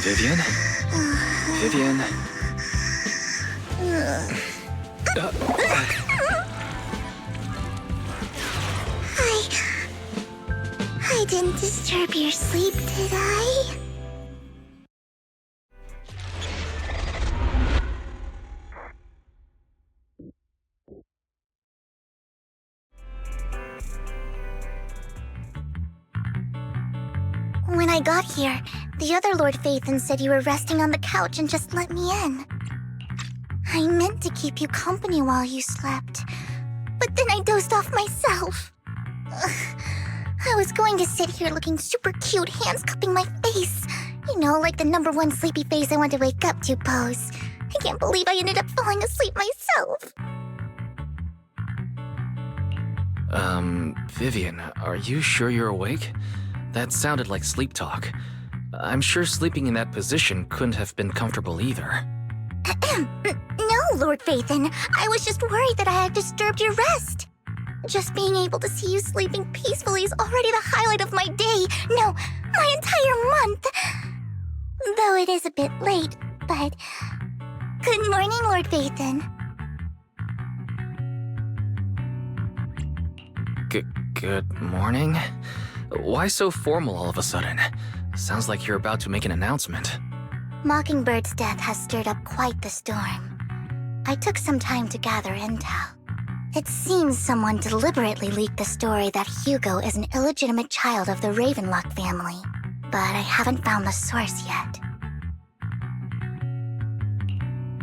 Vivian? Vivian? I didn't disturb your sleep, did I? When I got here, the other Lord Phaethon said you were resting on the couch and just let me in. I meant to keep you company while you slept, but then I dozed off myself. Ugh. I was going to sit here looking super cute, hands cupping my face. You know, like the #1 sleepy face I want to wake up to pose. I can't believe I ended up falling asleep myself. Vivian, are you sure you're awake? That sounded like sleep talk. I'm sure sleeping in that position couldn't have been comfortable either. No, Lord Phaethon. I was just worried that I had disturbed your rest. Just being able to see you sleeping peacefully is already the highlight of my day. No, my entire month. Though it is a bit late, but... Good morning, Lord Phaethon. Good morning? Why so formal all of a sudden? Sounds like you're about to make an announcement. Mockingbird's death has stirred up quite the storm. I took some time to gather intel. It seems someone deliberately leaked the story that Hugo is an illegitimate child of the Ravenlock family, but I haven't found the source yet.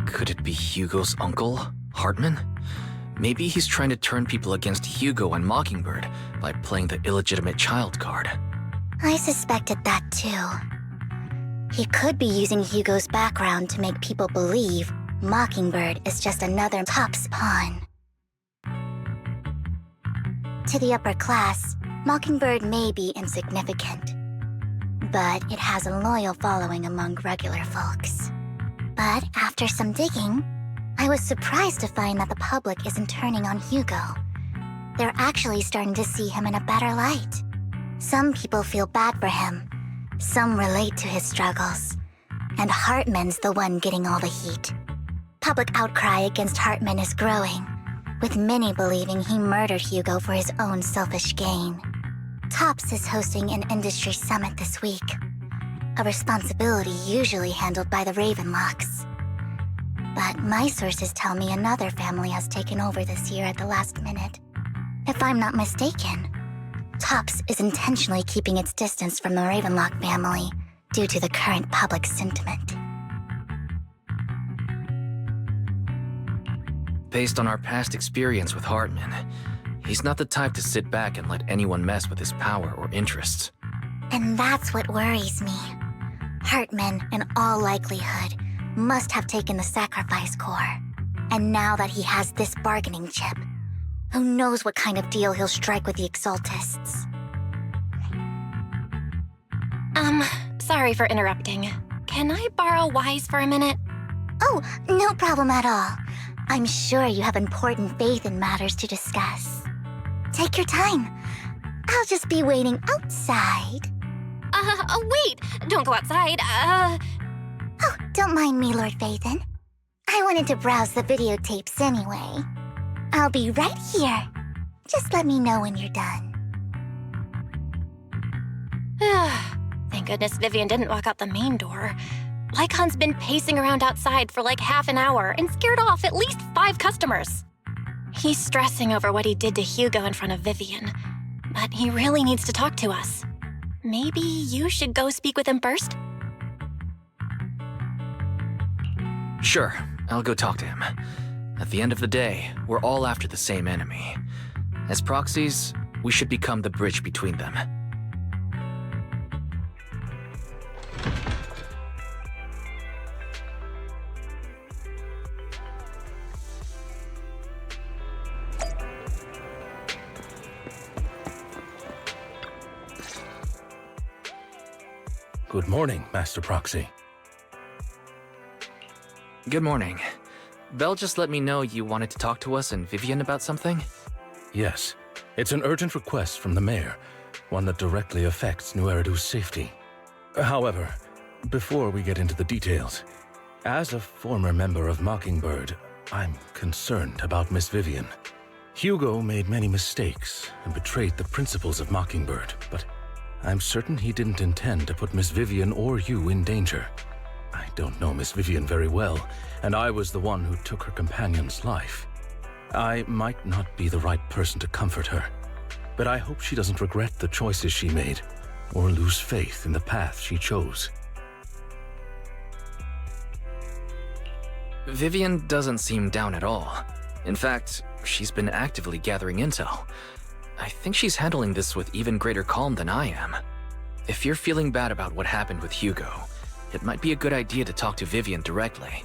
Could it be Hugo's uncle, Hartman? Maybe he's trying to turn people against Hugo and Mockingbird by playing the illegitimate child card. I suspected that too. He could be using Hugo's background to make people believe Mockingbird is just another Top's pawn. To the upper class, Mockingbird may be insignificant, but it has a loyal following among regular folks. But after some digging, I was surprised to find that the public isn't turning on Hugo. They're actually starting to see him in a better light. Some people feel bad for him, some relate to his struggles, and Hartman's the one getting all the heat. Public outcry against Hartman is growing, with many believing he murdered Hugo for his own selfish gain. Tops is hosting an industry summit this week, a responsibility usually handled by the Ravenlocks. But my sources tell me another family has taken over this year at the last minute. If I'm not mistaken, Tops is intentionally keeping its distance from the Ravenlock family due to the current public sentiment. Based on our past experience with Hartman, he's not the type to sit back and let anyone mess with his power or interests. And that's what worries me. Hartman, in all likelihood, must have taken the sacrifice core. And now that he has this bargaining chip, who knows what kind of deal he'll strike with the Exaltists. Sorry for interrupting. Can I borrow Wise for a minute? Oh, no problem at all. I'm sure you have important faith in matters to discuss. Take your time. I'll just be waiting outside. Wait! Don't go outside, Oh, don't mind me, Lord Phaethon. I wanted to browse the videotapes anyway. I'll be right here. Just let me know when you're done. Thank goodness Vivian didn't walk out the main door. Lycon's been pacing around outside for like half an hour and scared off at least 5 customers. He's stressing over what he did to Hugo in front of Vivian, but he really needs to talk to us. Maybe you should go speak with him first? Sure, I'll go talk to him. At the end of the day, we're all after the same enemy. As proxies, we should become the bridge between them. Good morning, Master Proxy. Good morning. Belle just let me know you wanted to talk to us and Vivian about something? Yes, it's an urgent request from the mayor, one that directly affects New Eridu's safety. However, Before we get into the details, as a former member of Mockingbird, I'm concerned about Miss Vivian. Hugo made many mistakes and betrayed the principles of Mockingbird, but I'm certain he didn't intend to put Miss Vivian or you in danger. I don't know Miss Vivian very well, and I was the one who took her companion's life. I might not be the right person to comfort her, but I hope she doesn't regret the choices she made or lose faith in the path she chose. Vivian doesn't seem down at all. In fact, she's been actively gathering intel. I think she's handling this with even greater calm than I am. If you're feeling bad about what happened with Hugo, it might be a good idea to talk to Vivian directly.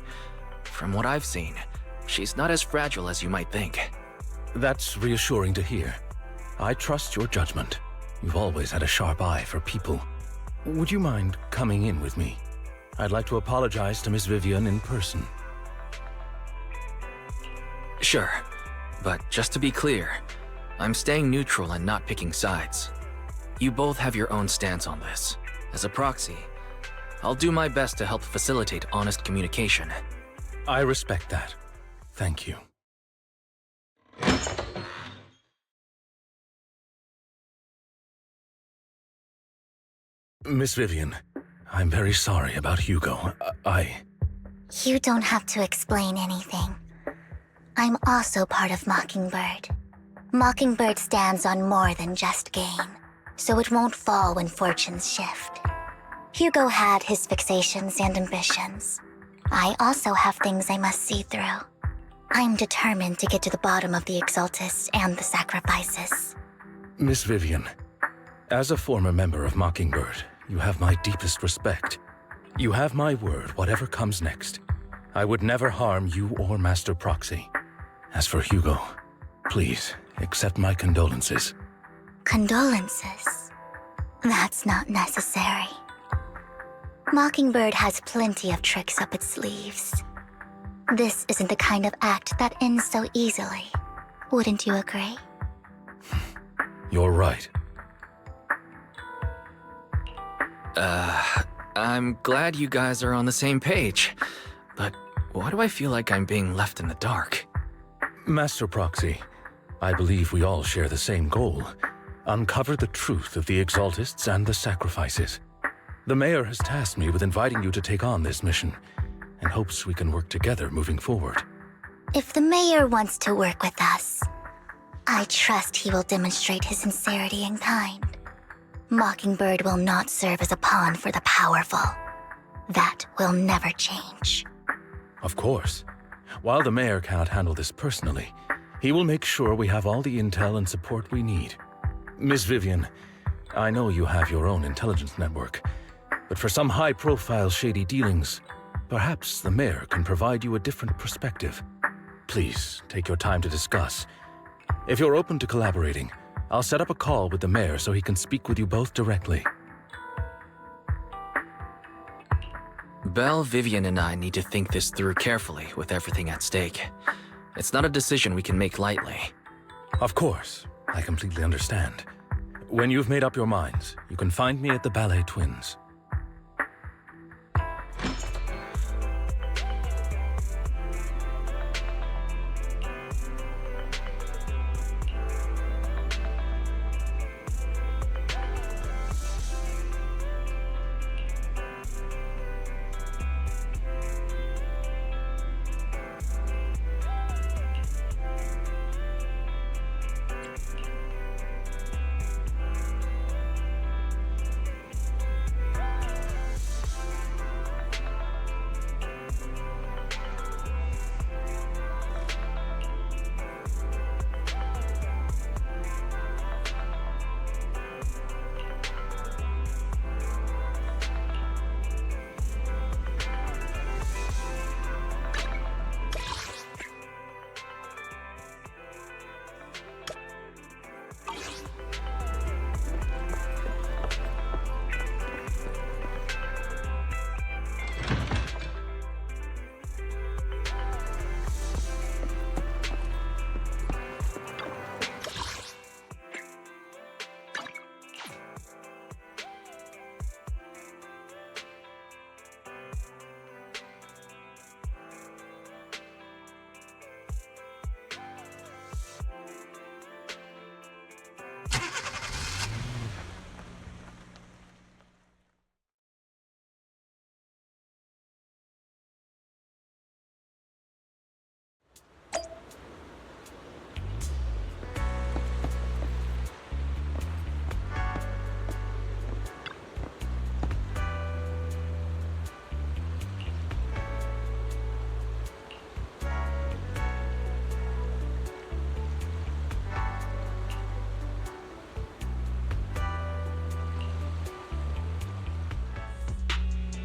From what I've seen, she's not as fragile as you might think. That's reassuring to hear. I trust your judgment. You've always had a sharp eye for people. Would you mind coming in with me? I'd like to apologize to Miss Vivian in person. Sure, but just to be clear, I'm staying neutral and not picking sides. You both have your own stance on this. As a proxy, I'll do my best to help facilitate honest communication. I respect that. Thank you. Miss Vivian, I'm very sorry about Hugo. You don't have to explain anything. I'm also part of Mockingbird. Mockingbird stands on more than just gain, so it won't fall when fortunes shift. Hugo had his fixations and ambitions. I also have things I must see through. I'm determined to get to the bottom of the Exaltists and the sacrifices. Miss Vivian, as a former member of Mockingbird, you have my deepest respect. You have my word, whatever comes next. I would never harm you or Master Proxy. As for Hugo, please accept my condolences. Condolences? That's not necessary. Mockingbird has plenty of tricks up its sleeves. This isn't the kind of act that ends so easily. Wouldn't you agree? You're right. I'm glad you guys are on the same page, but why do I feel like I'm being left in the dark? Master Proxy, I believe we all share the same goal. Uncover the truth of the Exaltists and the sacrifices. The Mayor has tasked me with inviting you to take on this mission, and hopes we can work together moving forward. If the Mayor wants to work with us, I trust he will demonstrate his sincerity and kind. Mockingbird will not serve as a pawn for the powerful. That will never change. Of course. While the Mayor cannot handle this personally, he will make sure we have all the intel and support we need. Miss Vivian, I know you have your own intelligence network, but for some high-profile shady dealings, perhaps the Mayor can provide you a different perspective. Please, take your time to discuss. If you're open to collaborating, I'll set up a call with the Mayor so he can speak with you both directly. Belle, Vivian, and I need to think this through carefully with everything at stake. It's not a decision we can make lightly. Of course, I completely understand. When you've made up your minds, you can find me at the Ballet Twins.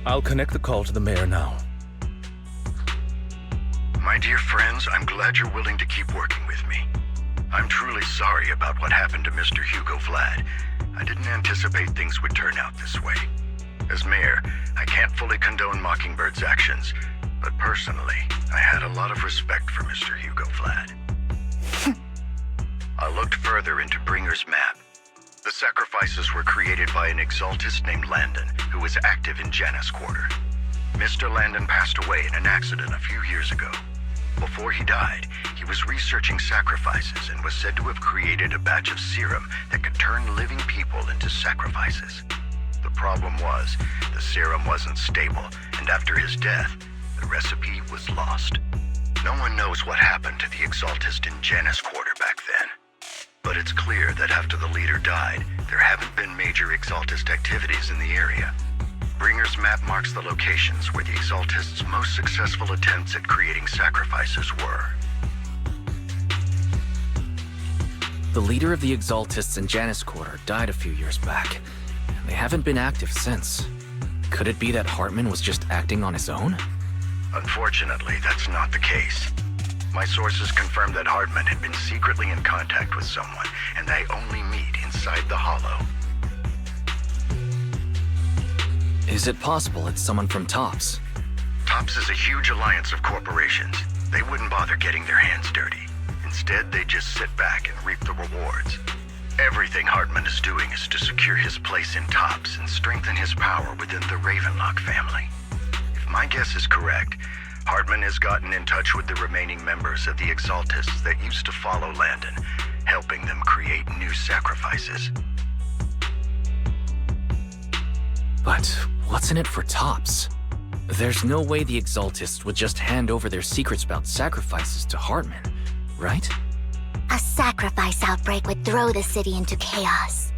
I'll connect the call to the mayor now. My dear friends, I'm glad you're willing to keep working with me. I'm truly sorry about what happened to Mr. Hugo Vlad. I didn't anticipate things would turn out this way. As mayor, I can't fully condone Mockingbird's actions, but personally, I had a lot of respect for Mr. Hugo Vlad. I looked further into Bringer's map. The sacrifices were created by an exaltist named Landon, who was active in Janus Quarter. Mr. Landon passed away in an accident a few years ago. Before he died, he was researching sacrifices and was said to have created a batch of serum that could turn living people into sacrifices. The problem was, the serum wasn't stable, and after his death, the recipe was lost. No one knows what happened to the exaltist in Janus Quarter back then. But it's clear that after the leader died, there haven't been major exaltist activities in the area. Bringer's map marks the locations where the exaltists' most successful attempts at creating sacrifices were. The leader of the exaltists in Janus Quarter died a few years back. They haven't been active since. Could it be that Hartman was just acting on his own? Unfortunately, that's not the case. My sources confirmed that Hartman had been secretly in contact with someone, and they only meet inside the Hollow. Is it possible it's someone from TOPS? TOPS is a huge alliance of corporations. They wouldn't bother getting their hands dirty. Instead, they just sit back and reap the rewards. Everything Hartman is doing is to secure his place in TOPS and strengthen his power within the Ravenlock family. If my guess is correct, Hartman has gotten in touch with the remaining members of the Exaltists that used to follow Landon, helping them create new sacrifices. But what's in it for TOPS? There's no way the Exaltists would just hand over their secrets about sacrifices to Hartman, right? A sacrifice outbreak would throw the city into chaos.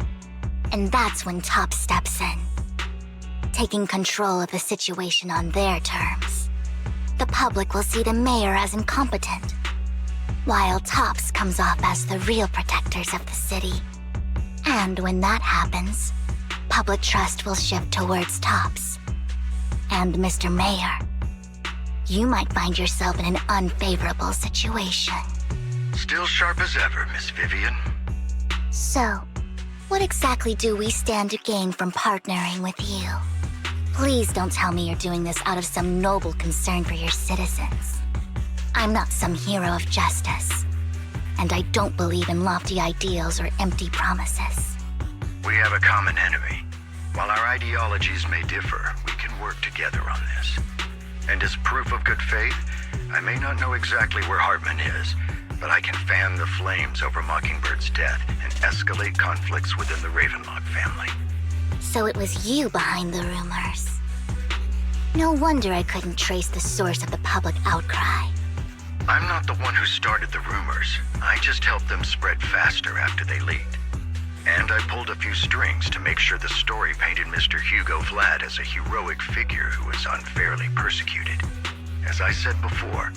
And that's when TOPS steps in, taking control of the situation on their terms. The public will see the mayor as incompetent, while TOPS comes off as the real protectors of the city. And when that happens, public trust will shift towards TOPS. And Mr. Mayor, you might find yourself in an unfavorable situation. Still sharp as ever, Miss Vivian. So, what exactly do we stand to gain from partnering with you? Please don't tell me you're doing this out of some noble concern for your citizens. I'm not some hero of justice, and I don't believe in lofty ideals or empty promises. We have a common enemy. While our ideologies may differ, we can work together on this. And as proof of good faith, I may not know exactly where Hartman is, but I can fan the flames over Mockingbird's death and escalate conflicts within the Ravenlock family. So it was you behind the rumors. No wonder I couldn't trace the source of the public outcry. I'm not the one who started the rumors. I just helped them spread faster after they leaked. And I pulled a few strings to make sure the story painted Mr. Hugo Vlad as a heroic figure who was unfairly persecuted. As I said before,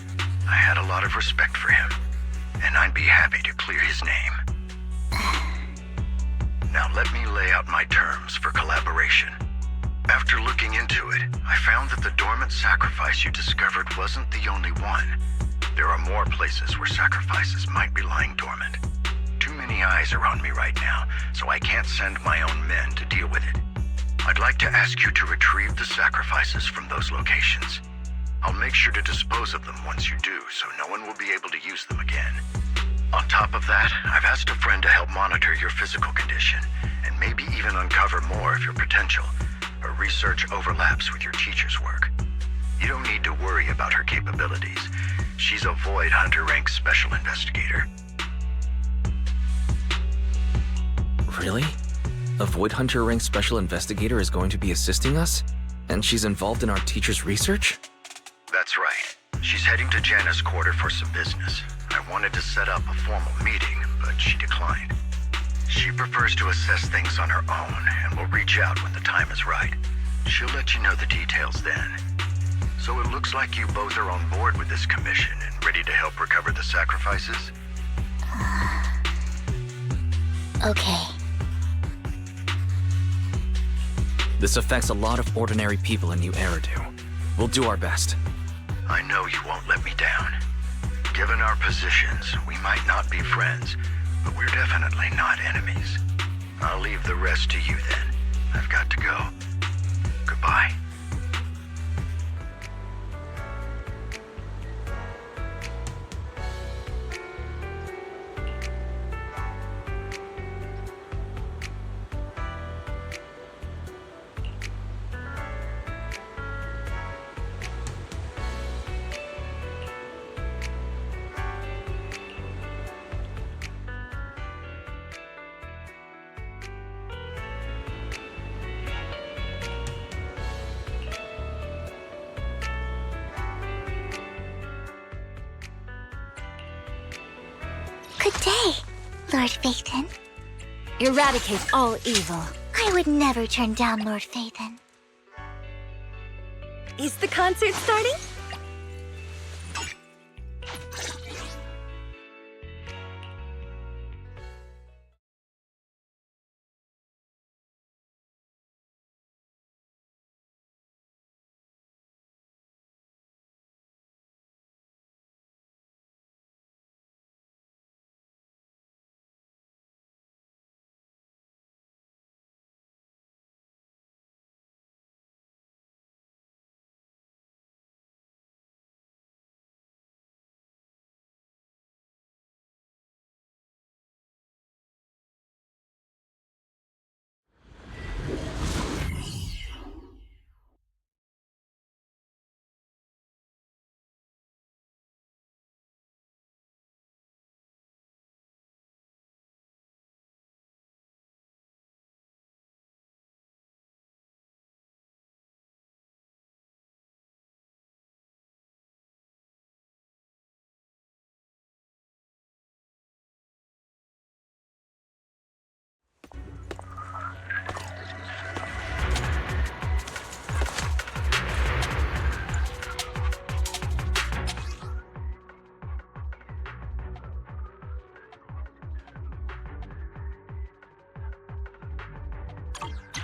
I had a lot of respect for him, and I'd be happy to clear his name. Now let me lay out my terms for collaboration. After looking into it, I found that the dormant sacrifice you discovered wasn't the only one. There are more places where sacrifices might be lying dormant. Too many eyes are on me right now, so I can't send my own men to deal with it. I'd like to ask you to retrieve the sacrifices from those locations. I'll make sure to dispose of them once you do, so no one will be able to use them again. On top of that, I've asked a friend to help monitor your physical condition, and maybe even uncover more of your potential. Her research overlaps with your teacher's work. You don't need to worry about her capabilities. She's a Void Hunter rank special investigator. Really? A Void Hunter rank special investigator is going to be assisting us? And she's involved in our teacher's research? That's right. She's heading to Janus Quarter for some business. I wanted to set up a formal meeting, but she declined. She prefers to assess things on her own and will reach out when the time is right. She'll let you know the details then. So it looks like you both are on board with this commission and ready to help recover the sacrifices? Okay. This affects a lot of ordinary people in New Eridu. We'll do our best. I know you won't let me down. Given our positions, we might not be friends, but we're definitely not enemies. I'll leave the rest to you then. I've got to go. Goodbye. Good day, Lord Phaethon. Eradicate all evil. I would never turn down Lord Phaethon. Is the concert starting?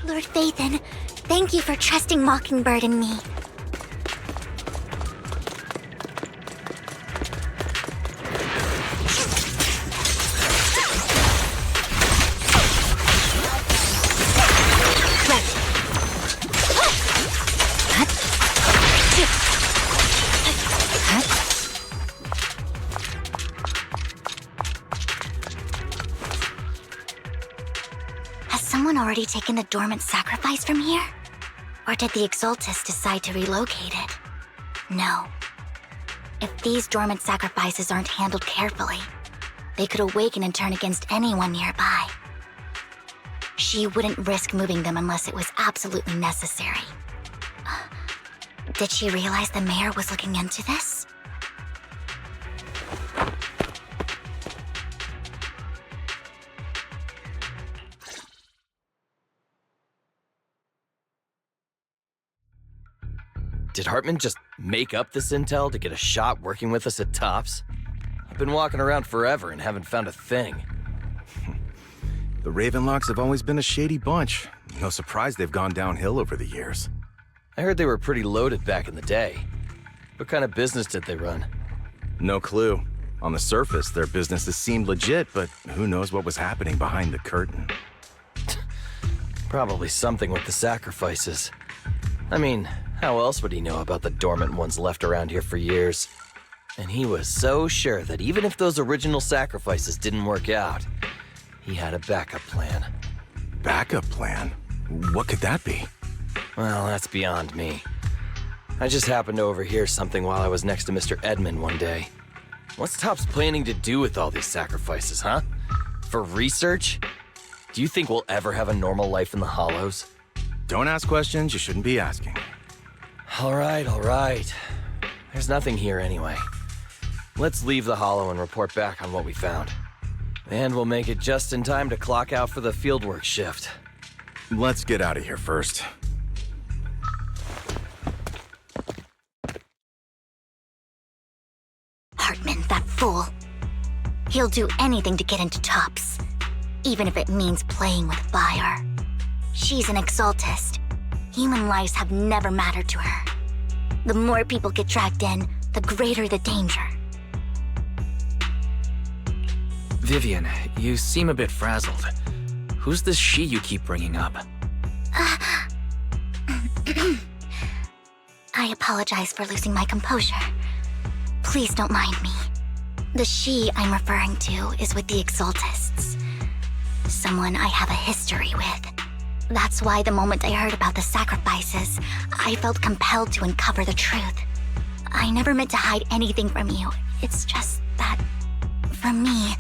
Lord Phaethon, thank you for trusting Mockingbird and me. Has someone already taken the dormant sacrifice from here? Or did the Exaltus decide to relocate it? No. If these dormant sacrifices aren't handled carefully, they could awaken and turn against anyone nearby. She wouldn't risk moving them unless it was absolutely necessary. Did she realize the mayor was looking into this? Did Hartman just make up this intel to get a shot working with us at Tops? I've been walking around forever and haven't found a thing. The Ravenlocks have always been a shady bunch. No surprise they've gone downhill over the years. I heard they were pretty loaded back in the day. What kind of business did they run? No clue. On the surface, their businesses seemed legit, but who knows what was happening behind the curtain. Probably something with the sacrifices. I mean, how else would he know about the dormant ones left around here for years? And he was so sure that even if those original sacrifices didn't work out, he had a backup plan. Backup plan? What could that be? Well, that's beyond me. I just happened to overhear something while I was next to Mr. Edmund one day. What's Tops planning to do with all these sacrifices, huh? For research? Do you think we'll ever have a normal life in the Hollows? Don't ask questions you shouldn't be asking. All right. There's nothing here anyway. Let's leave the Hollow and report back on what we found. And we'll make it just in time to clock out for the fieldwork shift. Let's get out of here first. Hartman, that fool. He'll do anything to get into Tops, even if it means playing with fire. She's an Exaltist, Human lives have never mattered to her. The more people get dragged in, the greater the danger. Vivian, you seem a bit frazzled. Who's this she you keep bringing up? I apologize for losing my composure. Please don't mind me. The she I'm referring to is with the Exaltists. Someone I have a history with. That's why the moment I heard about the sacrifices, I felt compelled to uncover the truth. I never meant to hide anything from you. It's just that, for me,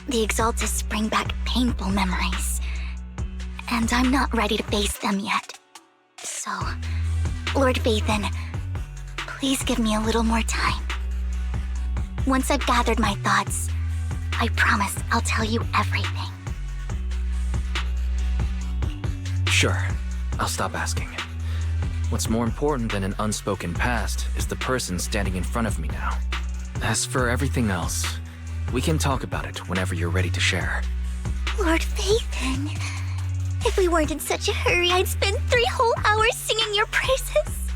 the Exaltists bring back painful memories. And I'm not ready to face them yet. So, Lord Vathan, please give me a little more time. Once I've gathered my thoughts, I promise I'll tell you everything. Sure, I'll stop asking. What's more important than an unspoken past is the person standing in front of me now. As for everything else, we can talk about it whenever you're ready to share. Lord Vathan, if we weren't in such a hurry, I'd spend 3 whole hours singing your praises.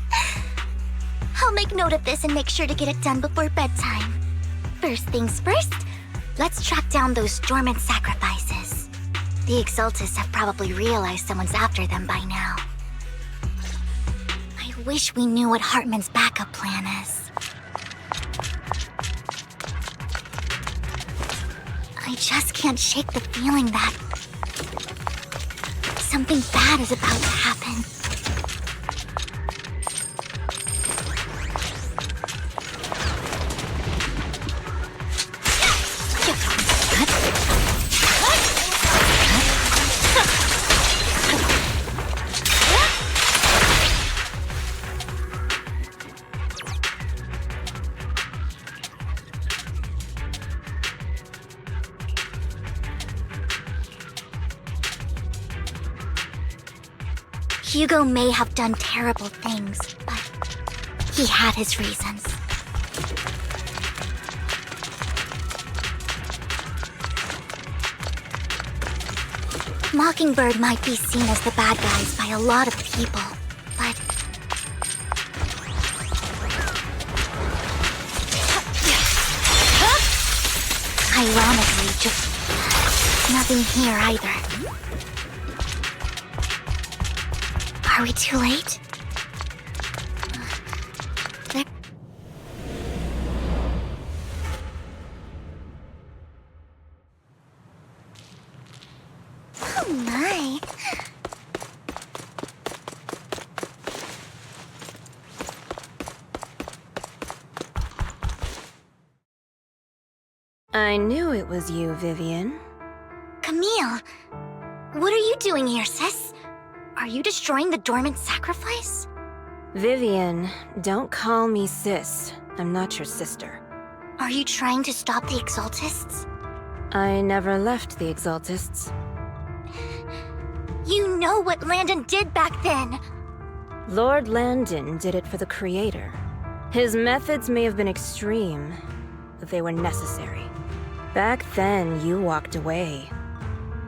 I'll make note of this and make sure to get it done before bedtime. First things first, let's track down those dormant sacrifices. The Exaltists have probably realized someone's after them by now. I wish we knew what Hartman's backup plan is. I just can't shake the feeling that something bad is about to happen. Hugo may have done terrible things, but he had his reasons. Mockingbird might be seen as the bad guys by a lot of people, but ironically, just nothing here either. Are we too late? Oh my. I knew it was you, Vivian. Camille, what are you doing here, sis? Are you destroying the dormant sacrifice? Vivian, don't call me sis. I'm not your sister. Are you trying to stop the Exaltists? I never left the Exaltists. You know what Landon did back then! Lord Landon did it for the Creator. His methods may have been extreme, but they were necessary. Back then, you walked away.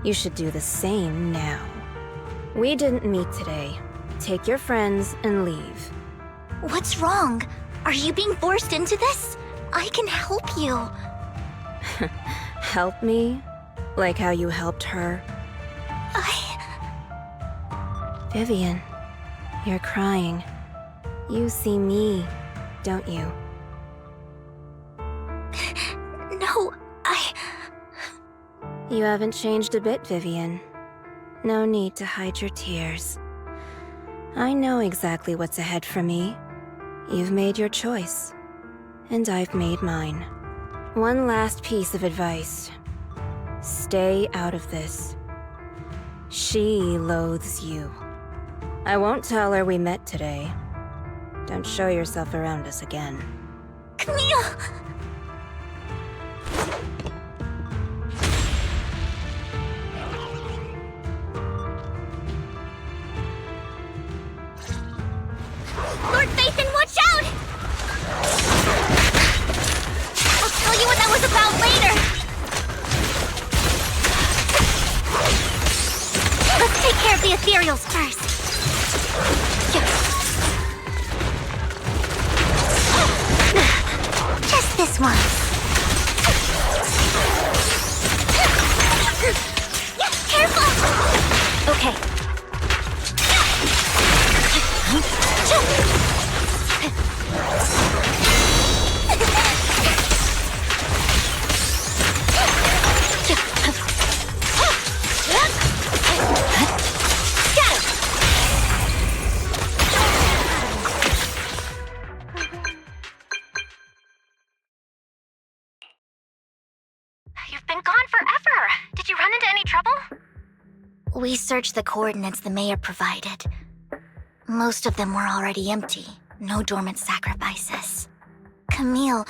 You should do the same now. We didn't meet today. Take your friends and leave. What's wrong? Are you being forced into this? I can help you. Help me? Like how you helped her? Vivian, you're crying. You see me, don't you? No, You haven't changed a bit, Vivian. No need to hide your tears. I know exactly what's ahead for me. You've made your choice, and I've made mine. One last piece of advice. Stay out of this. She loathes you. I won't tell her we met today. Don't show yourself around us again. Camille! Lord Vathan, watch out! I'll tell you what that was about later. Let's take care of the ethereals first. Just this once. Careful! Okay. You've been gone forever. Did you run into any trouble? We searched the coordinates the mayor provided. Most of them were already empty. No dormant sacrifices. Camille,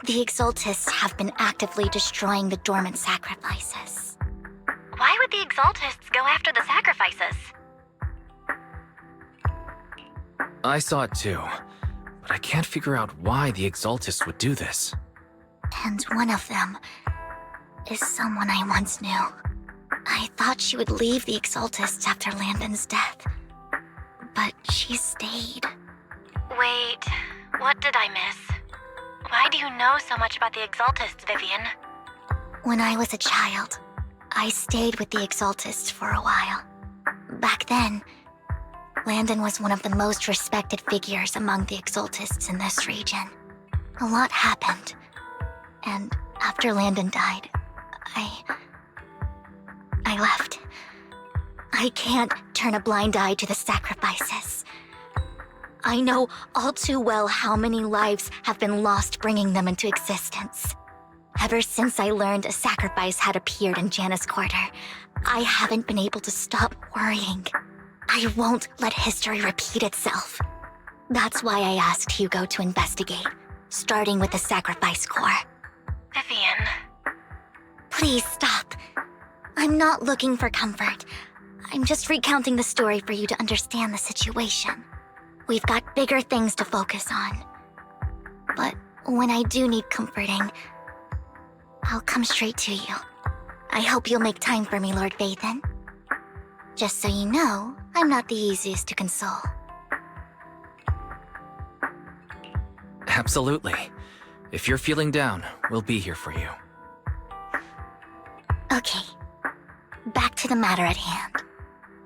the Exaltists have been actively destroying the dormant sacrifices. Why would the Exaltists go after the sacrifices? I saw it too, but I can't figure out why the Exaltists would do this. And one of them is someone I once knew. I thought she would leave the Exaltists after Landon's death, but she stayed. Wait, what did I miss? Why do you know so much about the Exaltists, Vivian? When I was a child, I stayed with the Exaltists for a while. Back then, Landon was one of the most respected figures among the Exaltists in this region. A lot happened, and after Landon died, I left. I can't turn a blind eye to the sacrifices. I know all too well how many lives have been lost bringing them into existence. Ever since I learned a sacrifice had appeared in Janus Quarter, I haven't been able to stop worrying. I won't let history repeat itself. That's why I asked Hugo to investigate, starting with the Sacrifice Corps. Vivian. Please stop. I'm not looking for comfort. I'm just recounting the story for you to understand the situation. We've got bigger things to focus on. But when I do need comforting, I'll come straight to you. I hope you'll make time for me, Lord Vathan. Just so you know, I'm not the easiest to console. Absolutely. If you're feeling down, we'll be here for you. Okay, back to the matter at hand.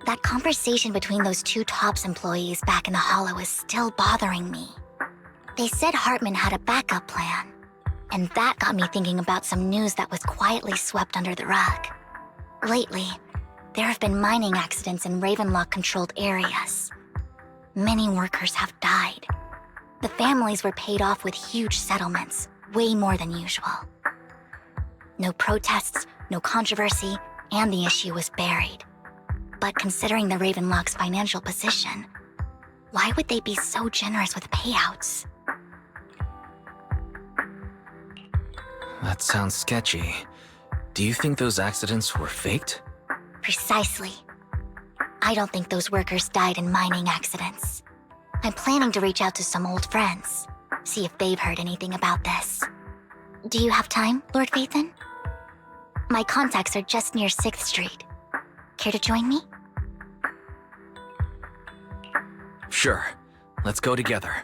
That conversation between those two TOPS employees back in the Hollow is still bothering me. They said Hartman had a backup plan, and that got me thinking about some news that was quietly swept under the rug. Lately, there have been mining accidents in Ravenlock-controlled areas. Many workers have died. The families were paid off with huge settlements, way more than usual. No protests, no controversy, and the issue was buried. But considering the Ravenlock's financial position, why would they be so generous with payouts? That sounds sketchy. Do you think those accidents were faked? Precisely. I don't think those workers died in mining accidents. I'm planning to reach out to some old friends, see if they've heard anything about this. Do you have time, Lord Vathan? My contacts are just near 6th Street. Care to join me? Sure. Let's go together.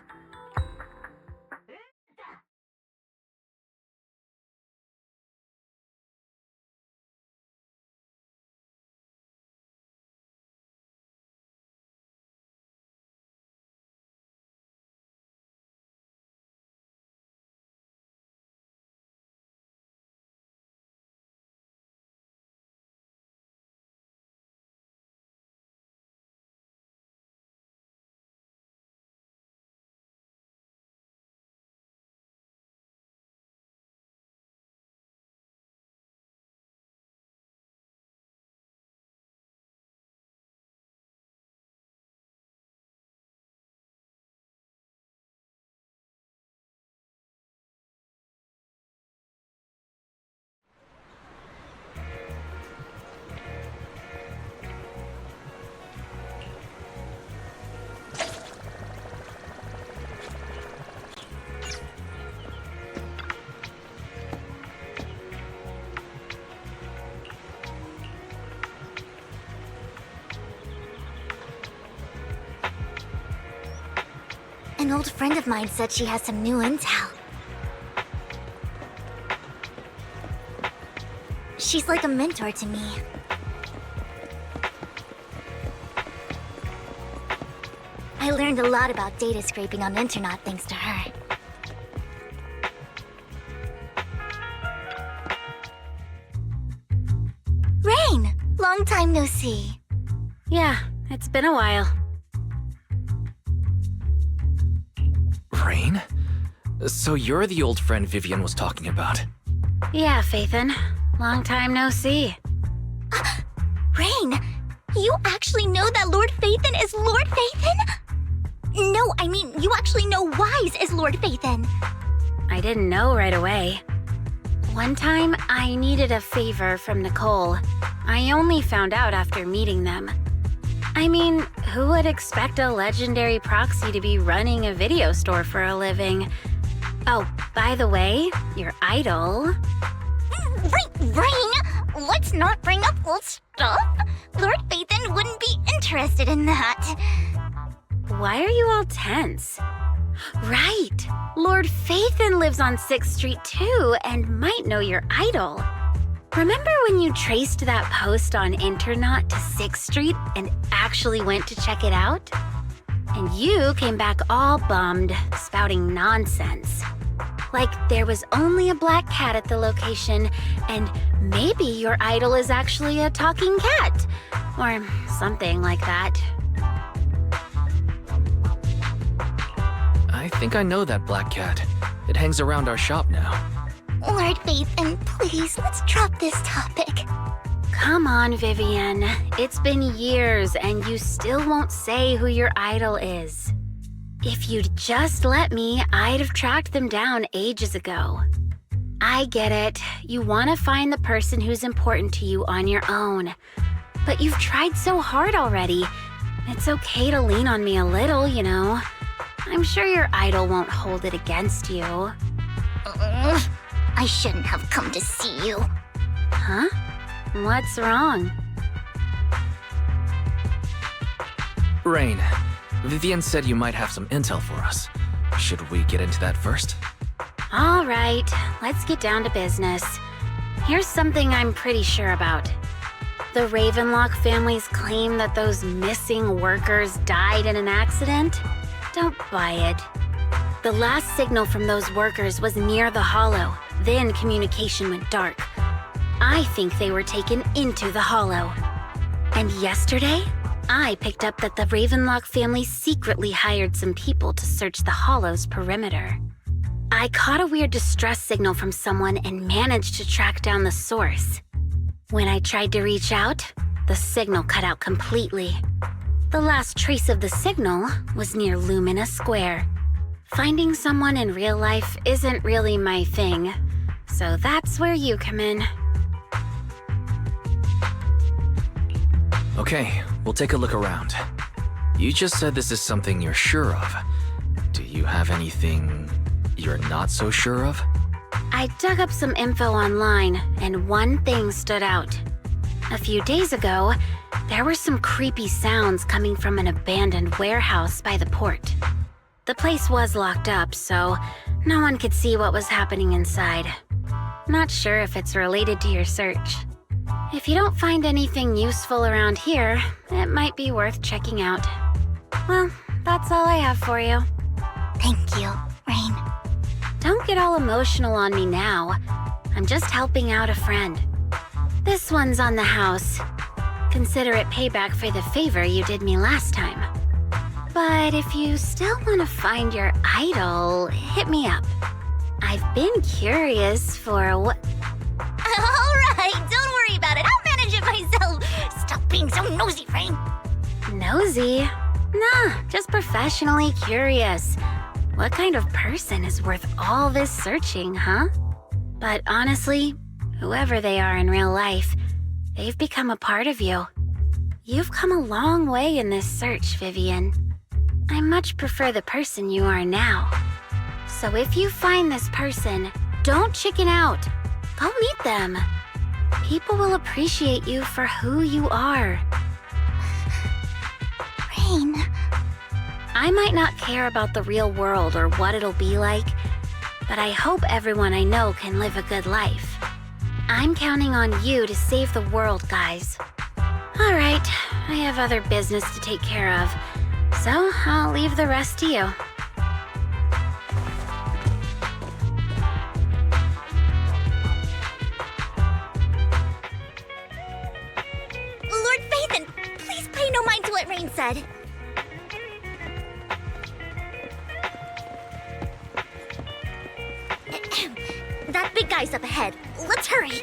An old friend of mine said she has some new intel. She's like a mentor to me. I learned a lot about data scraping on the internet thanks to her. Rain! Long time no see. Yeah, it's been a while. Rain? So you're the old friend Vivian was talking about. Yeah, Phaethon. Long time no see. Rain! You actually know that Lord Phaethon is Lord Phaethon? No, I mean, you actually know Wise is Lord Phaethon. I didn't know right away. One time, I needed a favor from Nicole. I only found out after meeting them. I mean, who would expect a legendary proxy to be running a video store for a living? Oh, by the way, your idol... Rain! Let's not bring up old stuff. Lord Phaethon wouldn't be interested in that. Why are you all tense? Right! Lord Phaethon lives on 6th Street too, and might know your idol. Remember when you traced that post on Internet to 6th Street and actually went to check it out? And you came back all bummed, spouting nonsense. Like there was only a black cat at the location, and maybe your idol is actually a talking cat. Or something like that. I think I know that black cat. It hangs around our shop now. Lord Phaethon, please, let's drop this topic. Come on, Vivian. It's been years and you still won't say who your idol is. If you'd just let me, I'd have tracked them down ages ago. I get it. You want to find the person who's important to you on your own. But you've tried so hard already. It's okay to lean on me a little, you know. I'm sure your idol won't hold it against you. I shouldn't have come to see you. Huh? What's wrong? Rain, Vivian said you might have some intel for us. Should we get into that first? All right, let's get down to business. Here's something I'm pretty sure about. The Ravenlock family's claim that those missing workers died in an accident? Don't buy it. The last signal from those workers was near the Hollow. Then communication went dark. I think they were taken into the Hollow. And yesterday, I picked up that the Ravenlock family secretly hired some people to search the Hollow's perimeter. I caught a weird distress signal from someone and managed to track down the source. When I tried to reach out, the signal cut out completely. The last trace of the signal was near Lumina Square. Finding someone in real life isn't really my thing, so that's where you come in. Okay, we'll take a look around. You just said this is something you're sure of. Do you have anything you're not so sure of? I dug up some info online, and one thing stood out. A few days ago, there were some creepy sounds coming from an abandoned warehouse by the port. The place was locked up, so no one could see what was happening inside. Not sure if it's related to your search. If you don't find anything useful around here, it might be worth checking out. Well, that's all I have for you. Thank you, Rain. Don't get all emotional on me now. I'm just helping out a friend. This one's on the house. Consider it payback for the favor you did me last time. But if you still want to find your idol, hit me up. I've been curious for what... Alright, don't worry about it. I'll manage it myself. Stop being so nosy, Rain. Nosy? Nah, just professionally curious. What kind of person is worth all this searching, huh? But honestly, whoever they are in real life, they've become a part of you. You've come a long way in this search, Vivian. I much prefer the person you are now. So if you find this person, don't chicken out. Go meet them. People will appreciate you for who you are. Rain. I might not care about the real world or what it'll be like, but I hope everyone I know can live a good life. I'm counting on you to save the world, guys. All right, I have other business to take care of, so I'll leave the rest to you. Lord Phaethon, please pay no mind to what Rain said. That big guy's up ahead. Let's hurry.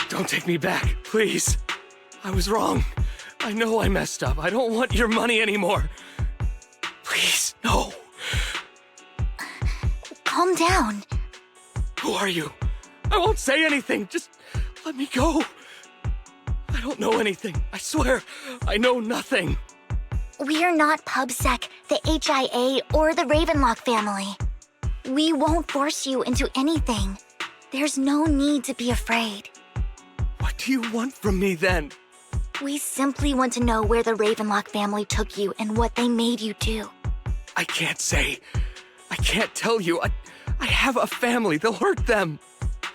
Don't take me back, please. I was wrong. I know I messed up. I don't want your money anymore. Please, no. Calm down. Who are you? I won't say anything. Just let me go. I don't know anything. I swear, I know nothing. We're not PubSec, the HIA, or the Ravenlock family. We won't force you into anything. There's no need to be afraid. What do you want from me then? We simply want to know where the Ravenlock family took you and what they made you do. I can't say. I can't tell you. I have a family. They'll hurt them.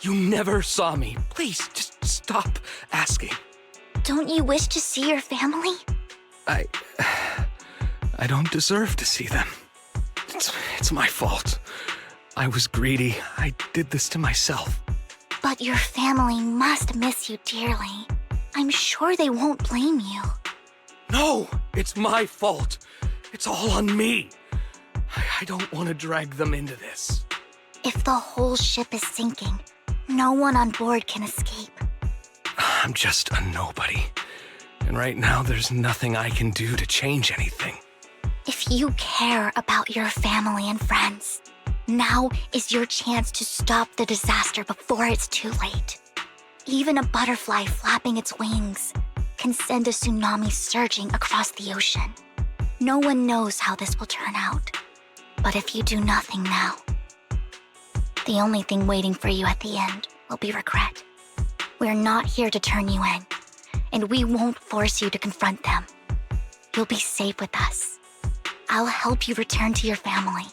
You never saw me. Please, just stop asking. Don't you wish to see your family? I don't deserve to see them. It's my fault. I was greedy. I did this to myself. But your family must miss you dearly. I'm sure they won't blame you. No, it's my fault. It's all on me. I don't want to drag them into this. If the whole ship is sinking, no one on board can escape. I'm just a nobody. And right now, there's nothing I can do to change anything. If you care about your family and friends, now is your chance to stop the disaster before it's too late. Even a butterfly flapping its wings can send a tsunami surging across the ocean. No one knows how this will turn out. But if you do nothing now, the only thing waiting for you at the end will be regret. We're not here to turn you in, and we won't force you to confront them. You'll be safe with us. I'll help you return to your family.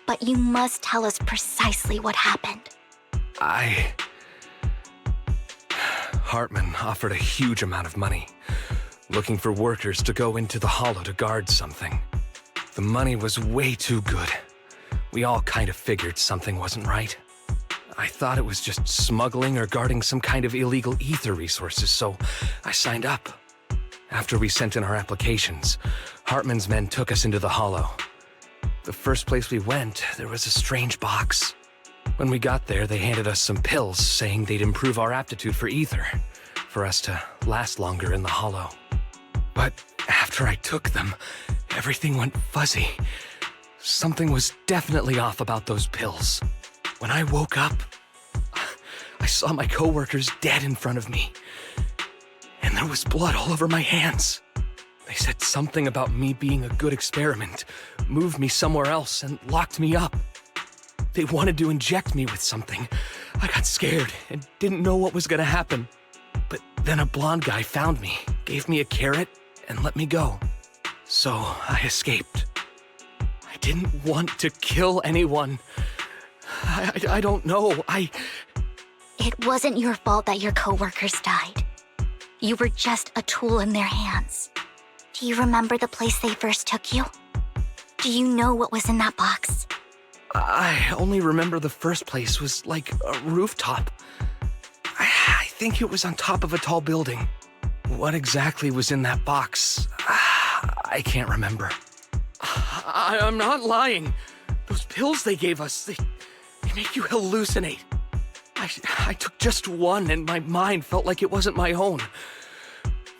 But you must tell us precisely what happened. Hartman offered a huge amount of money, looking for workers to go into the hollow to guard something. The money was way too good. We all kind of figured something wasn't right. I thought it was just smuggling or guarding some kind of illegal ether resources, so I signed up. After we sent in our applications, Hartman's men took us into the hollow. The first place we went, there was a strange box. When we got there, they handed us some pills, saying they'd improve our aptitude for ether, for us to last longer in the hollow. But after I took them, everything went fuzzy. Something was definitely off about those pills. When I woke up, I saw my coworkers dead in front of me, and there was blood all over my hands. They said something about me being a good experiment, moved me somewhere else, and locked me up. They wanted to inject me with something. I got scared and didn't know what was gonna happen. But then a blonde guy found me, gave me a carrot, and let me go. So I escaped. I didn't want to kill anyone. I don't know. It wasn't your fault that your coworkers died. You were just a tool in their hands. Do you remember the place they first took you? Do you know what was in that box? I only remember the first place was like a rooftop. I think it was on top of a tall building. What exactly was in that box? I can't remember. I'm not lying. Those pills they gave us, they make you hallucinate. I took just one and my mind felt like it wasn't my own.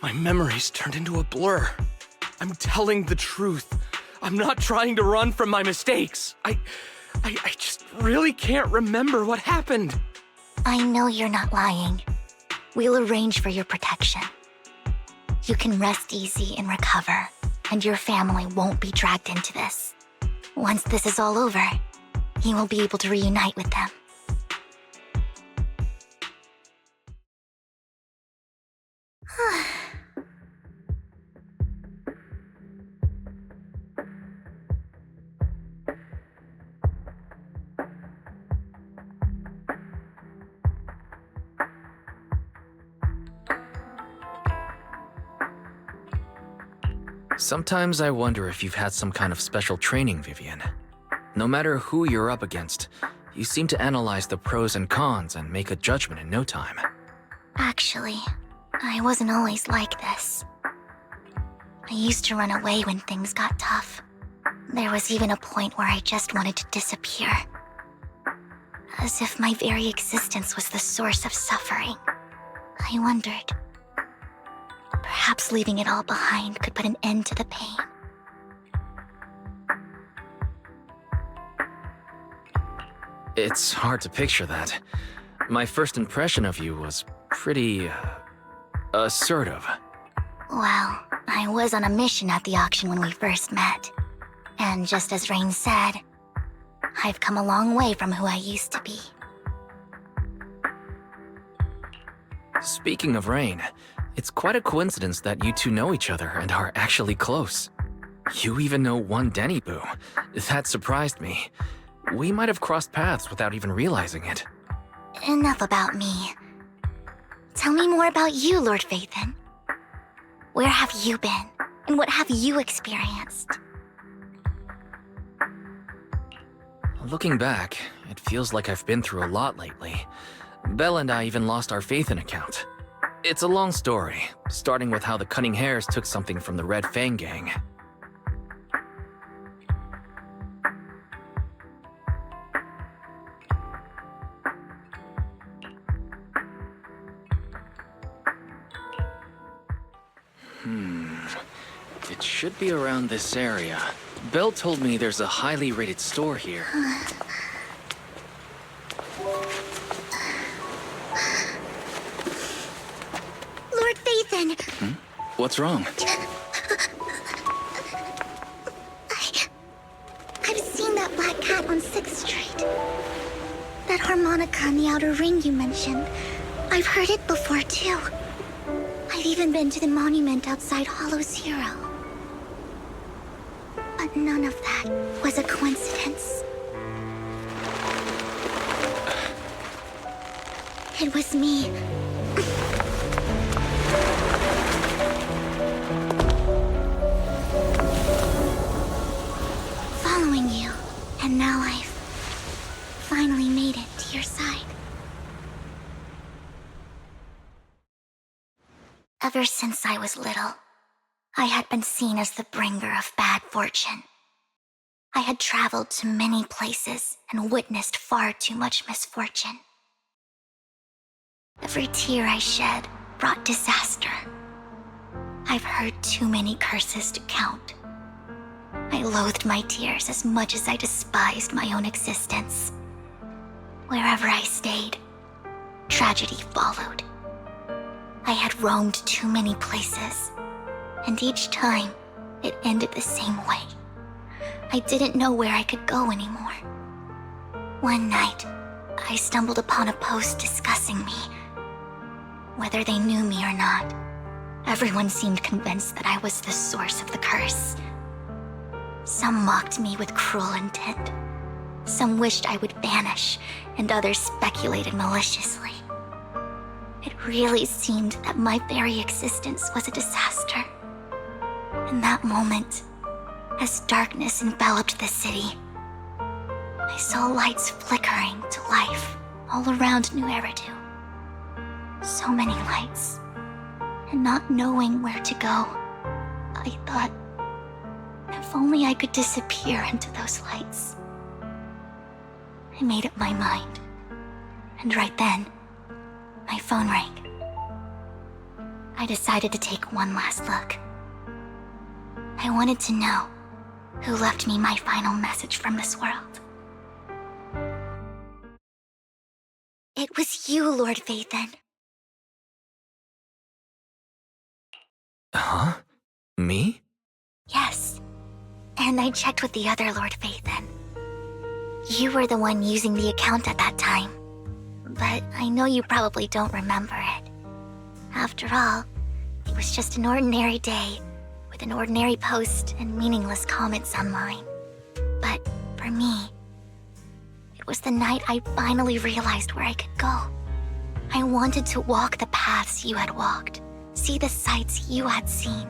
My memories turned into a blur. I'm telling the truth. I'm not trying to run from my mistakes. I just really can't remember what happened. I know you're not lying. We'll arrange for your protection. You can rest easy and recover, and your family won't be dragged into this. Once this is all over, you will be able to reunite with them. Sometimes I wonder if you've had some kind of special training, Vivian. No matter who you're up against, you seem to analyze the pros and cons and make a judgment in no time. Actually, I wasn't always like this. I used to run away when things got tough. There was even a point where I just wanted to disappear. As if my very existence was the source of suffering. I wondered. Perhaps leaving it all behind could put an end to the pain. It's hard to picture that. My first impression of you was pretty... assertive. Well, I was on a mission at the auction when we first met. And just as Rain said, I've come a long way from who I used to be. Speaking of Rain, it's quite a coincidence that you two know each other and are actually close. You even know one Denny Boo. That surprised me. We might have crossed paths without even realizing it. Enough about me. Tell me more about you, Lord Phaethon. Where have you been, and what have you experienced? Looking back, it feels like I've been through a lot lately. Belle and I even lost our Phaethon account. It's a long story, starting with how the Cunning Hares took something from the Red Fang gang. It should be around this area. Belle told me there's a highly rated store here. Lord Phaethon! What's wrong? I've seen that black cat on 6th Street. That harmonica in the outer ring you mentioned. I've heard it before, too. I've even been to the monument outside Hollow Zero. But none of that was a coincidence. It was me. Following you, and now I've finally made it to your side. Ever since I was little, I had been seen as the bringer of bad fortune. I had traveled to many places and witnessed far too much misfortune. Every tear I shed brought disaster. I've heard too many curses to count. I loathed my tears as much as I despised my own existence. Wherever I stayed, tragedy followed. I had roamed too many places, and each time, it ended the same way. I didn't know where I could go anymore. One night, I stumbled upon a post discussing me. Whether they knew me or not, everyone seemed convinced that I was the source of the curse. Some mocked me with cruel intent. Some wished I would vanish, and others speculated maliciously. It really seemed that my very existence was a disaster. In that moment, as darkness enveloped the city, I saw lights flickering to life all around New Eridu. So many lights, and not knowing where to go, I thought, if only I could disappear into those lights. I made up my mind, and right then, my phone rang. I decided to take one last look. I wanted to know who left me my final message from this world. It was you, Lord Phaethon. Huh? Me? Yes. And I checked with the other Lord Phaethon. You were the one using the account at that time. But I know you probably don't remember it. After all, it was just an ordinary day, with an ordinary post and meaningless comments online. But for me, it was the night I finally realized where I could go. I wanted to walk the paths you had walked, see the sights you had seen.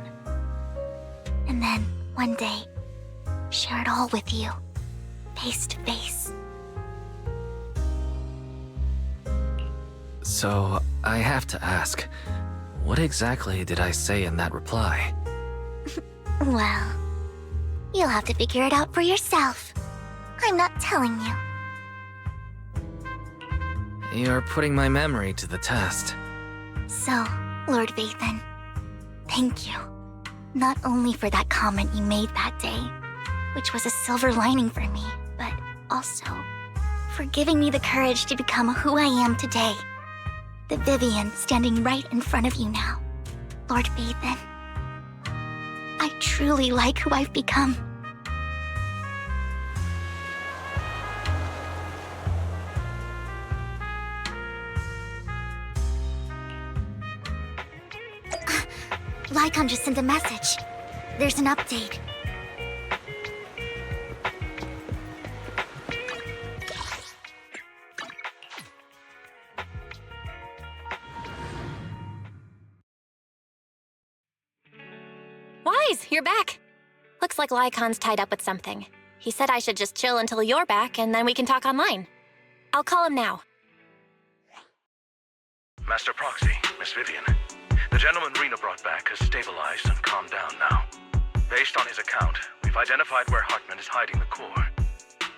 And then, one day, share it all with you, face to face. So, I have to ask, what exactly did I say in that reply? Well, you'll have to figure it out for yourself. I'm not telling you. You're putting my memory to the test. So, Lord Phaethon, thank you. Not only for that comment you made that day, which was a silver lining for me, but also for giving me the courage to become who I am today. The Vivian standing right in front of you now. Lord Phaethon, I truly like who I've become. Lycon just sent a message. There's an update. Wise, you're back. Looks like Lycon's tied up with something. He said I should just chill until you're back, and then we can talk online. I'll call him now. Master Proxy, Miss Vivian. The gentleman Rena brought back has stabilized and calmed down now. Based on his account, we've identified where Hartman is hiding the core.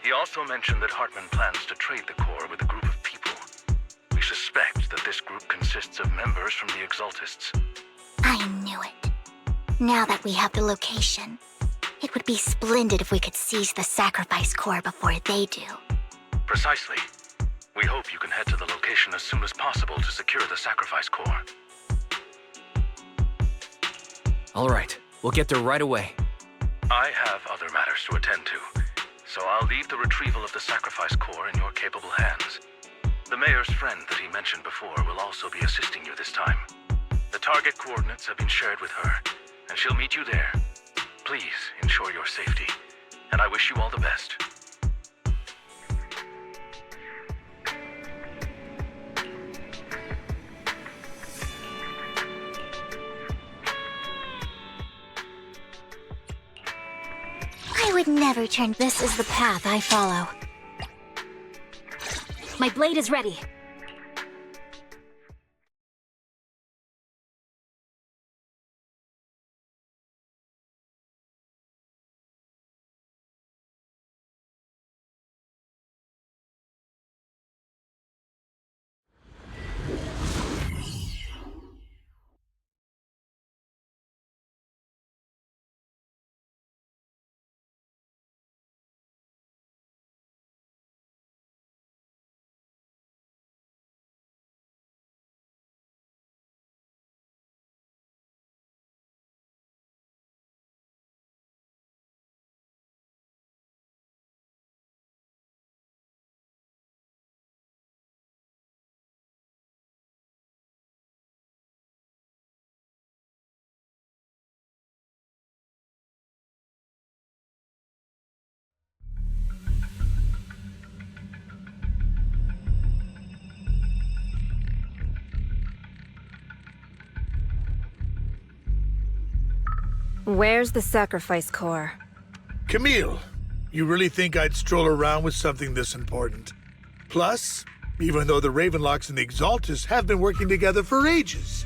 He also mentioned that Hartman plans to trade the core with a group of people. We suspect that this group consists of members from the Exaltists. I knew it. Now that we have the location, it would be splendid if we could seize the sacrifice core before they do. Precisely. We hope you can head to the location as soon as possible to secure the sacrifice core. All right, we'll get there right away. I have other matters to attend to, so I'll leave the retrieval of the sacrifice core in your capable hands. The mayor's friend that he mentioned before will also be assisting you this time. The target coordinates have been shared with her, and she'll meet you there. Please ensure your safety, and I wish you all the best. I would never turn. This is the path I follow. My blade is ready. Where's the sacrifice core? Camille, you really think I'd stroll around with something this important? Plus, even though the Ravenlocks and the Exaltus have been working together for ages,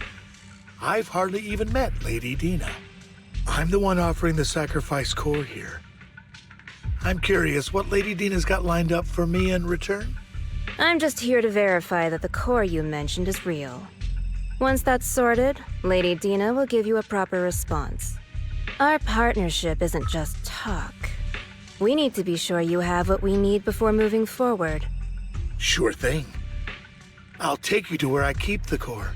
I've hardly even met Lady Dina. I'm the one offering the sacrifice core here. I'm curious what Lady Dina's got lined up for me in return? I'm just here to verify that the core you mentioned is real. Once that's sorted, Lady Dina will give you a proper response. Our partnership isn't just talk. We need to be sure you have what we need before moving forward. Sure thing. I'll take you to where I keep the core.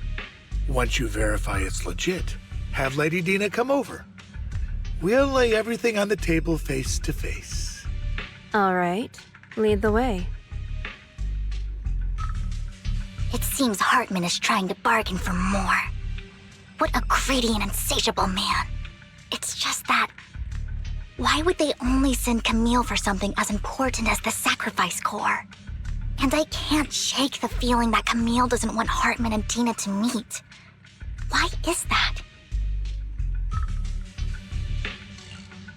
Once you verify it's legit, have Lady Dina come over. We'll lay everything on the table face to face. All right, lead the way. It seems Hartman is trying to bargain for more. What a greedy and insatiable man. It's just that... why would they only send Camille for something as important as the sacrifice core? And I can't shake the feeling that Camille doesn't want Hartman and Dina to meet. Why is that?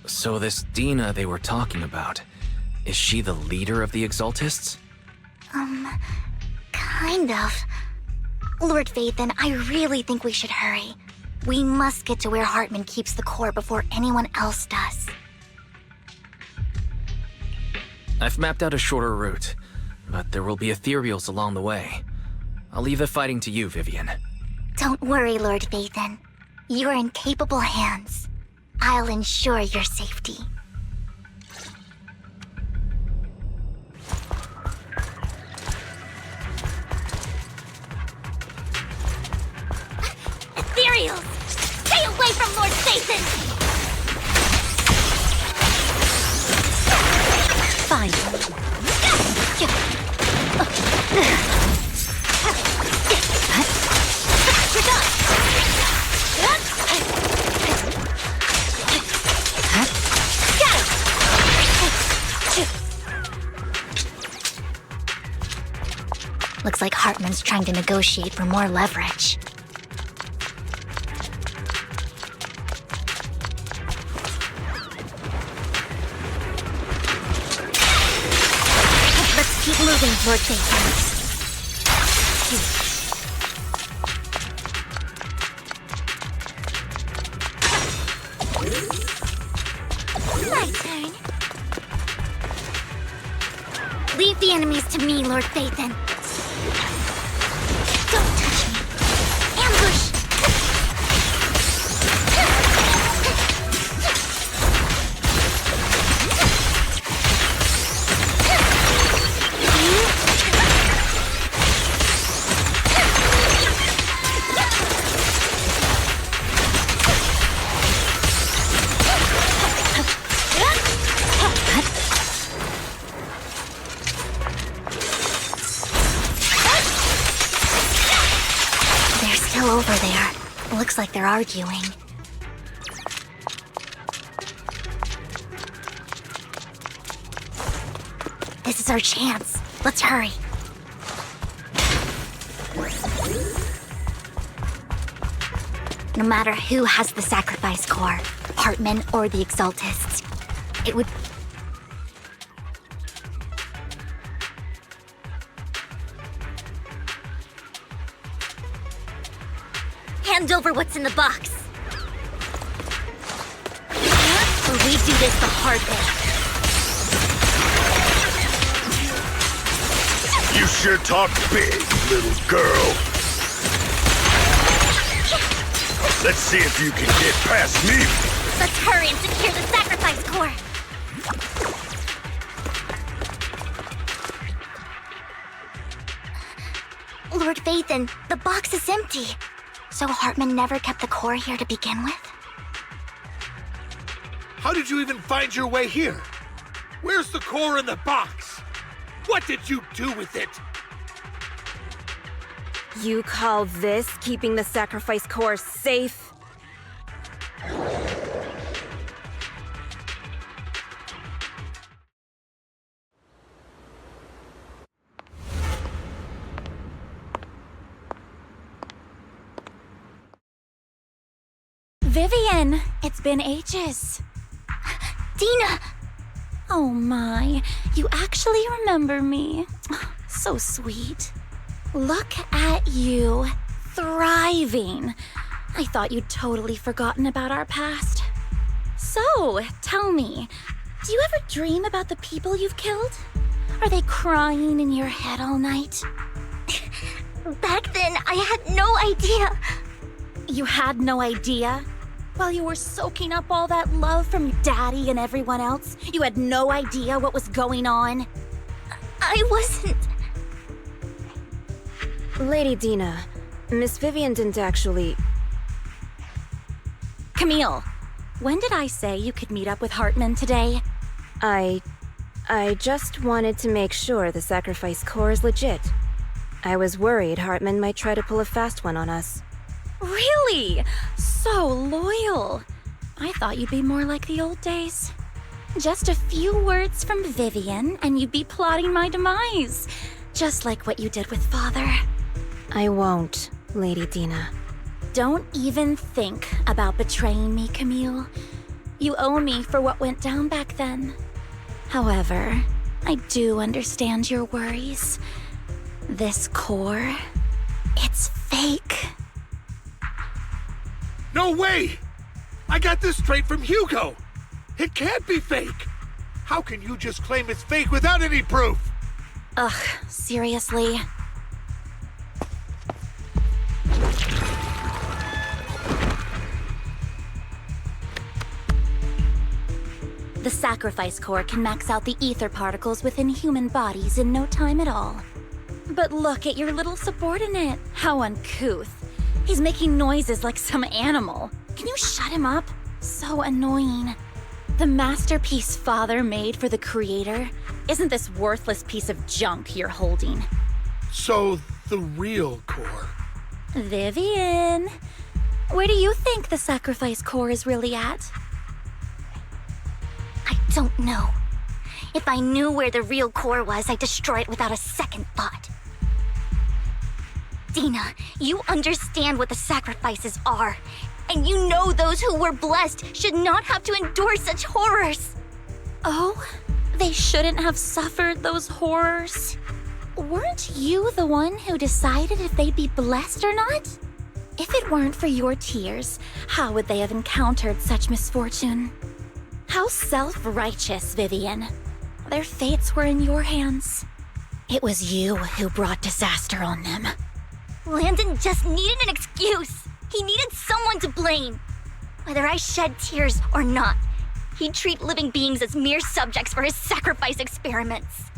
So this Dina they were talking about, is she the leader of the Exaltists? Kind of. Lord Phaethon, I really think we should hurry. We must get to where Hartman keeps the core before anyone else does. I've mapped out a shorter route, but there will be ethereals along the way. I'll leave the fighting to you, Vivian. Don't worry, Lord Phaethon. You're in capable hands. I'll ensure your safety. Ethereals! Stay away from Lord Phaethon! Fine. You're done! Looks like Hartman's trying to negotiate for more leverage. Let's keep moving, Lord Phaethon. My turn. Leave the enemies to me, Lord Phaethon. Don't touch me. Ambush! Looks like they're arguing. This is our chance. Let's hurry. No matter who has the sacrifice core, Hartman or the Exaltists, it would... Hand over what's in the box. Or we do this the hard way. You sure talk big, little girl. Let's see if you can get past me. Let's hurry and secure the sacrifice core. Lord Vathan, the box is empty. So Hartman never kept the core here to begin with? How did you even find your way here? Where's the core in the box? What did you do with it? You call this keeping the sacrifice core safe? Vivian, it's been ages. Dina! Oh my, you actually remember me. So sweet. Look at you, thriving. I thought you'd totally forgotten about our past. So, tell me, do you ever dream about the people you've killed? Are they crying in your head all night? Back then, I had no idea. You had no idea? While you were soaking up all that love from Daddy and everyone else, you had no idea what was going on? I wasn't... Lady Dina, Miss Vivian didn't actually... Camille, when did I say you could meet up with Hartman today? I just wanted to make sure the sacrifice core is legit. I was worried Hartman might try to pull a fast one on us. Really? So loyal. I thought you'd be more like the old days. Just a few words from Vivian and you'd be plotting my demise. Just like what you did with Father. I won't, Lady Dina. Don't even think about betraying me, Camille. You owe me for what went down back then. However, I do understand your worries. This core, it's fake. No way! I got this straight from Hugo! It can't be fake! How can you just claim it's fake without any proof? Ugh, seriously? The sacrifice core can max out the ether particles within human bodies in no time at all. But look at your little subordinate. How uncouth. He's making noises like some animal. Can you shut him up? So annoying. The masterpiece Father made for the Creator isn't this worthless piece of junk you're holding. So, the real core. Vivian, where do you think the sacrifice core is really at? I don't know. If I knew where the real core was, I'd destroy it without a second thought. Dina, you understand what the sacrifices are. And you know those who were blessed should not have to endure such horrors. Oh, they shouldn't have suffered those horrors. Weren't you the one who decided if they'd be blessed or not? If it weren't for your tears, how would they have encountered such misfortune? How self-righteous, Vivian. Their fates were in your hands. It was you who brought disaster on them. Landon just needed an excuse. He needed someone to blame. Whether I shed tears or not, he'd treat living beings as mere subjects for his sacrifice experiments.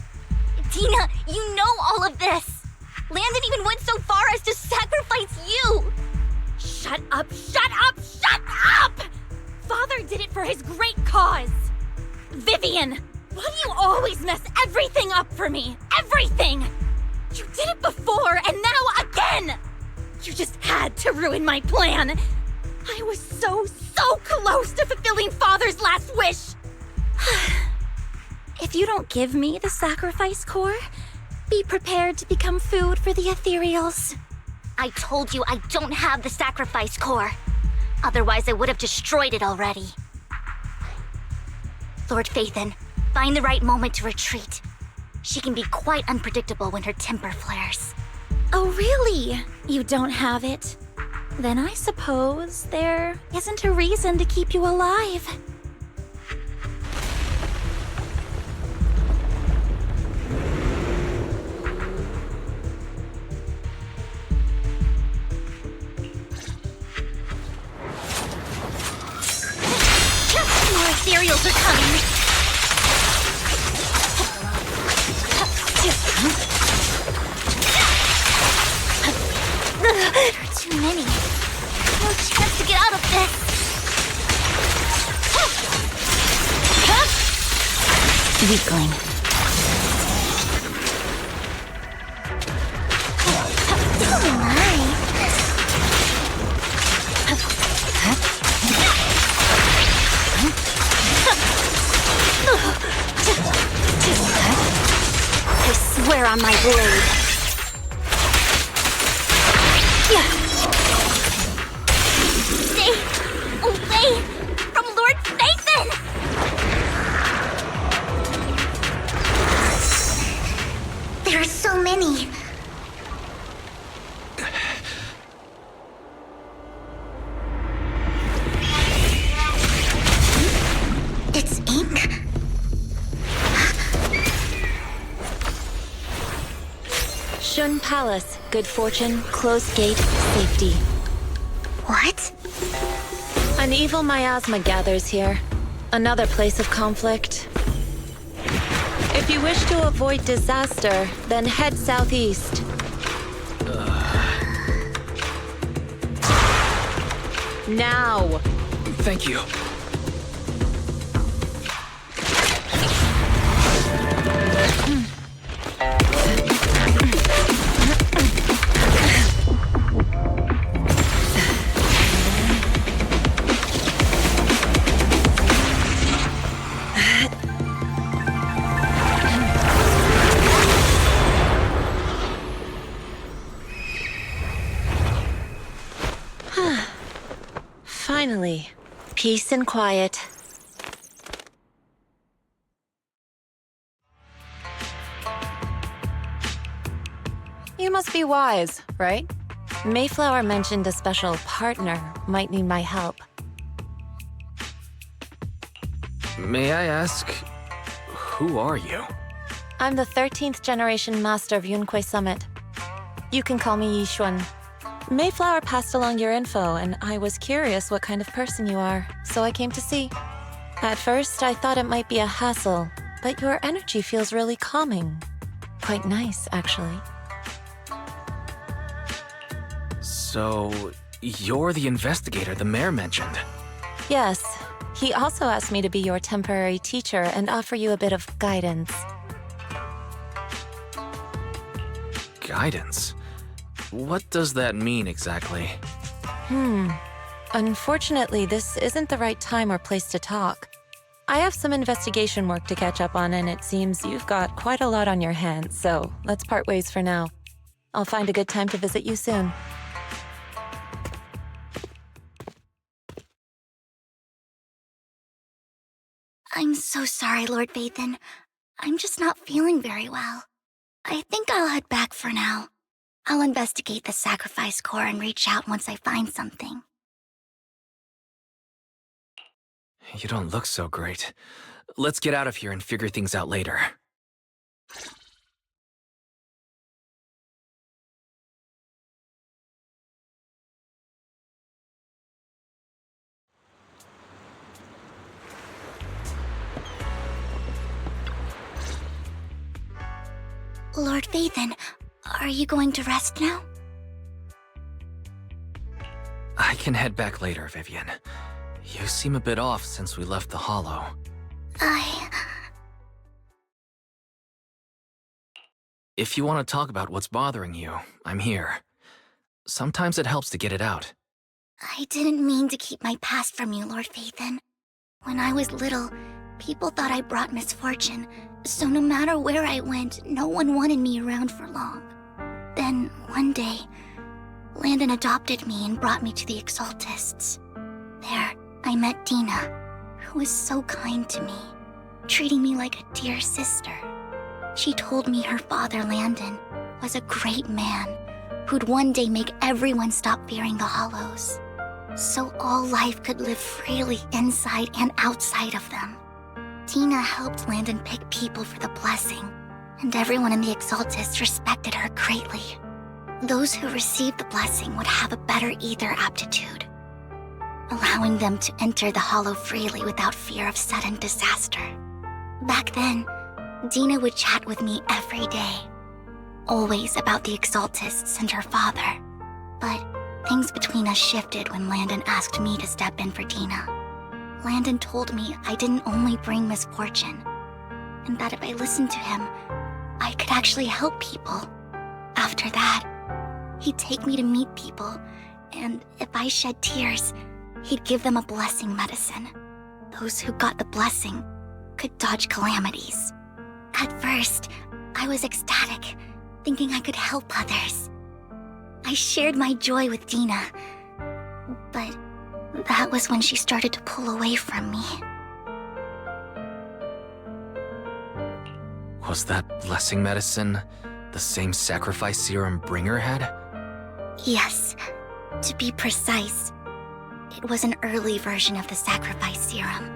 Dina, you know all of this. Landon even went so far as to sacrifice you. Shut up, shut up, shut up! Father did it for his great cause. Vivian, why do you always mess everything up for me? Everything! You did it before, and now again! You just had to ruin my plan. I was so close to fulfilling Father's last wish! If you don't give me the sacrifice core, be prepared to become food for the ethereals. I told you I don't have the sacrifice core. Otherwise, I would have destroyed it already. Lord Phaethon, find the right moment to retreat. She can be quite unpredictable when her temper flares. Oh, really? You don't have it? Then I suppose there isn't a reason to keep you alive. More ethereals are coming! There are too many. No chance to get out of this. Weakling. Oh my. I swear on my blade. Stay away from Lord Phaethon! There are so many. It's ink. Shun Palace, good fortune, closed gate, safety. What? An evil miasma gathers here. Another place of conflict. If you wish to avoid disaster, then head southeast. Now! Thank you. Finally, peace and quiet. You must be wise, right? Mayflower mentioned a special partner might need my help. May I ask, who are you? I'm the 13th generation master of Yunque Summit. You can call me Yixuan. Mayflower passed along your info, and I was curious what kind of person you are, so I came to see. At first, I thought it might be a hassle, but your energy feels really calming. Quite nice, actually. So, you're the investigator the mayor mentioned. Yes, he also asked me to be your temporary teacher and offer you a bit of guidance. Guidance? What does that mean exactly? Unfortunately, this isn't the right time or place to talk. I have some investigation work to catch up on, and it seems you've got quite a lot on your hands, so let's part ways for now. I'll find a good time to visit you soon. I'm so sorry, Lord Phaethon. I'm just not feeling very well. I think I'll head back for now. I'll investigate the sacrifice core and reach out once I find something. You don't look so great. Let's get out of here and figure things out later. Lord Phaethon, are you going to rest now? I can head back later, Vivian. You seem a bit off since we left the Hollow. If you want to talk about what's bothering you, I'm here. Sometimes it helps to get it out. I didn't mean to keep my past from you, Lord Phaethon. When I was little, people thought I brought misfortune, so no matter where I went, no one wanted me around for long. Then, one day, Landon adopted me and brought me to the Exaltists. There, I met Dina, who was so kind to me, treating me like a dear sister. She told me her father, Landon, was a great man who'd one day make everyone stop fearing the Hollows, so all life could live freely inside and outside of them. Dina helped Landon pick people for the blessing, and everyone in the Exaltists respected her greatly. Those who received the blessing would have a better ether aptitude, allowing them to enter the Hollow freely without fear of sudden disaster. Back then, Dina would chat with me every day, always about the Exaltists and her father. But things between us shifted when Landon asked me to step in for Dina. Landon told me I didn't only bring misfortune, and that if I listened to him, I could actually help people. After that, he'd take me to meet people, and if I shed tears, he'd give them a blessing medicine. Those who got the blessing could dodge calamities. At first, I was ecstatic, thinking I could help others. I shared my joy with Dina, but that was when she started to pull away from me. Was that blessing medicine the same sacrifice serum Bringer had? Yes, to be precise, it was an early version of the sacrifice serum.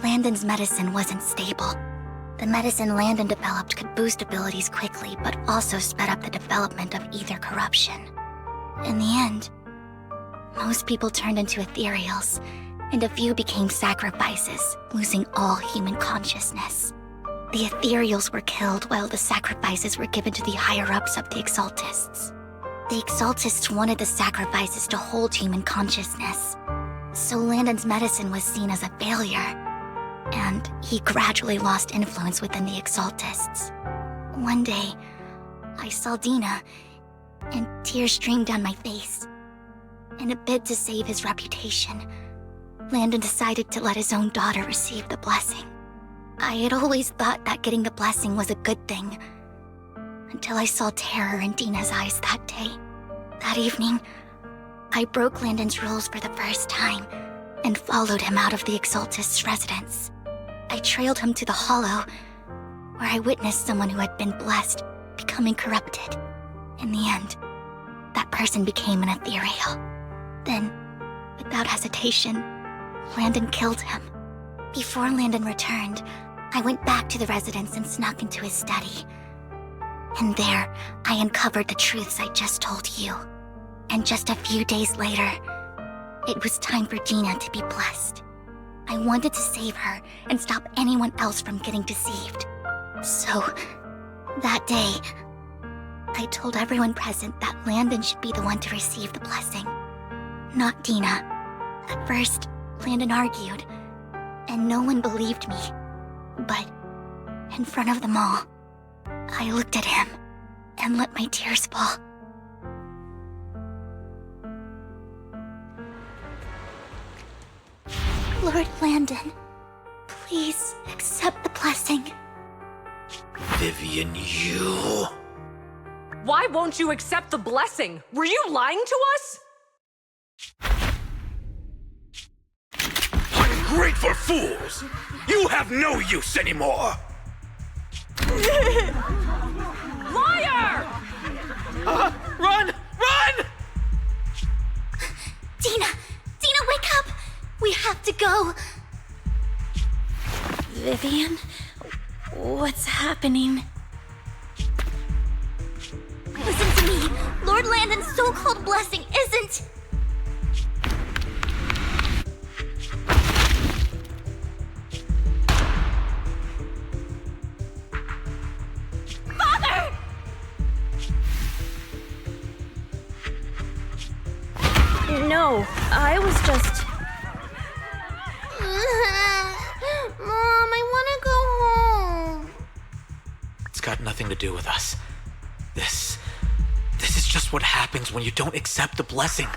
Landon's medicine wasn't stable. The medicine Landon developed could boost abilities quickly, but also sped up the development of ether corruption. In the end, most people turned into ethereals, and a few became sacrifices, losing all human consciousness. The ethereals were killed while the sacrifices were given to the higher-ups of the Exaltists. The Exaltists wanted the sacrifices to hold human consciousness, so Landon's medicine was seen as a failure, and he gradually lost influence within the Exaltists. One day, I saw Dina, and tears streamed down my face. In a bid to save his reputation, Landon decided to let his own daughter receive the blessing. I had always thought that getting the blessing was a good thing, until I saw terror in Dina's eyes that day. That evening, I broke Landon's rules for the first time and followed him out of the Exaltist's residence. I trailed him to the Hollow, where I witnessed someone who had been blessed becoming corrupted. In the end, that person became an ethereal. Then, without hesitation, Landon killed him. Before Landon returned, I went back to the residence and snuck into his study. And there, I uncovered the truths I just told you. And just a few days later, it was time for Dina to be blessed. I wanted to save her and stop anyone else from getting deceived. So, that day, I told everyone present that Landon should be the one to receive the blessing, not Dina. At first, Landon argued, and no one believed me. But, in front of them all, I looked at him and let my tears fall. Lord Landon, please accept the blessing. Vivian, you... Why won't you accept the blessing? Were you lying to us? Ungrateful fools! You have no use anymore! Liar! Run! Run! Dina! Dina, wake up! We have to go! Vivian? What's happening? Listen to me! Lord Landon's so-called blessing isn't... Father! No, I was just... Mom, I want to go home. It's got nothing to do with us. This is just what happens when you don't accept the blessing.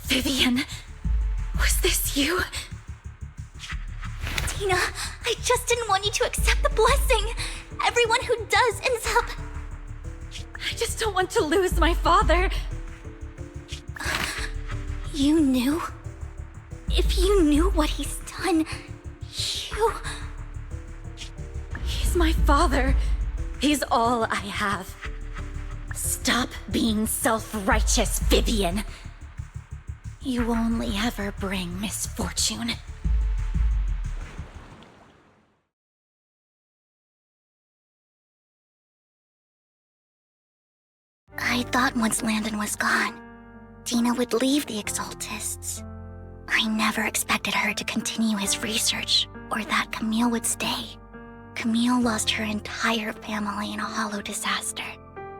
Vivian, was this you? Tina, I just didn't want you to accept the blessing. Everyone who does ends up... I just don't want to lose my father. You knew? If you knew what he's done, you... He's my father. He's all I have. Stop being self-righteous, Vivian. You only ever bring misfortune. I thought once Landon was gone, Tina would leave the Exaltists. I never expected her to continue his research, or that Camille would stay. Camille lost her entire family in a hollow disaster,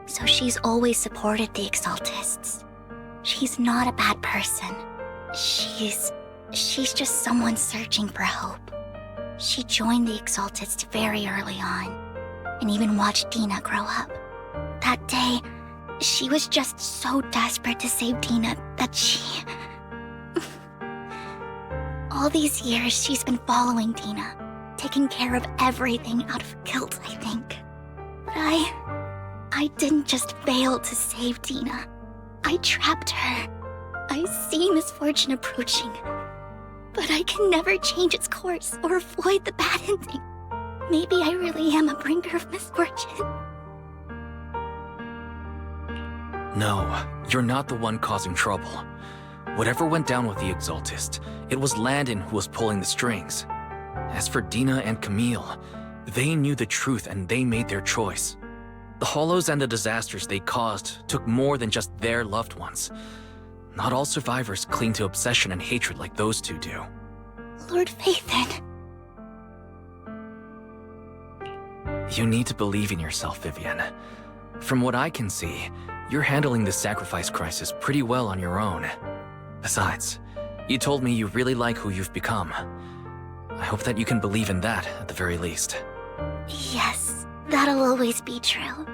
so she's always supported the Exaltists. She's not a bad person. She's just someone searching for hope. She joined the Exaltists very early on, and even watched Dina grow up. That day, she was just so desperate to save Dina that she... All these years, she's been following Dina, taking care of everything out of guilt, I think. But I didn't just fail to save Dina. I trapped her. I see misfortune approaching, but I can never change its course or avoid the bad ending. Maybe I really am a bringer of misfortune. No, you're not the one causing trouble. Whatever went down with the Exaltist, it was Landon who was pulling the strings. As for Dina and Camille, they knew the truth and they made their choice. The hollows and the disasters they caused took more than just their loved ones. Not all survivors cling to obsession and hatred like those two do. Lord Phaethon. You need to believe in yourself, Vivian. From what I can see, you're handling this sacrifice crisis pretty well on your own. Besides, you told me you really like who you've become. I hope that you can believe in that at the very least. Yes, that'll always be true.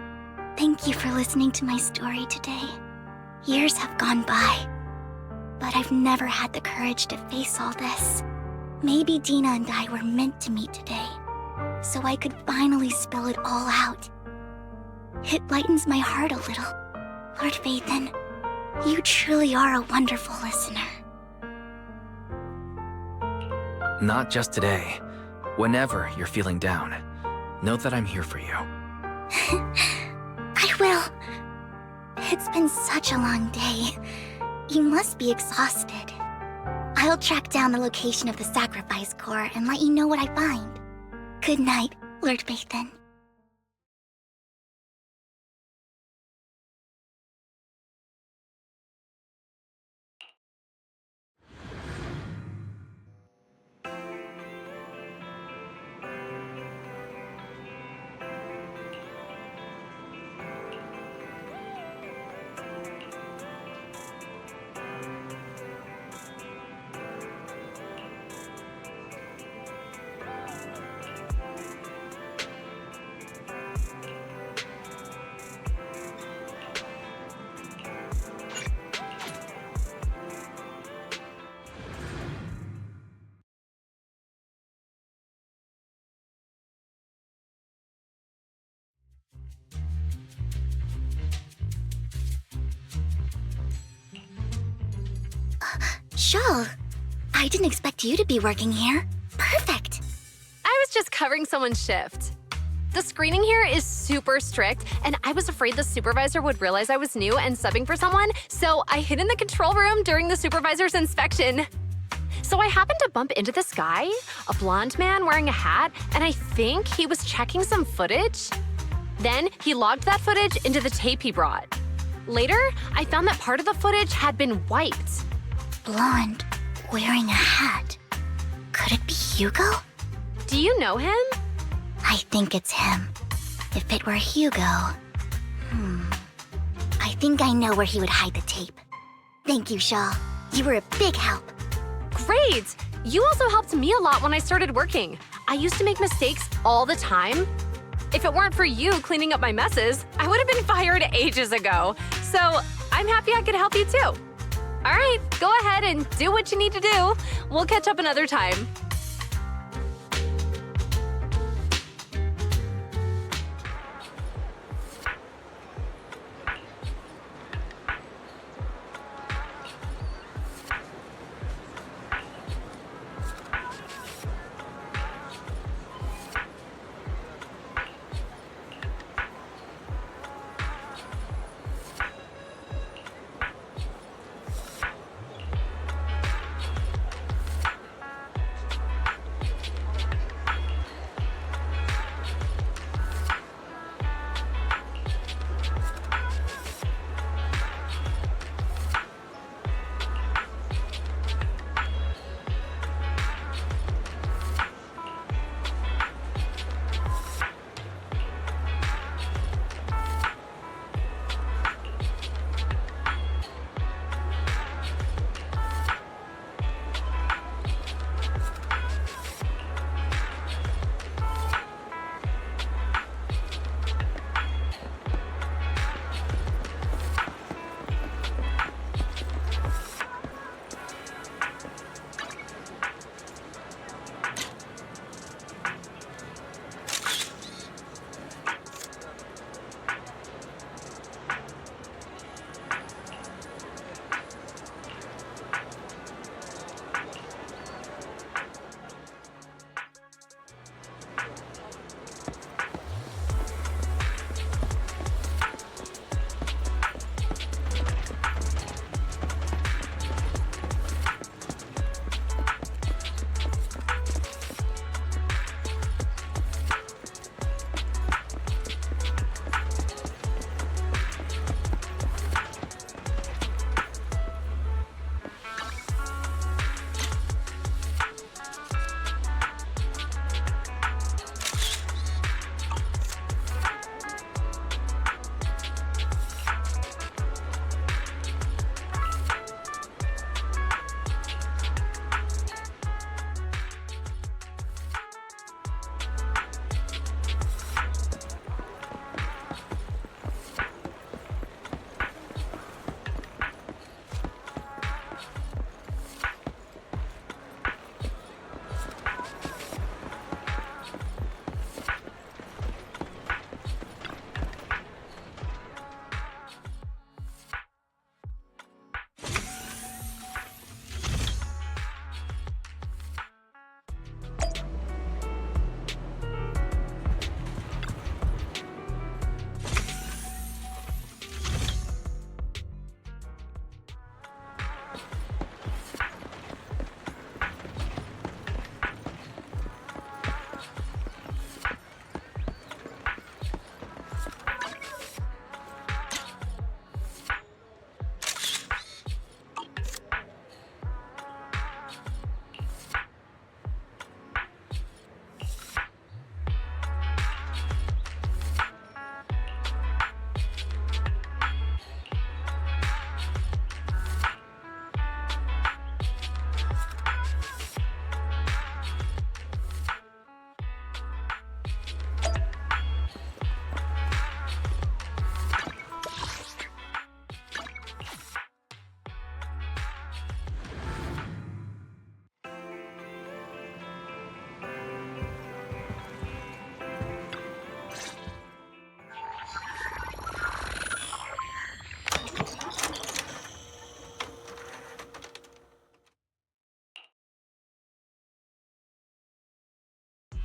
Thank you for listening to my story today. Years have gone by, but I've never had the courage to face all this. Maybe Dina and I were meant to meet today, so I could finally spill it all out. It lightens my heart a little. Lord Phaethon, you truly are a wonderful listener. Not just today. Whenever you're feeling down, know that I'm here for you. I will. It's been such a long day. You must be exhausted. I'll track down the location of the sacrifice core and let you know what I find. Good night, Lord Phaethon. Shul, I didn't expect you to be working here. Perfect. I was just covering someone's shift. The screening here is super strict, and I was afraid the supervisor would realize I was new and subbing for someone, so I hid in the control room during the supervisor's inspection. So I happened to bump into this guy, a blonde man wearing a hat, and I think he was checking some footage. Then he logged that footage into the tape he brought. Later, I found that part of the footage had been wiped. Blonde, wearing a hat. Could it be Hugo? Do you know him? I think it's him. If it were Hugo... I think I know where he would hide the tape. Thank you, Shaw. You were a big help. Great! You also helped me a lot when I started working. I used to make mistakes all the time. If it weren't for you cleaning up my messes, I would have been fired ages ago. So I'm happy I could help you too. All right, go ahead and do what you need to do. We'll catch up another time.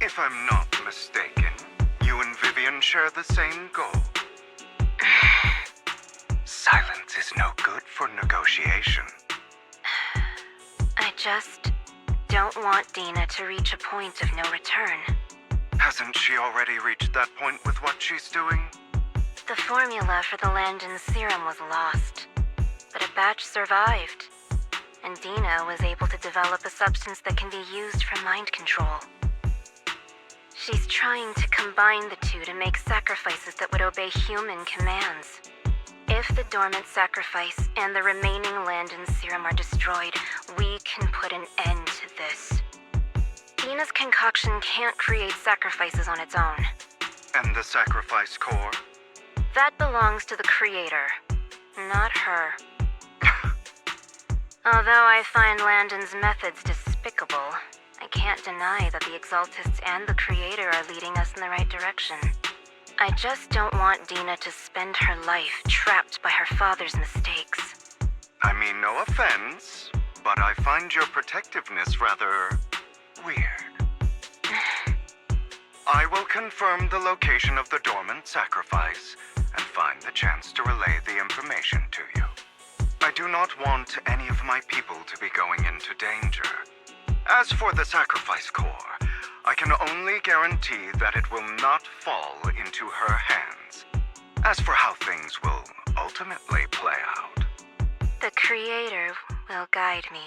If I'm not mistaken, you and Vivian share the same goal. Silence is no good for negotiation. I just don't want Dina to reach a point of no return. Hasn't she already reached that point with what she's doing? The formula for the Landon serum was lost, but a batch survived, and Dina was able to develop a substance that can be used for mind control. She's trying to combine the two to make sacrifices that would obey human commands. If the dormant sacrifice and the remaining Landon serum are destroyed, we can put an end to this. Dina's concoction can't create sacrifices on its own. And the sacrifice core? That belongs to the creator, not her. Although I find Landon's methods despicable, I can't deny that the Exaltists and the Creator are leading us in the right direction. I just don't want Dina to spend her life trapped by her father's mistakes. I mean, no offense, but I find your protectiveness rather weird. I will confirm the location of the dormant sacrifice and find the chance to relay the information to you. I do not want any of my people to be going into danger. As for the sacrifice core, I can only guarantee that it will not fall into her hands. As for how things will ultimately play out, The Creator will guide me.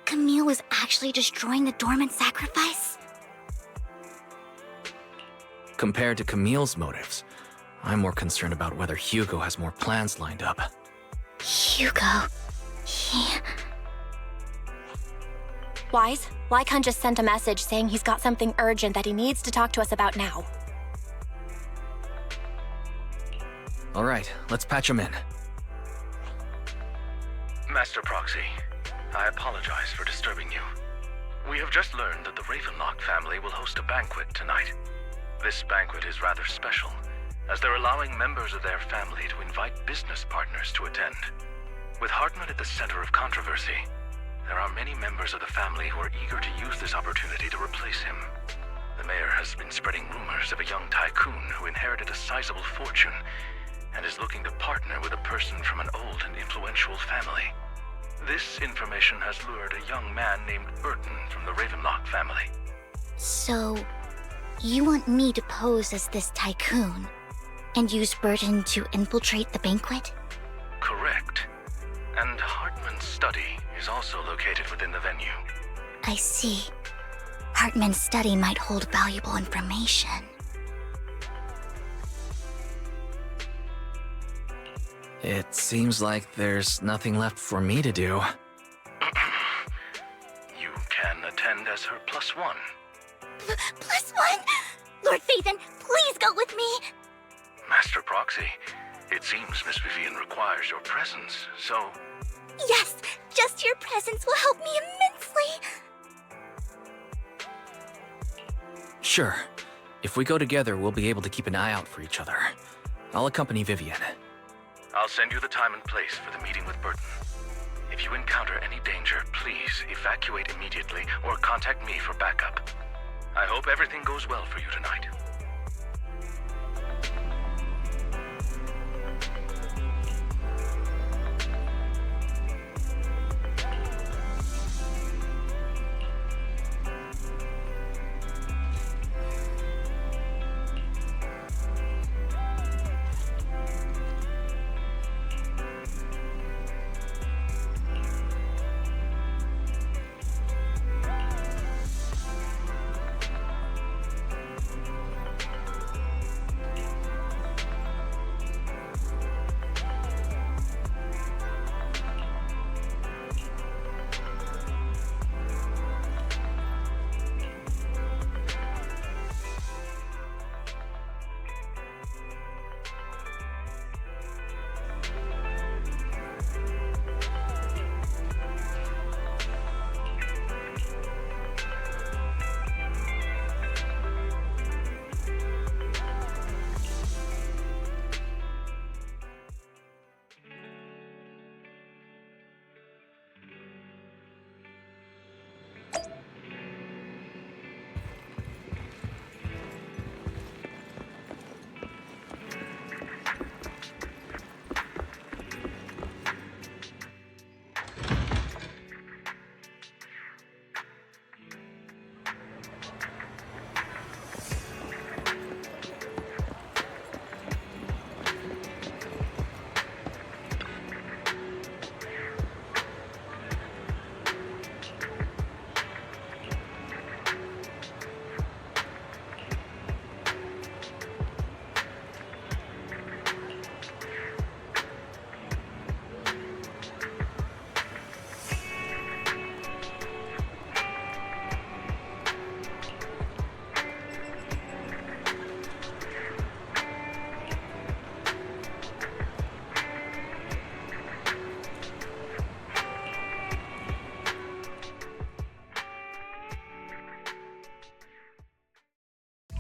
Camille was actually destroying the dormant sacrifice? Compared to Camille's motives, I'm more concerned about whether Hugo has more plans lined up. Hugo... he... Wise, Lycon just sent a message saying he's got something urgent that he needs to talk to us about now. All right, let's patch him in. Master Proxy, I apologize for disturbing you. We have just learned that the Ravenlock family will host a banquet tonight. This banquet is rather special, as they're allowing members of their family to invite business partners to attend. With Hartman at the center of controversy, there are many members of the family who are eager to use this opportunity to replace him. The mayor has been spreading rumors of a young tycoon who inherited a sizable fortune and is looking to partner with a person from an old and influential family. This information has lured a young man named Burton from the Ravenlock family. So, you want me to pose as this tycoon and use Burton to infiltrate the banquet? Correct. And Hartman's study is also located within the venue. I see. Hartman's study might hold valuable information. It seems like there's nothing left for me to do. You can attend as her +1. +1? Lord Phaethon, please go with me! Master Proxy, it seems Miss Vivian requires your presence, so... Yes, just your presence will help me immensely! Sure. If we go together, we'll be able to keep an eye out for each other. I'll accompany Vivian. I'll send you the time and place for the meeting with Burton. If you encounter any danger, please evacuate immediately or contact me for backup. I hope everything goes well for you tonight.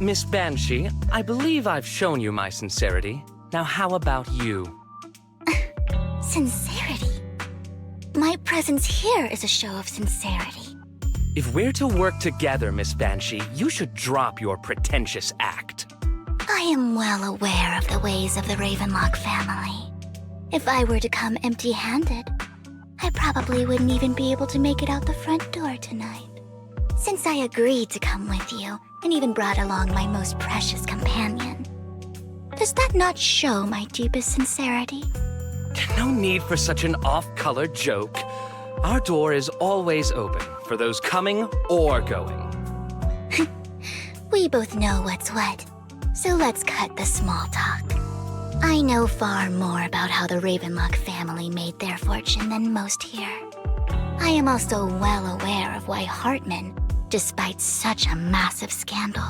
Miss Banshee, I believe I've shown you my sincerity. Now how about you? Sincerity? My presence here is a show of sincerity. If we're to work together, Miss Banshee, you should drop your pretentious act. I am well aware of the ways of the Ravenlock family. If I were to come empty-handed, I probably wouldn't even be able to make it out the front door tonight. Since I agreed to come with you, and even brought along my most precious companion, does that not show my deepest sincerity? No need for such an off-color joke. Our door is always open for those coming or going. We both know what's what, so let's cut the small talk. I know far more about how the Ravenlock family made their fortune than most here. I am also well aware of why Hartman, despite such a massive scandal,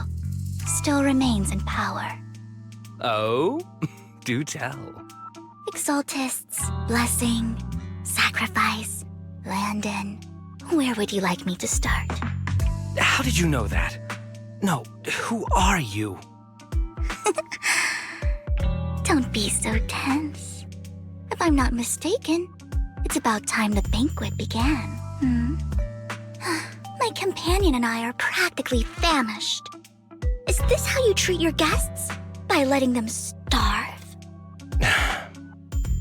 still remains in power. Oh? Do tell. Exaltists, blessing, sacrifice, Landon. Where would you like me to start? How did you know that? No, who are you? Don't be so tense. If I'm not mistaken, it's about time the banquet began. My companion and I are practically famished. Is this how you treat your guests? By letting them starve?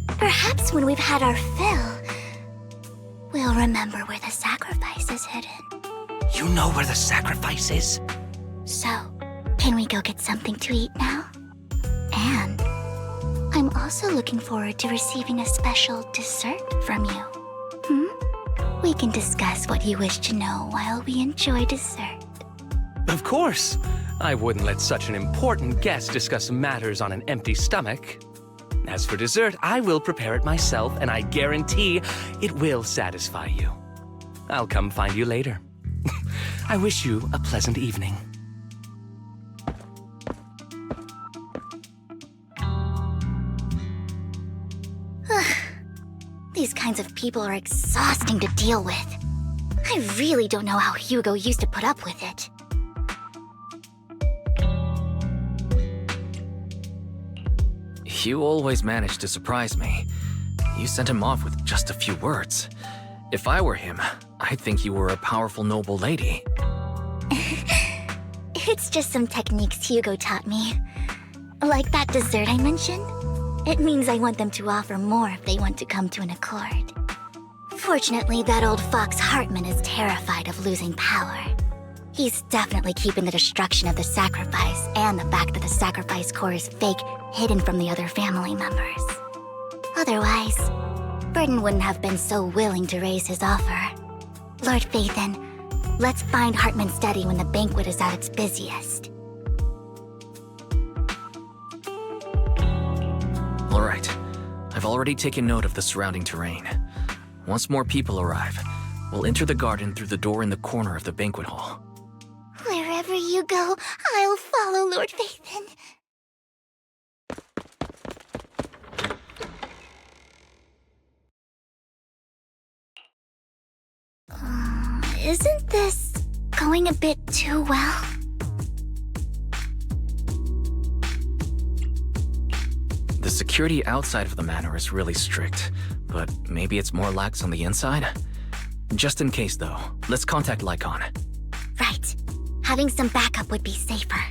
Perhaps when we've had our fill, we'll remember where the sacrifice is hidden. You know where the sacrifice is? So, can we go get something to eat now? And I'm also looking forward to receiving a special dessert from you. We can discuss what you wish to know while we enjoy dessert. Of course. I wouldn't let such an important guest discuss matters on an empty stomach. As for dessert, I will prepare it myself, and I guarantee it will satisfy you. I'll come find you later. I wish you a pleasant evening. These kinds of people are exhausting to deal with. I really don't know how Hugo used to put up with it. You always managed to surprise me. You sent him off with just a few words. If I were him, I'd think you were a powerful noble lady. It's just some techniques Hugo taught me. Like that dessert I mentioned. It means I want them to offer more if they want to come to an accord. Fortunately, that old fox Hartman is terrified of losing power. He's definitely keeping the destruction of the sacrifice and the fact that the sacrifice core is fake hidden from the other family members. Otherwise, Burden wouldn't have been so willing to raise his offer. Lord Phaethon, let's find Hartman's study when the banquet is at its busiest. All right. I've already taken note of the surrounding terrain. Once more people arrive, we'll enter the garden through the door in the corner of the banquet hall. Wherever you go, I'll follow, Lord Phaethon. Isn't this going a bit too well? The security outside of the manor is really strict, but maybe it's more lax on the inside? Just in case, though, let's contact Lycon. Right. Having some backup would be safer.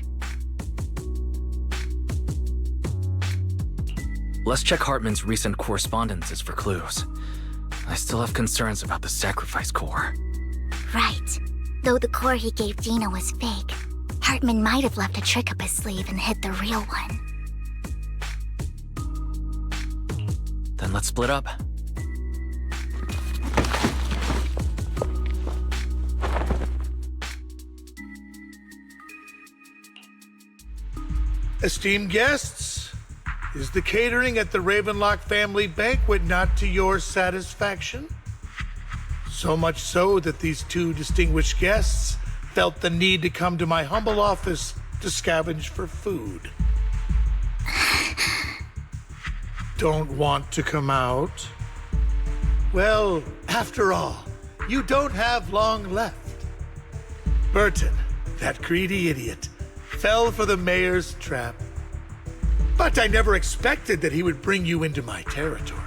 Let's check Hartman's recent correspondences for clues. I still have concerns about the sacrifice core. Right. Though the core he gave Dina was fake, Hartman might have left a trick up his sleeve and hid the real one. Then let's split up. Esteemed guests, is the catering at the Ravenlock family banquet not to your satisfaction? So much so that these two distinguished guests felt the need to come to my humble office to scavenge for food. Don't want to come out? Well, after all, you don't have long left. Burton, that greedy idiot, fell for the mayor's trap. But I never expected that he would bring you into my territory.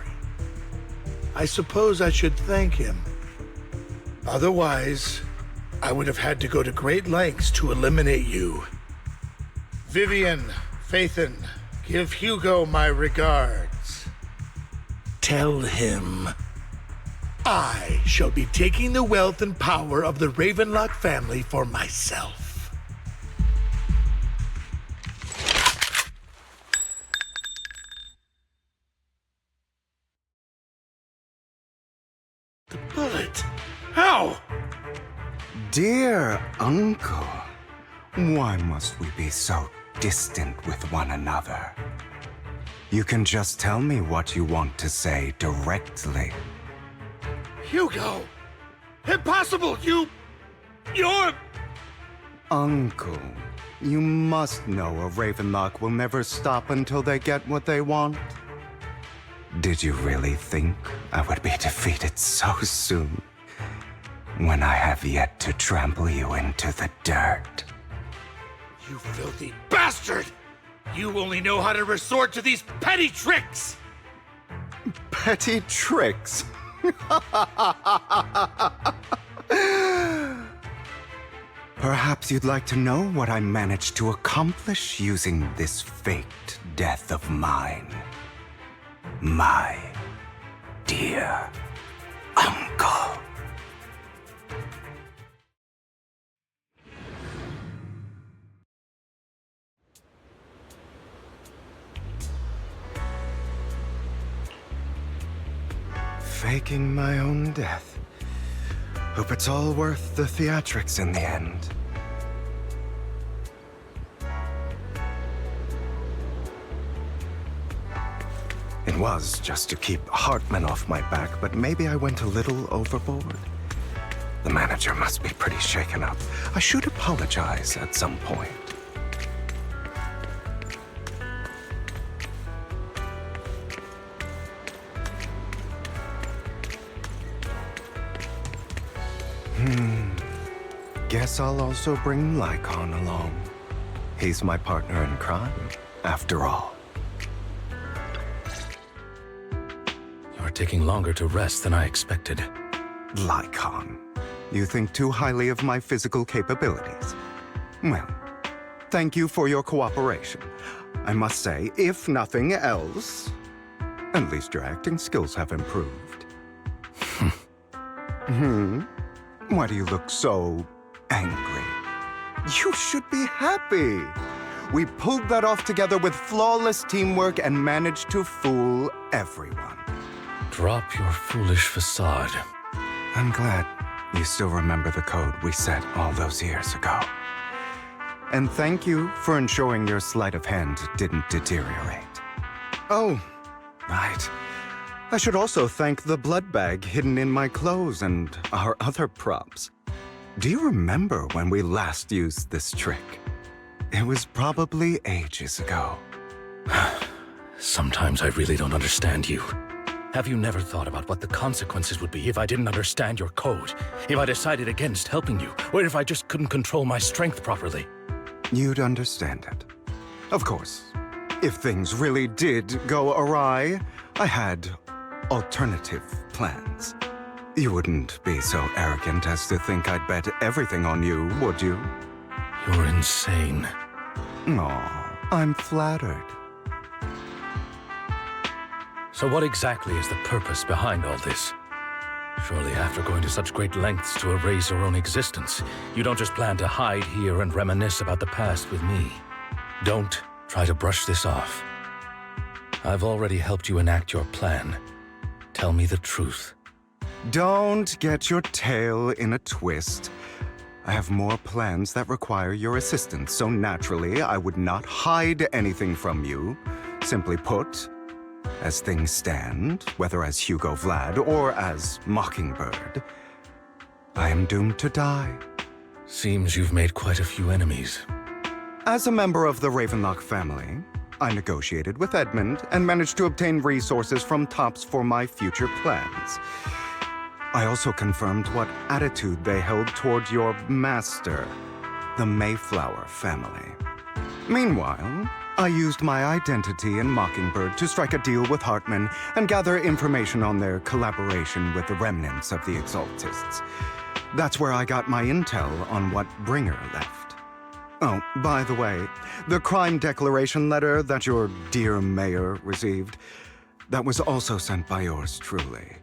I suppose I should thank him. Otherwise, I would have had to go to great lengths to eliminate you. Vivian, Phaethon, give Hugo my regards. Tell him I shall be taking the wealth and power of the Ravenlock family for myself. The bullet. How? Dear Uncle, why must we be so distant with one another? You can just tell me what you want to say directly. Hugo! Impossible! You're... Uncle, you must know a Ravenlock will never stop until they get what they want. Did you really think I would be defeated so soon, when I have yet to trample you into the dirt? You filthy bastard! You only know how to resort to these petty tricks! Petty tricks? Perhaps you'd like to know what I managed to accomplish using this faked death of mine. My dear Uncle. Faking my own death. Hope it's all worth the theatrics in the end. It was just to keep Hartman off my back, but maybe I went a little overboard. The manager must be pretty shaken up. I should apologize at some point. Guess I'll also bring Lycon along. He's my partner in crime, after all. You're taking longer to rest than I expected. Lycon, you think too highly of my physical capabilities. Well, thank you for your cooperation. I must say, if nothing else, at least your acting skills have improved. Why do you look so angry? You should be happy. We pulled that off together with flawless teamwork and managed to fool everyone. Drop your foolish facade. I'm glad you still remember the code we set all those years ago. And thank you for ensuring your sleight of hand didn't deteriorate. Oh, right. I should also thank the blood bag hidden in my clothes and our other props. Do you remember when we last used this trick? It was probably ages ago. Sometimes I really don't understand you. Have you never thought about what the consequences would be if I didn't understand your code? If I decided against helping you? Or if I just couldn't control my strength properly? You'd understand it. Of course, if things really did go awry, I had alternative plans. You wouldn't be so arrogant as to think I'd bet everything on you, would you? You're insane. Aw, I'm flattered. So what exactly is the purpose behind all this? Surely after going to such great lengths to erase your own existence, you don't just plan to hide here and reminisce about the past with me. Don't try to brush this off. I've already helped you enact your plan. Tell me the truth. Don't get your tail in a twist. I have more plans that require your assistance, so naturally I would not hide anything from you. Simply put, as things stand, whether as Hugo Vlad or as Mockingbird, I am doomed to die. Seems you've made quite a few enemies. As a member of the Ravenlock family, I negotiated with Edmund and managed to obtain resources from Tops for my future plans. I also confirmed what attitude they held toward your master, the Mayflower family. Meanwhile, I used my identity in Mockingbird to strike a deal with Hartman and gather information on their collaboration with the remnants of the Exaltists. That's where I got my intel on what Bringer left. Oh, by the way, the crime declaration letter that your dear mayor received, that was also sent by yours truly.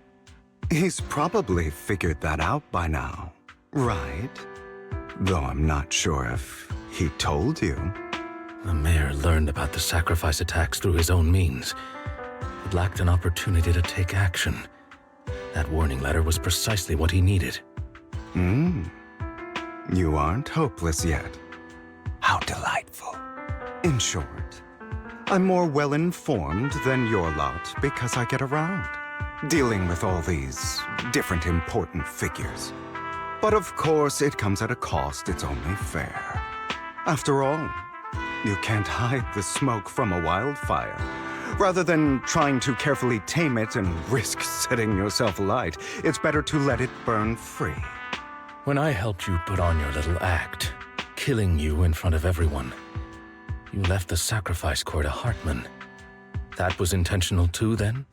He's probably figured that out by now, right? Though I'm not sure if he told you. The mayor learned about the sacrifice attacks through his own means. It lacked an opportunity to take action. That warning letter was precisely what he needed. You aren't hopeless yet. How delightful. In short, I'm more well-informed than your lot because I get around, dealing with all these different important figures. But of course, it comes at a cost. It's only fair. After all, you can't hide the smoke from a wildfire. Rather than trying to carefully tame it and risk setting yourself alight, it's better to let it burn free. When I helped you put on your little act, killing you in front of everyone, you left the sacrifice core to Hartman. That was intentional too, then?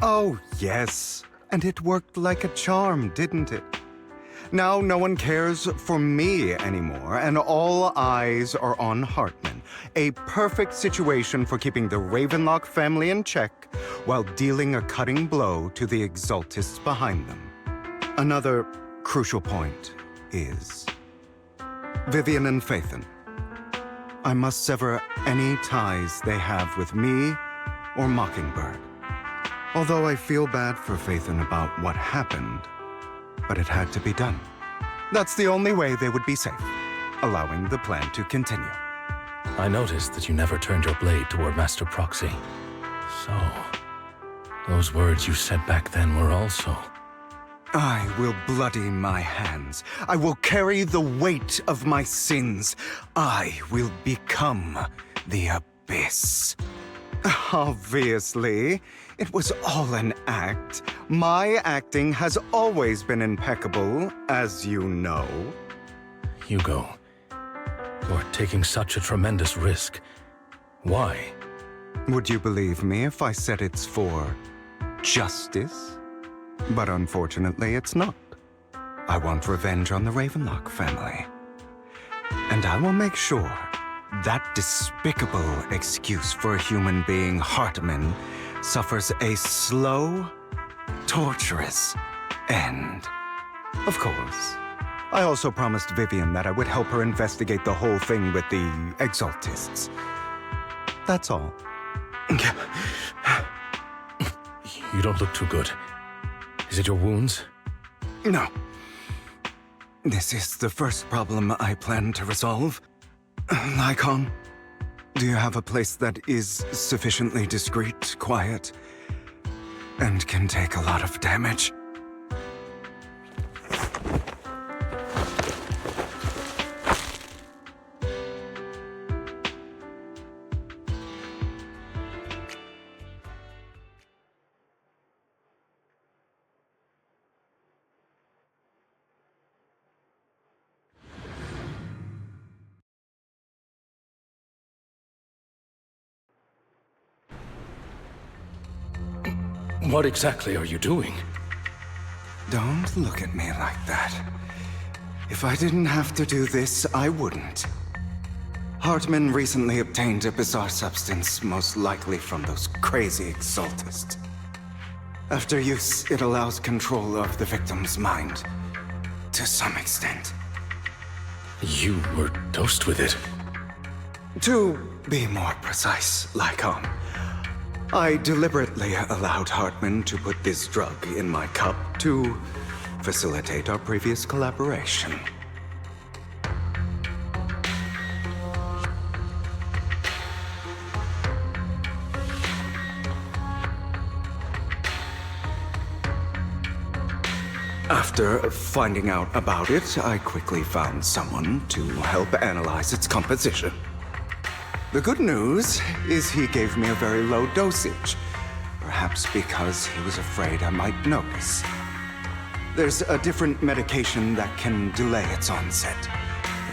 Oh, yes. And it worked like a charm, didn't it? Now no one cares for me anymore, and all eyes are on Hartman. A perfect situation for keeping the Ravenlock family in check while dealing a cutting blow to the Exaltists behind them. Another crucial point is Vivian and Phaethon. I must sever any ties they have with me or Mockingbird. Although I feel bad for Phaethon about what happened, but it had to be done. That's the only way they would be safe, allowing the plan to continue. I noticed that you never turned your blade toward Master Proxy. So, those words you said back then were also... I will bloody my hands. I will carry the weight of my sins. I will become the Abyss. Obviously, it was all an act. My acting has always been impeccable, as you know. Hugo, you're taking such a tremendous risk. Why? Would you believe me if I said it's for justice? But unfortunately, it's not. I want revenge on the Ravenlock family. And I will make sure that despicable excuse for a human being, Hartman, suffers a slow, torturous end. Of course, I also promised Vivian that I would help her investigate the whole thing with the Exaltists. That's all. You don't look too good. Is it your wounds? No. This is the first problem I plan to resolve. Lycon, do you have a place that is sufficiently discreet, quiet, and can take a lot of damage? What exactly are you doing? Don't look at me like that. If I didn't have to do this, I wouldn't. Hartman recently obtained a bizarre substance, most likely from those crazy Exaltists. After use, it allows control of the victim's mind. To some extent. You were dosed with it. To be more precise, Lycon, I deliberately allowed Hartman to put this drug in my cup to facilitate our previous collaboration. After finding out about it, I quickly found someone to help analyze its composition. The good news is he gave me a very low dosage, perhaps because he was afraid I might notice. There's a different medication that can delay its onset,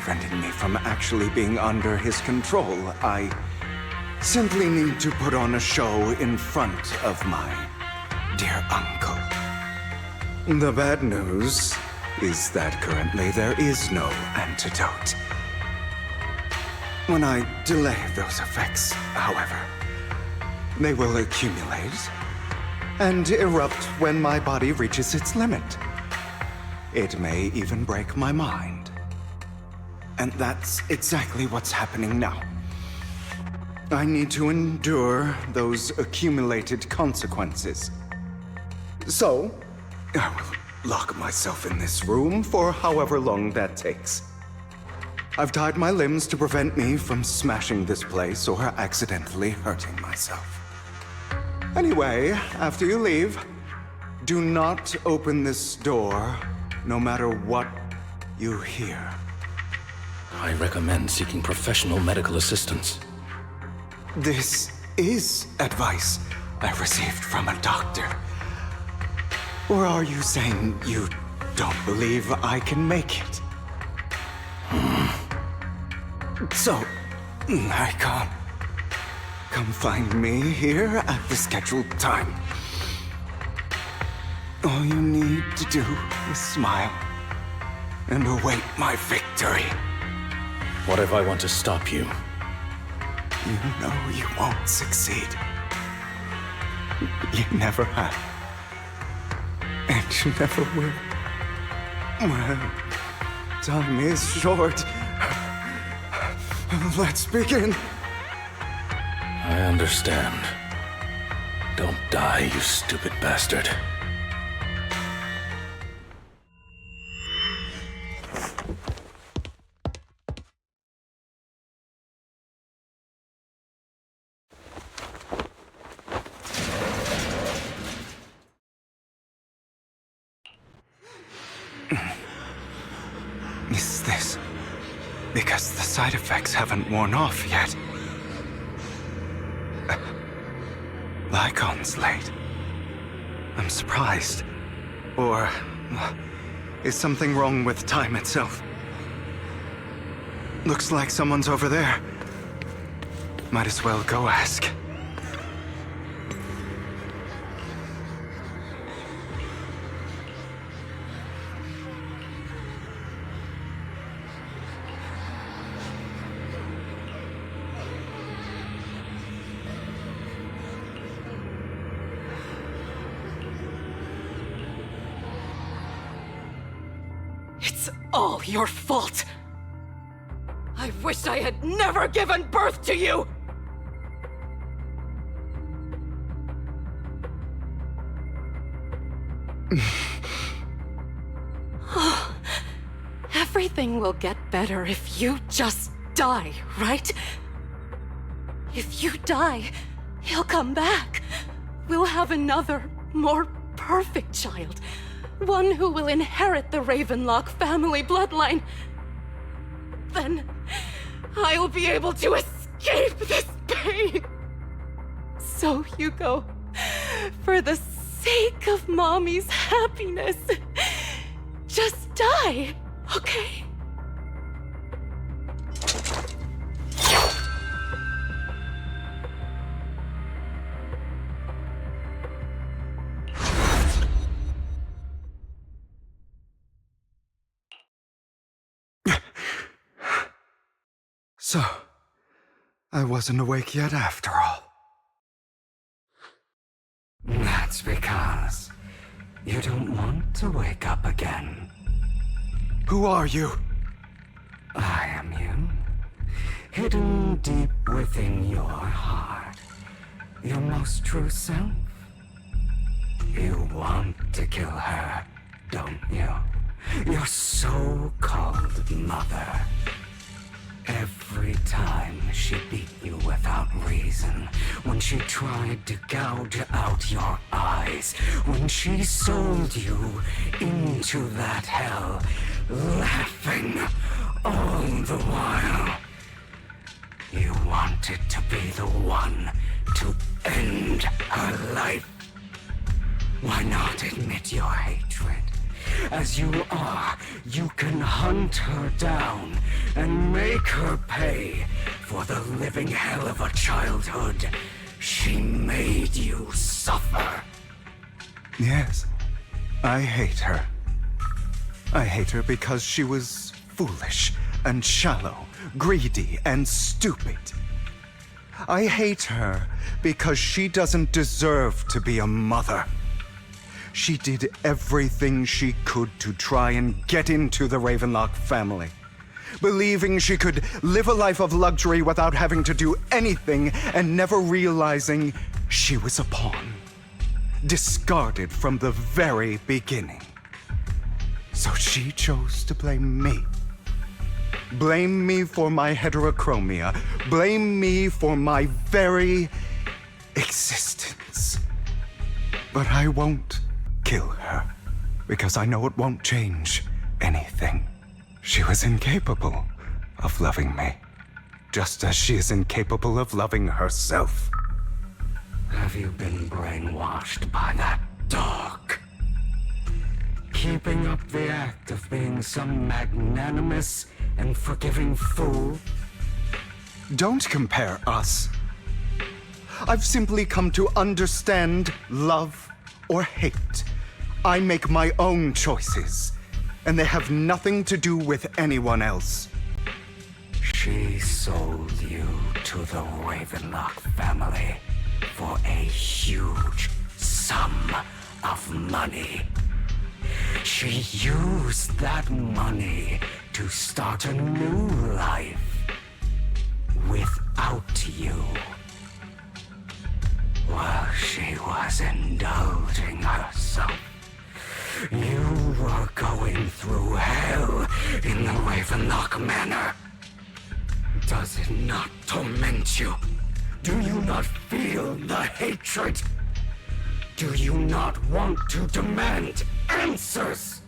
preventing me from actually being under his control. I simply need to put on a show in front of my dear uncle. The bad news is that currently there is no antidote. When I delay those effects, however, they will accumulate and erupt when my body reaches its limit. It may even break my mind. And that's exactly what's happening now. I need to endure those accumulated consequences. So, I will lock myself in this room for however long that takes. I've tied my limbs to prevent me from smashing this place or accidentally hurting myself. Anyway, after you leave, do not open this door, no matter what you hear. I recommend seeking professional medical assistance. This is advice I received from a doctor. Or are you saying you don't believe I can make it? So, I can't. Come find me here at the scheduled time. All you need to do is smile and await my victory. What if I want to stop you? You know you won't succeed. You never have. And you never will. Well, time is short. Let's begin. I understand. Don't die, you stupid bastard. Is this because the side effects haven't worn off yet? Lycon's late. I'm surprised. Or is something wrong with time itself? Looks like someone's over there. Might as well go ask. It's all your fault. I wish I had never given birth to you! Everything will get better if you just die, right? If you die, he'll come back. We'll have another, more perfect child. One who will inherit the Ravenlock family bloodline. Then I'll be able to escape this pain. So, Hugo, for the sake of Mommy's happiness, just die, okay? So, I wasn't awake yet after all. That's because you don't want to wake up again. Who are you? I am you. Hidden deep within your heart. Your most true self. You want to kill her, don't you? Your so-called mother. Every time she beat you without reason, when she tried to gouge out your eyes, when she sold you into that hell, laughing all the while. You wanted to be the one to end her life. Why not admit your hatred? as you are, you can hunt her down and make her pay for the living hell of a childhood she made you suffer. Yes, I hate her. I hate her because she was foolish and shallow, greedy and stupid. I hate her because she doesn't deserve to be a mother. She did everything she could to try and get into the Ravenlock family, believing she could live a life of luxury without having to do anything and never realizing she was a pawn, discarded from the very beginning. So she chose to blame me. Blame me for my heterochromia. Blame me for my very existence. But I won't kill her, because I know it won't change anything. She was incapable of loving me, just as she is incapable of loving herself. Have you been brainwashed by that dog? Keeping up the act of being some magnanimous and forgiving fool? Don't compare us. I've simply come to understand love or hate. I make my own choices, and they have nothing to do with anyone else. She sold you to the Ravenlock family for a huge sum of money. She used that money to start a new life without you. While she was indulging herself, you were going through hell in the Ravenlock Manor. Does it not torment you? Do you not feel the hatred? Do you not want to demand answers?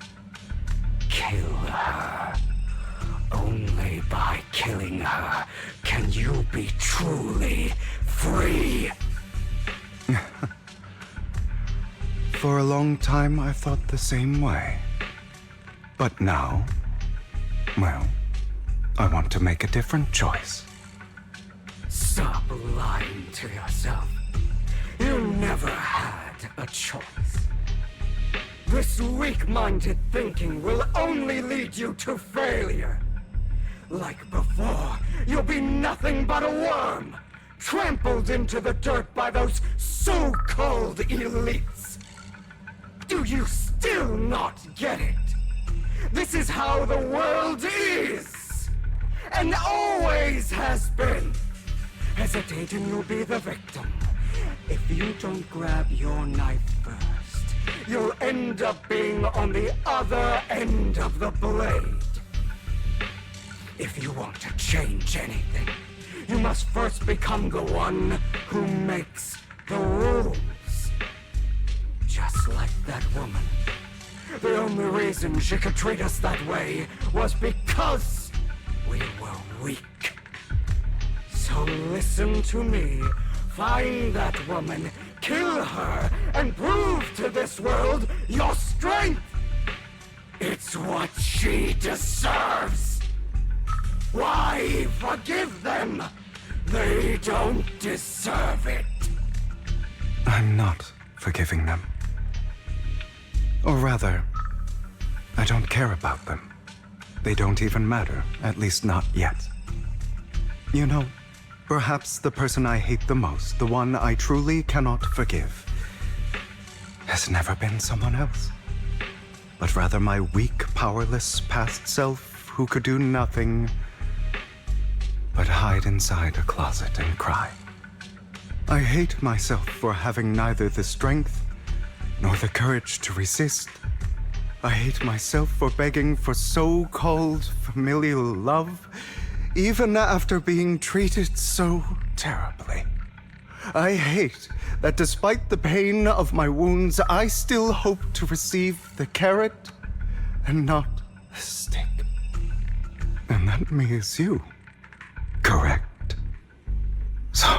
Kill her. Only by killing her can you be truly free. For a long time, I thought the same way. But now, well, I want to make a different choice. Stop lying to yourself. You never had a choice. This weak-minded thinking will only lead you to failure. Like before, you'll be nothing but a worm, trampled into the dirt by those so-called elites. Do you still not get it? This is how the world is, and always has been. Hesitate and you'll be the victim. If you don't grab your knife first, you'll end up being on the other end of the blade. If you want to change anything, you must first become the one who makes the rules. Just like that woman. The only reason she could treat us that way was because we were weak. So listen to me. Find that woman, kill her, and prove to this world your strength. It's what she deserves. Why forgive them? They don't deserve it. I'm not forgiving them. Or rather, I don't care about them. They don't even matter, at least not yet. You know, perhaps the person I hate the most, the one I truly cannot forgive, has never been someone else, but rather my weak, powerless past self who could do nothing but hide inside a closet and cry. I hate myself for having neither the strength nor the courage to resist. I hate myself for begging for so-called familial love, even after being treated so terribly. I hate that despite the pain of my wounds, I still hope to receive the carrot and not the stick. And that means you, correct? So,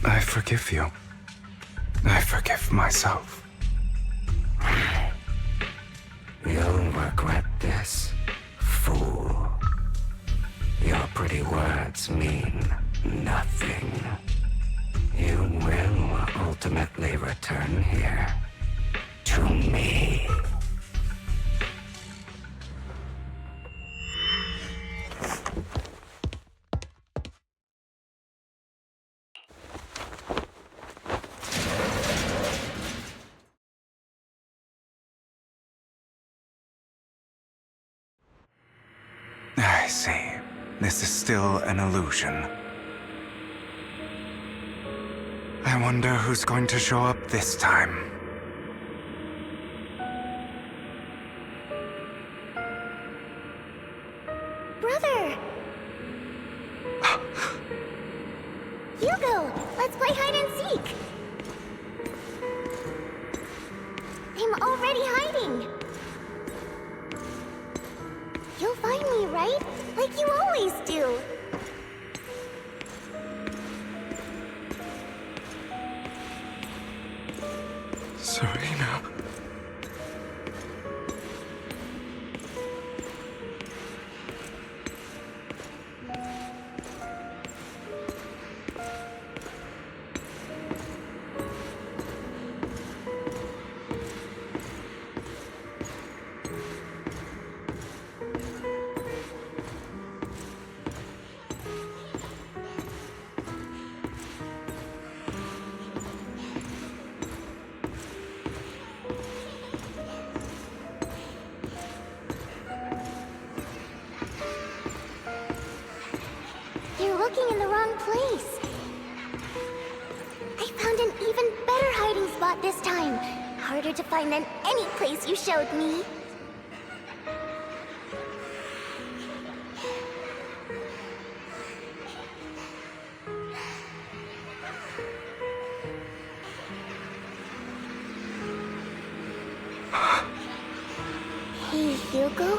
I forgive you. I forgive myself. You'll regret this, fool. Your pretty words mean nothing. You will ultimately return here to me. I see. This is still an illusion. I wonder who's going to show up this time. Brother! Hugo, let's play hide and seek! I'm already hiding! You'll find me, right? Like you always do! Serena. You're looking in the wrong place. I found an even better hiding spot this time. Harder to find than any place you showed me. Hey, Hugo.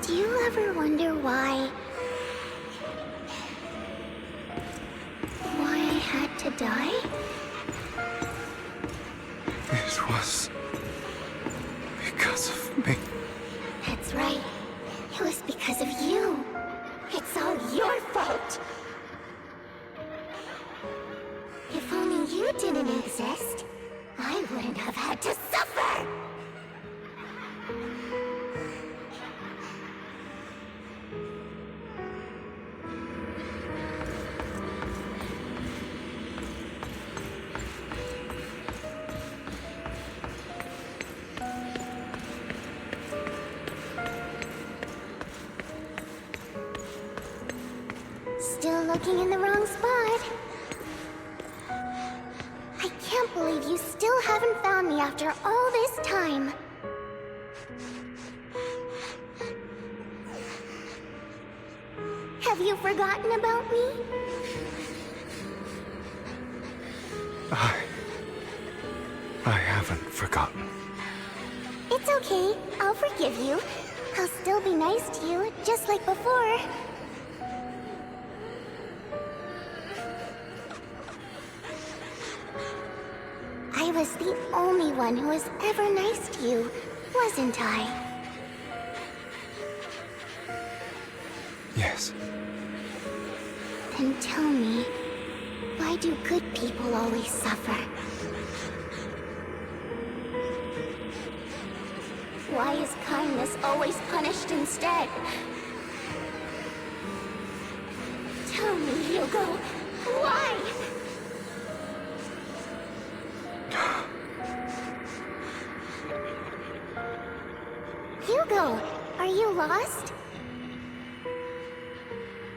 Do you ever wonder why I had to die? It was because of me. That's right. It was because of you. It's all your fault. If only you didn't exist, I wouldn't have had to suffer. Still looking in the wrong spot. I can't believe you still haven't found me after all this time. Have you forgotten about me? I haven't forgotten. It's okay. I'll forgive you. I'll still be nice to you, just like before. I was the only one who was ever nice to you, wasn't I? Yes. Then tell me, why do good people always suffer? Why is kindness always punished instead? Tell me, Hugo, why? Hugo, are you lost?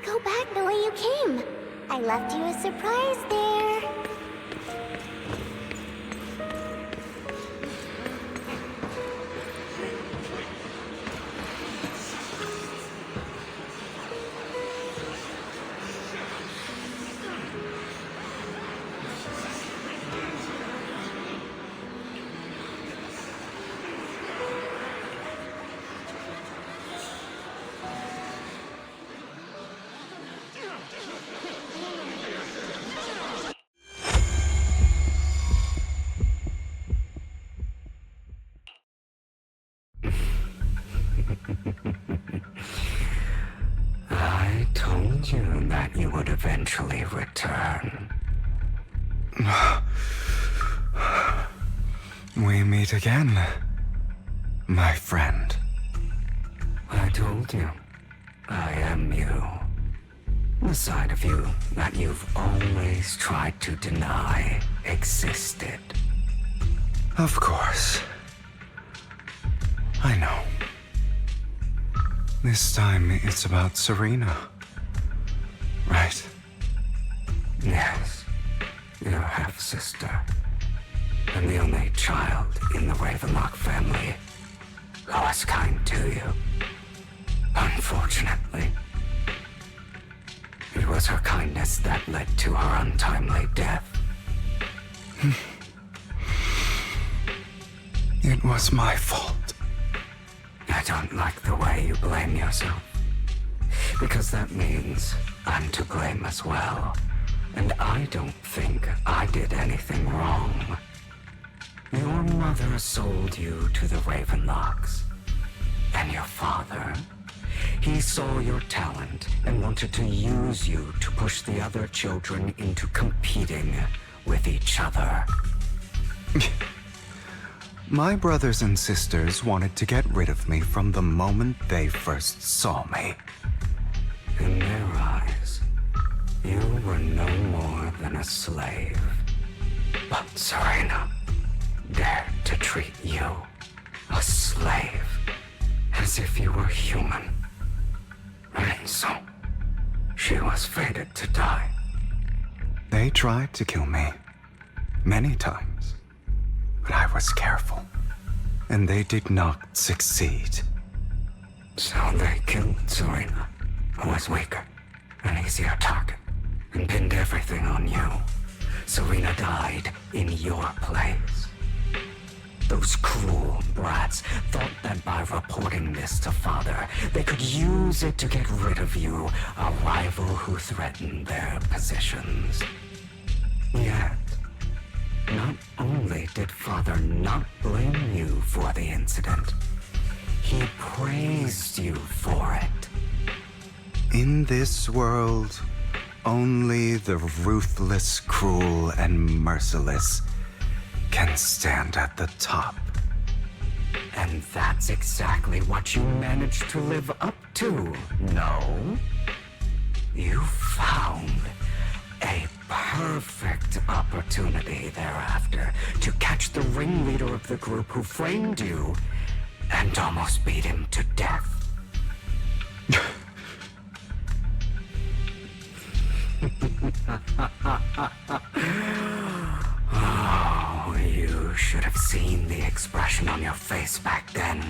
Go back the way you came. I left you a surprise there. eventually return. We meet again, my friend. I told you, I am you. The side of you that you've always tried to deny existed. Of course. I know. This time it's about Serena. Right? Yes, your half-sister. And the only child in the Ravenlock family who was kind to you. Unfortunately, it was her kindness that led to her untimely death. It was my fault. I don't like the way you blame yourself. Because that means I'm to blame as well. And I don't think I did anything wrong. Your mother sold you to the Ravenlocks. And your father, he saw your talent and wanted to use you to push the other children into competing with each other. My brothers and sisters wanted to get rid of me from the moment they first saw me. In their eyes, you were no more than a slave. But Serena dared to treat you, a slave, as if you were human. And so, she was fated to die. They tried to kill me many times, but I was careful, and they did not succeed. So they killed Serena, who was weaker, an easier target, and pinned everything on you. Serena died in your place. Those cruel brats thought that by reporting this to Father, they could use it to get rid of you, a rival who threatened their positions. Yet, not only did Father not blame you for the incident, he praised you for it. In this world, only the ruthless, cruel, and merciless can stand at the top. And that's exactly what you managed to live up to, no? You found a perfect opportunity thereafter to catch the ringleader of the group who framed you and almost beat him to death. Oh, you should have seen the expression on your face back then.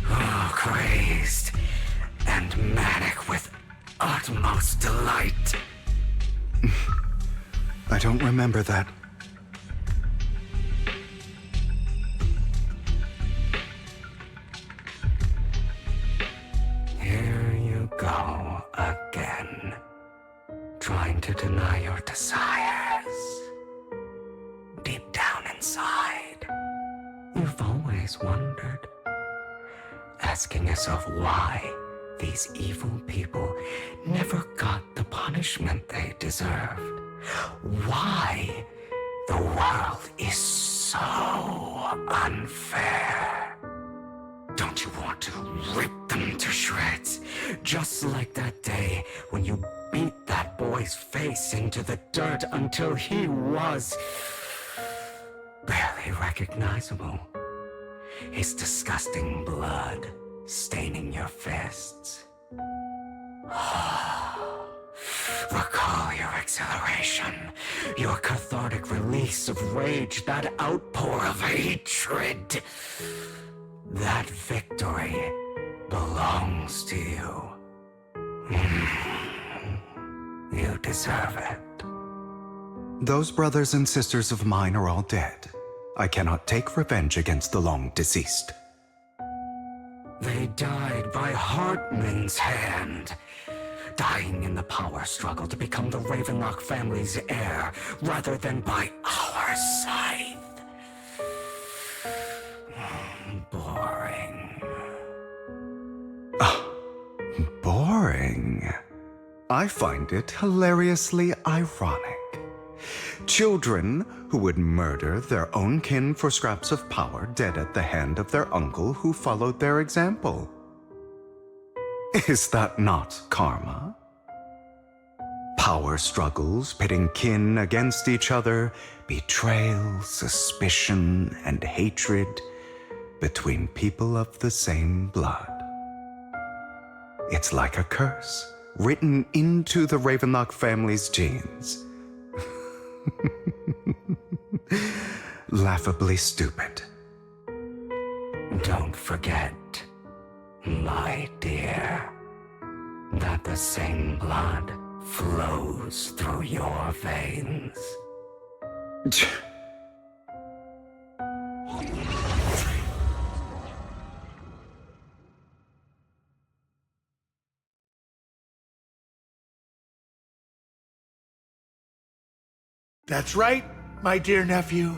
Oh, crazed and manic with utmost delight. I don't remember that. Here you go again, trying to deny your desires. Deep down inside, you've always wondered, asking yourself why these evil people never got the punishment they deserved. Why the world is so unfair. Don't you want to rip them to shreds? Just like that day when you beat that boy's face into the dirt until he was barely recognizable. His disgusting blood staining your fists. Recall your exhilaration, your cathartic release of rage, that outpour of hatred. That victory belongs to you. You deserve it. Those brothers and sisters of mine are all dead. I cannot take revenge against the long deceased. They died by Hartman's hand, dying in the power struggle to become the Ravenlock family's heir, rather than by our scythe. Boring. Boring. I find it hilariously ironic. Children who would murder their own kin for scraps of power dead at the hand of their uncle who followed their example. Is that not karma? Power struggles pitting kin against each other, betrayal, suspicion, and hatred between people of the same blood. It's like a curse written into the Ravenlock family's genes. Laughably stupid. Don't forget, my dear, that the same blood flows through your veins. That's right, my dear nephew.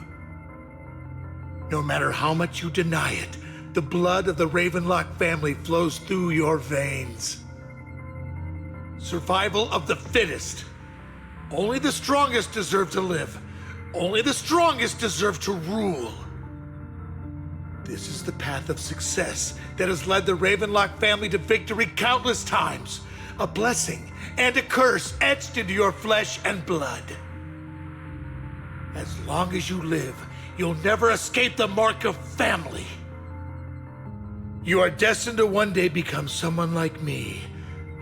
No matter how much you deny it, the blood of the Ravenlock family flows through your veins. Survival of the fittest. Only the strongest deserve to live. Only the strongest deserve to rule. This is the path of success that has led the Ravenlock family to victory countless times. A blessing and a curse etched into your flesh and blood. As long as you live, you'll never escape the mark of family. You are destined to one day become someone like me,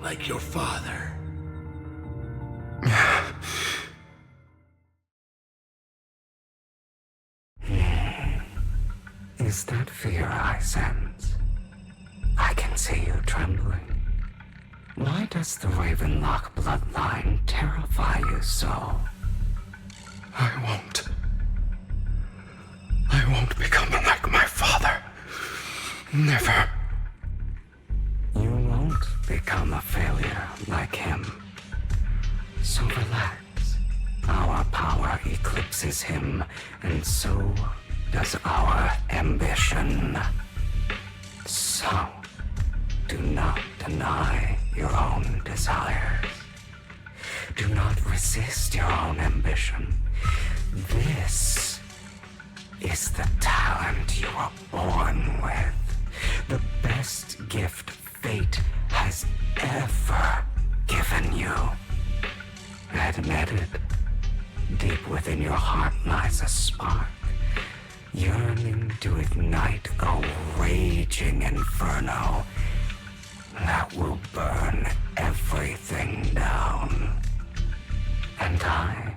like your father. Is that fear I sense? I can see you trembling. Why does the Ravenlock bloodline terrify you so? I won't become like my father. Never. You won't become a failure like him. So relax. Our power eclipses him, and so does our ambition. So, do not deny your own desires. Do not resist your own ambition. This is the talent you were born with. The best gift fate has ever given you. Admit it. Deep within your heart lies a spark, yearning to ignite a raging inferno that will burn everything down. And I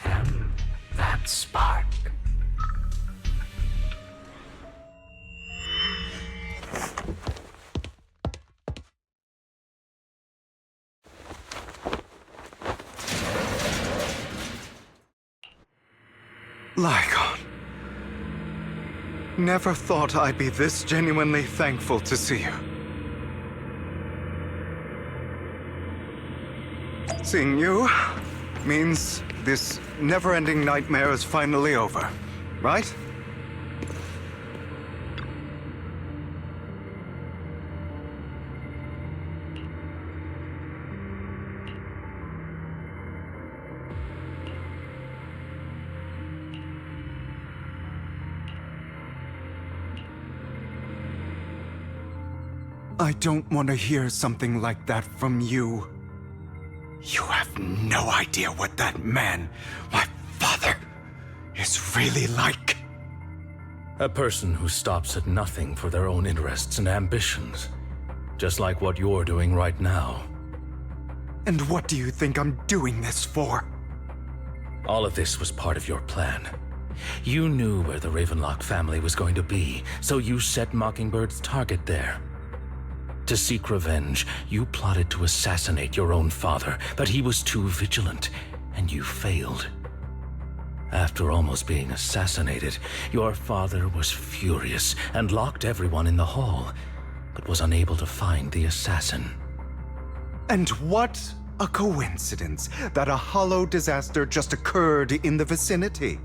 am that spark. Lygon. Never thought I'd be this genuinely thankful to see you. Seeing you means this never-ending nightmare is finally over, right? I don't want to hear something like that from you. You have no idea what that man, my father, is really like. A person who stops at nothing for their own interests and ambitions. Just like what you're doing right now. And what do you think I'm doing this for? All of this was part of your plan. You knew where the Ravenlock family was going to be, so you set Mockingbird's target there. To seek revenge, you plotted to assassinate your own father, but he was too vigilant, and you failed. After almost being assassinated, your father was furious and locked everyone in the hall, but was unable to find the assassin. And what a coincidence that a hollow disaster just occurred in the vicinity.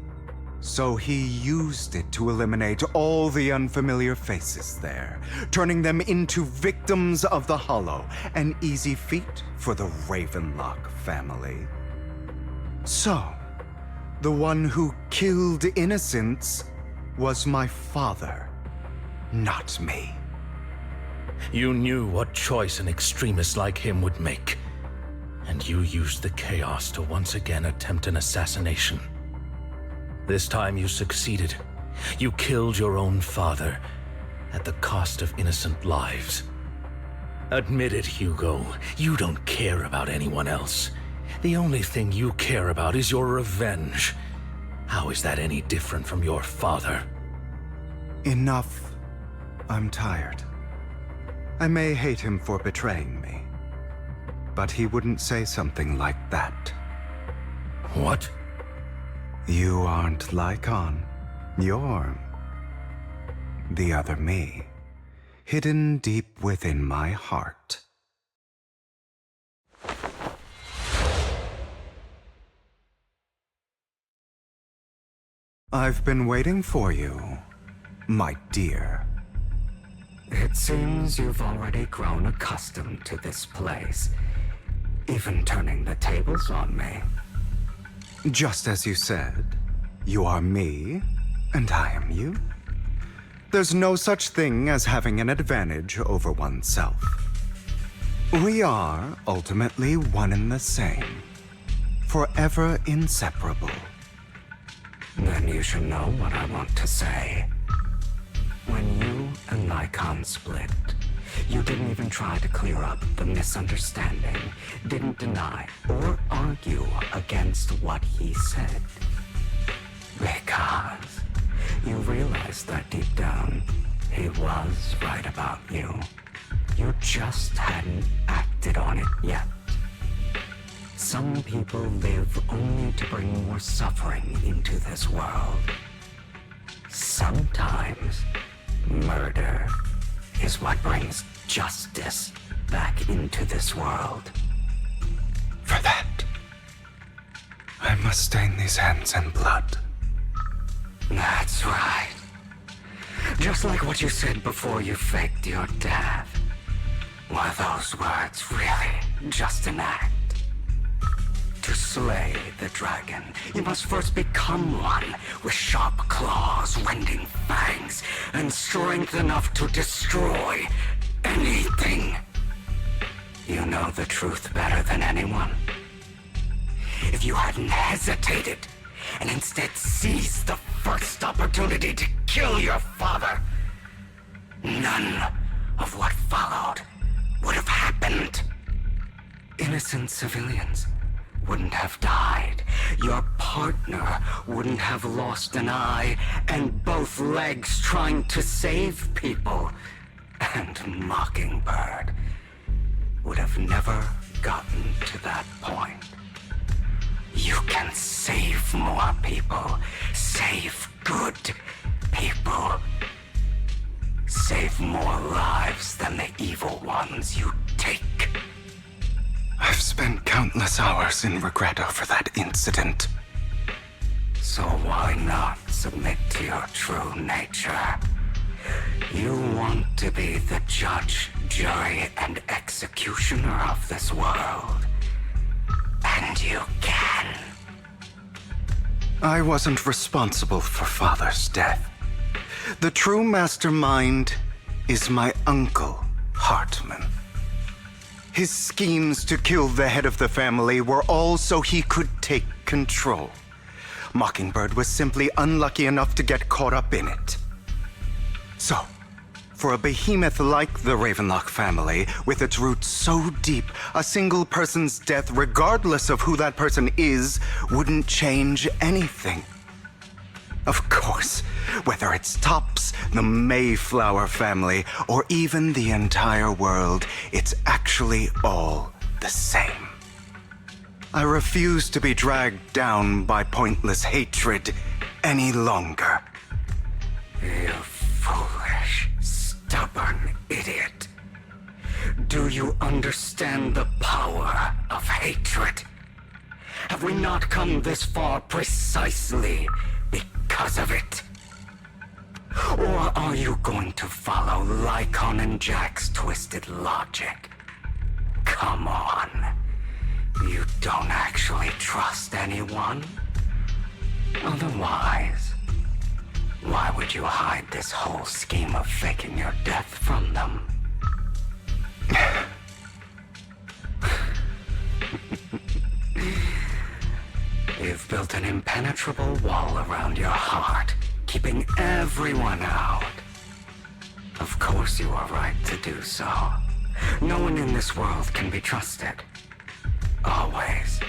So he used it to eliminate all the unfamiliar faces there, turning them into victims of the Hollow, an easy feat for the Ravenlock family. So, the one who killed innocents was my father, not me. You knew what choice an extremist like him would make, and you used the chaos to once again attempt an assassination. This time you succeeded. You killed your own father at the cost of innocent lives. Admit it, Hugo. You don't care about anyone else. The only thing you care about is your revenge. How is that any different from your father? Enough. I'm tired. I may hate him for betraying me, but he wouldn't say something like that. What? You aren't Lycon. You're the other me, hidden deep within my heart. I've been waiting for you, my dear. It seems you've already grown accustomed to this place, even turning the tables on me. Just as you said, you are me, and I am you. There's no such thing as having an advantage over oneself. We are ultimately one and the same, forever inseparable. Then you should know what I want to say. When you and Lycon split, you didn't even try to clear up the misunderstanding, didn't deny or argue against what he said. Because you realized that deep down, he was right about you. You just hadn't acted on it yet. Some people live only to bring more suffering into this world. Sometimes, murder is what brings justice back into this world. For that, I must stain these hands in blood. That's right. Just like what you said before you faked your death. Were those words really just an act? To slay the dragon, you must first become one with sharp claws, rending fangs, and strength enough to destroy anything. You know the truth better than anyone. If you hadn't hesitated and instead seized the first opportunity to kill your father, none of what followed would have happened. Innocent civilians wouldn't have died. Your partner wouldn't have lost an eye and both legs trying to save people. And Mockingbird would have never gotten to that point. You can save more people. Save good people. Save more lives than the evil ones you take. I've spent countless hours in regret over that incident. So why not submit to your true nature? You want to be the judge, jury, and executioner of this world. And you can. I wasn't responsible for Father's death. The true mastermind is my uncle, Hartman. His schemes to kill the head of the family were all so he could take control. Mockingbird was simply unlucky enough to get caught up in it. So, for a behemoth like the Ravenlock family, with its roots so deep, a single person's death, regardless of who that person is, wouldn't change anything. Of course, whether it's Tops, the Mayflower family, or even the entire world, it's actually all the same. I refuse to be dragged down by pointless hatred any longer. You foolish, stubborn idiot. Do you understand the power of hatred? Have we not come this far precisely because because of it? Or are you going to follow Lycon and Jack's twisted logic? Come on. You don't actually trust anyone? Otherwise, why would you hide this whole scheme of faking your death from them? You've built an impenetrable wall around your heart, keeping everyone out. Of course you are right to do so. No one in this world can be trusted. Always.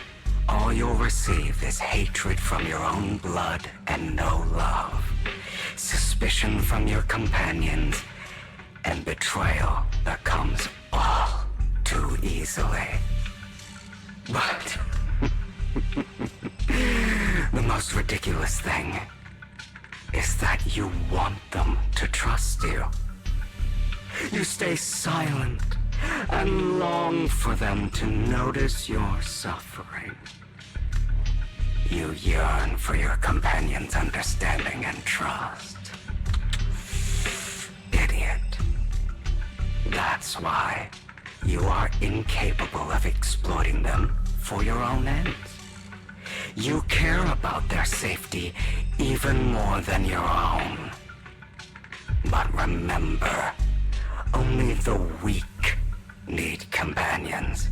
All you'll receive is hatred from your own blood and no love. Suspicion from your companions, and betrayal that comes all too easily. But the most ridiculous thing is that you want them to trust you. You stay silent and long for them to notice your suffering. You yearn for your companion's understanding and trust. Idiot. That's why you are incapable of exploiting them for your own ends. You care about their safety even more than your own. But remember, only the weak need companions.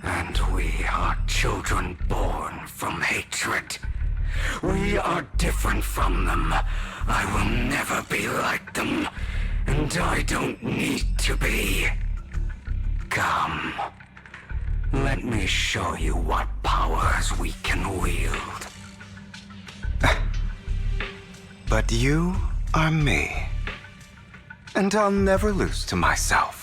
And we are children born from hatred. We are different from them. I will never be like them, and I don't need to be. Come. Let me show you what powers we can wield. But you are me. And I'll never lose to myself.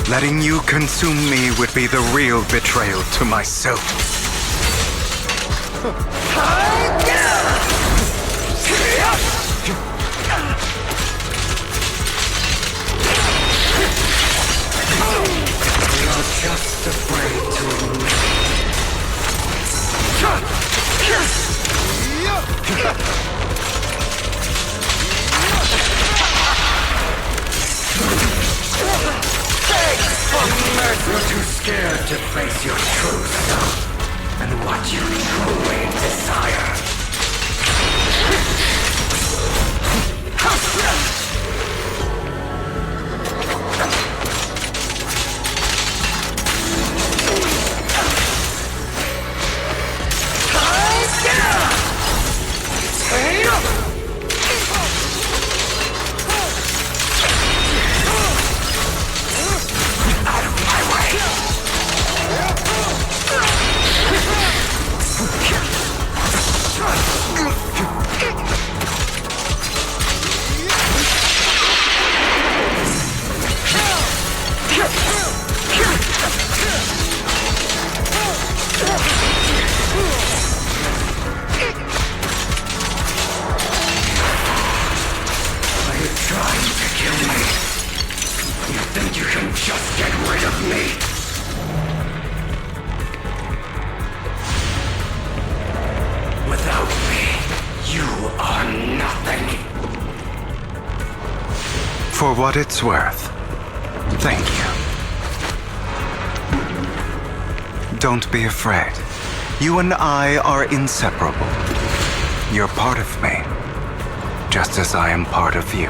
Letting you consume me would be the real betrayal to myself. You're just afraid to admit You're too scared to face your true self and what you truly desire. For what it's worth, thank you. Don't be afraid. You and I are inseparable. You're part of me, just as I am part of you.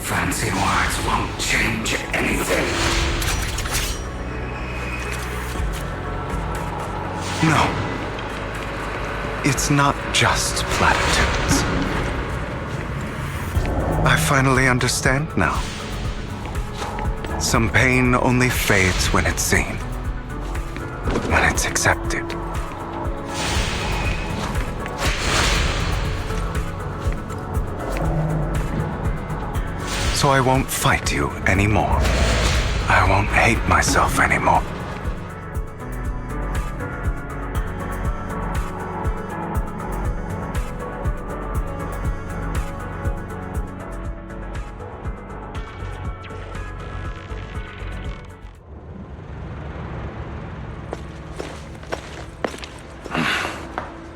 Fancy words won't change anything. No. It's not just platitudes. I finally understand now. Some pain only fades when it's seen, when it's accepted. So I won't fight you anymore. I won't hate myself anymore.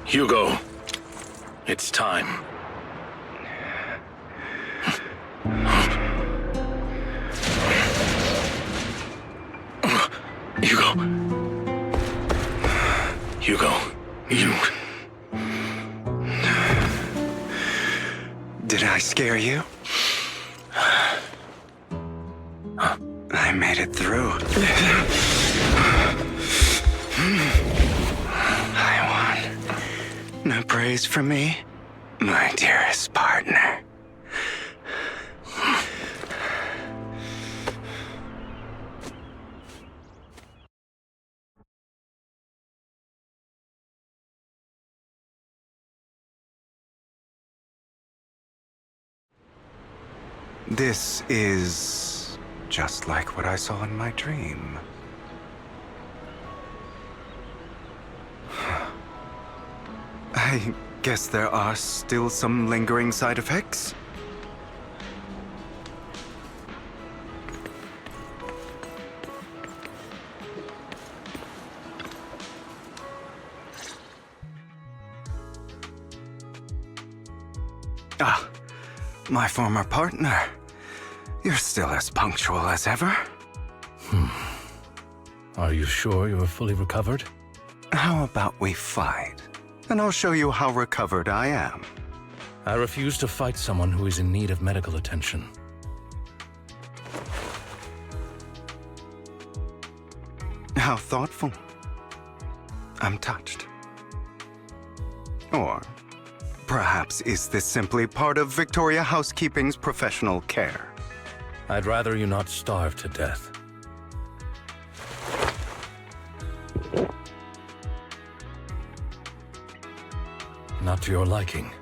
Hugo, it's time. Hugo, you... Did I scare you? I made it through. I won. No praise from me, my dearest partner. This is just like what I saw in my dream. I guess there are still some lingering side effects. Ah, my former partner. You're still as punctual as ever. Are you sure you're fully recovered? How about we fight? And I'll show you how recovered I am. I refuse to fight someone who is in need of medical attention. How thoughtful. I'm touched. Or perhaps is this simply part of Victoria Housekeeping's professional care? I'd rather you not starve to death. Not to your liking.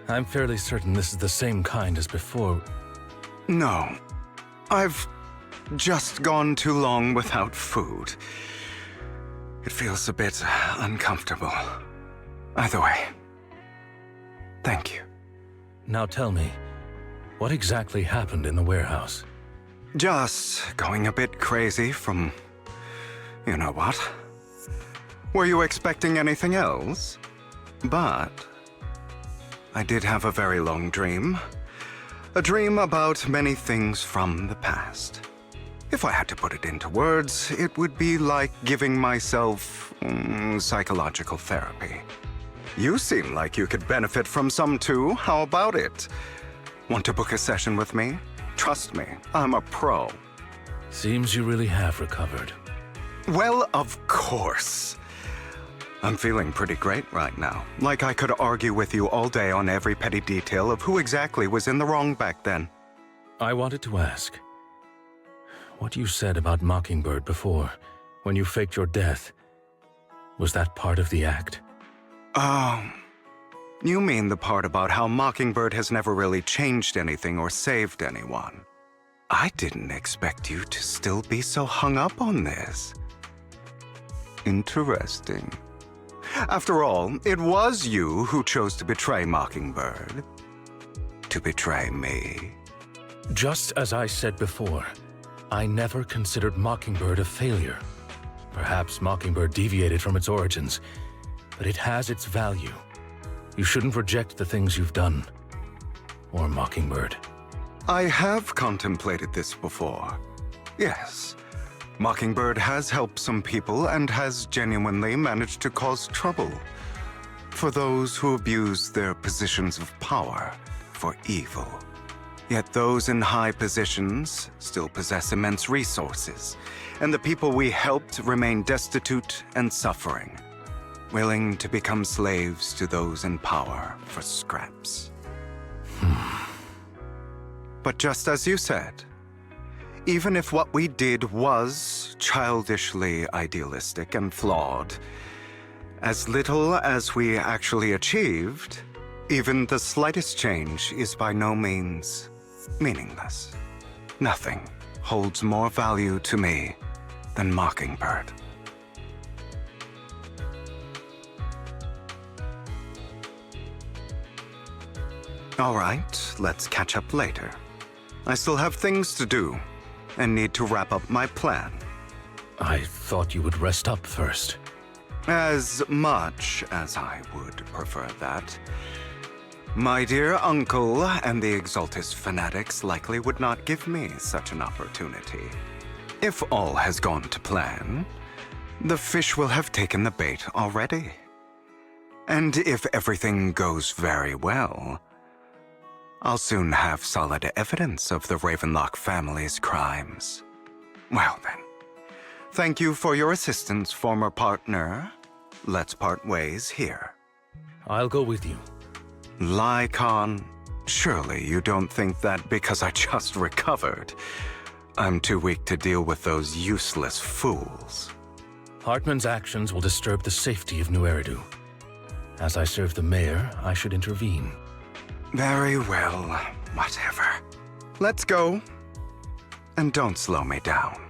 I'm fairly certain this is the same kind as before. No. I've just gone too long without food. It feels a bit uncomfortable. Either way, thank you. Now tell me, what exactly happened in the warehouse? Just going a bit crazy from... you know what? Were you expecting anything else? But I did have a very long dream. A dream about many things from the past. If I had to put it into words, it would be like giving myself psychological therapy. You seem like you could benefit from some too. How about it? Want to book a session with me? Trust me, I'm a pro. Seems you really have recovered. Well, of course. I'm feeling pretty great right now. Like I could argue with you all day on every petty detail of who exactly was in the wrong back then. I wanted to ask, what you said about Mockingbird before, when you faked your death, was that part of the act? You mean the part about how Mockingbird has never really changed anything or saved anyone. I didn't expect you to still be so hung up on this. Interesting. After all, it was you who chose to betray Mockingbird. To betray me. Just as I said before, I never considered Mockingbird a failure. Perhaps Mockingbird deviated from its origins, but it has its value. You shouldn't reject the things you've done. or Mockingbird? I have contemplated this before. Yes. Mockingbird has helped some people and has genuinely managed to cause trouble for those who abuse their positions of power for evil. Yet those in high positions still possess immense resources, and the people we helped remain destitute and suffering, willing to become slaves to those in power for scraps. But just as you said, even if what we did was childishly idealistic and flawed, as little as we actually achieved, even the slightest change is by no means meaningless. Nothing holds more value to me than Mockingbird. All right, let's catch up later. I still have things to do and need to wrap up my plan. I thought you would rest up first. As much as I would prefer that. My dear uncle and the Exaltus fanatics likely would not give me such an opportunity. If all has gone to plan, the fish will have taken the bait already. And if everything goes very well, I'll soon have solid evidence of the Ravenlock family's crimes. Well then, thank you for your assistance, former partner. Let's part ways here. I'll go with you. Lycon, surely you don't think that because I just recovered, I'm too weak to deal with those useless fools. Hartman's actions will disturb the safety of New Eridu. As I serve the mayor, I should intervene. Very well, whatever. Let's go. And don't slow me down.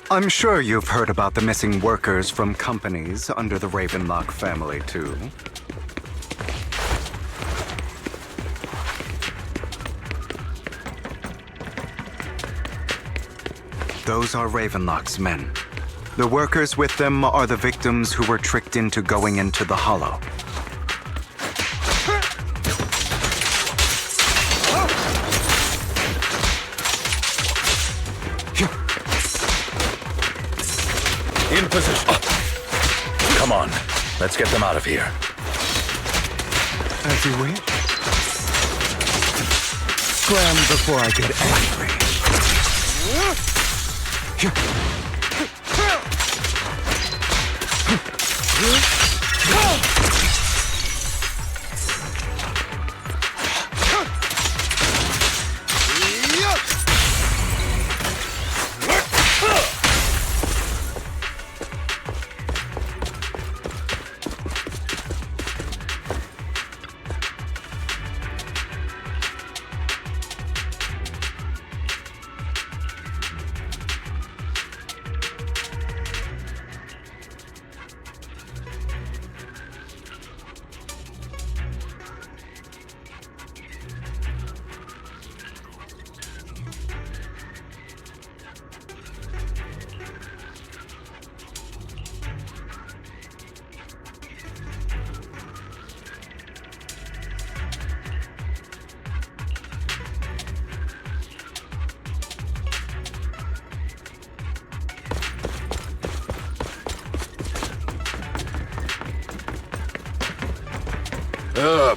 I'm sure you've heard about the missing workers from companies under the Ravenlock family, too. Those are Ravenlock's men. The workers with them are the victims who were tricked into going into the Hollow. In position. Come on, let's get them out of here. As you wish. Scram before I get angry.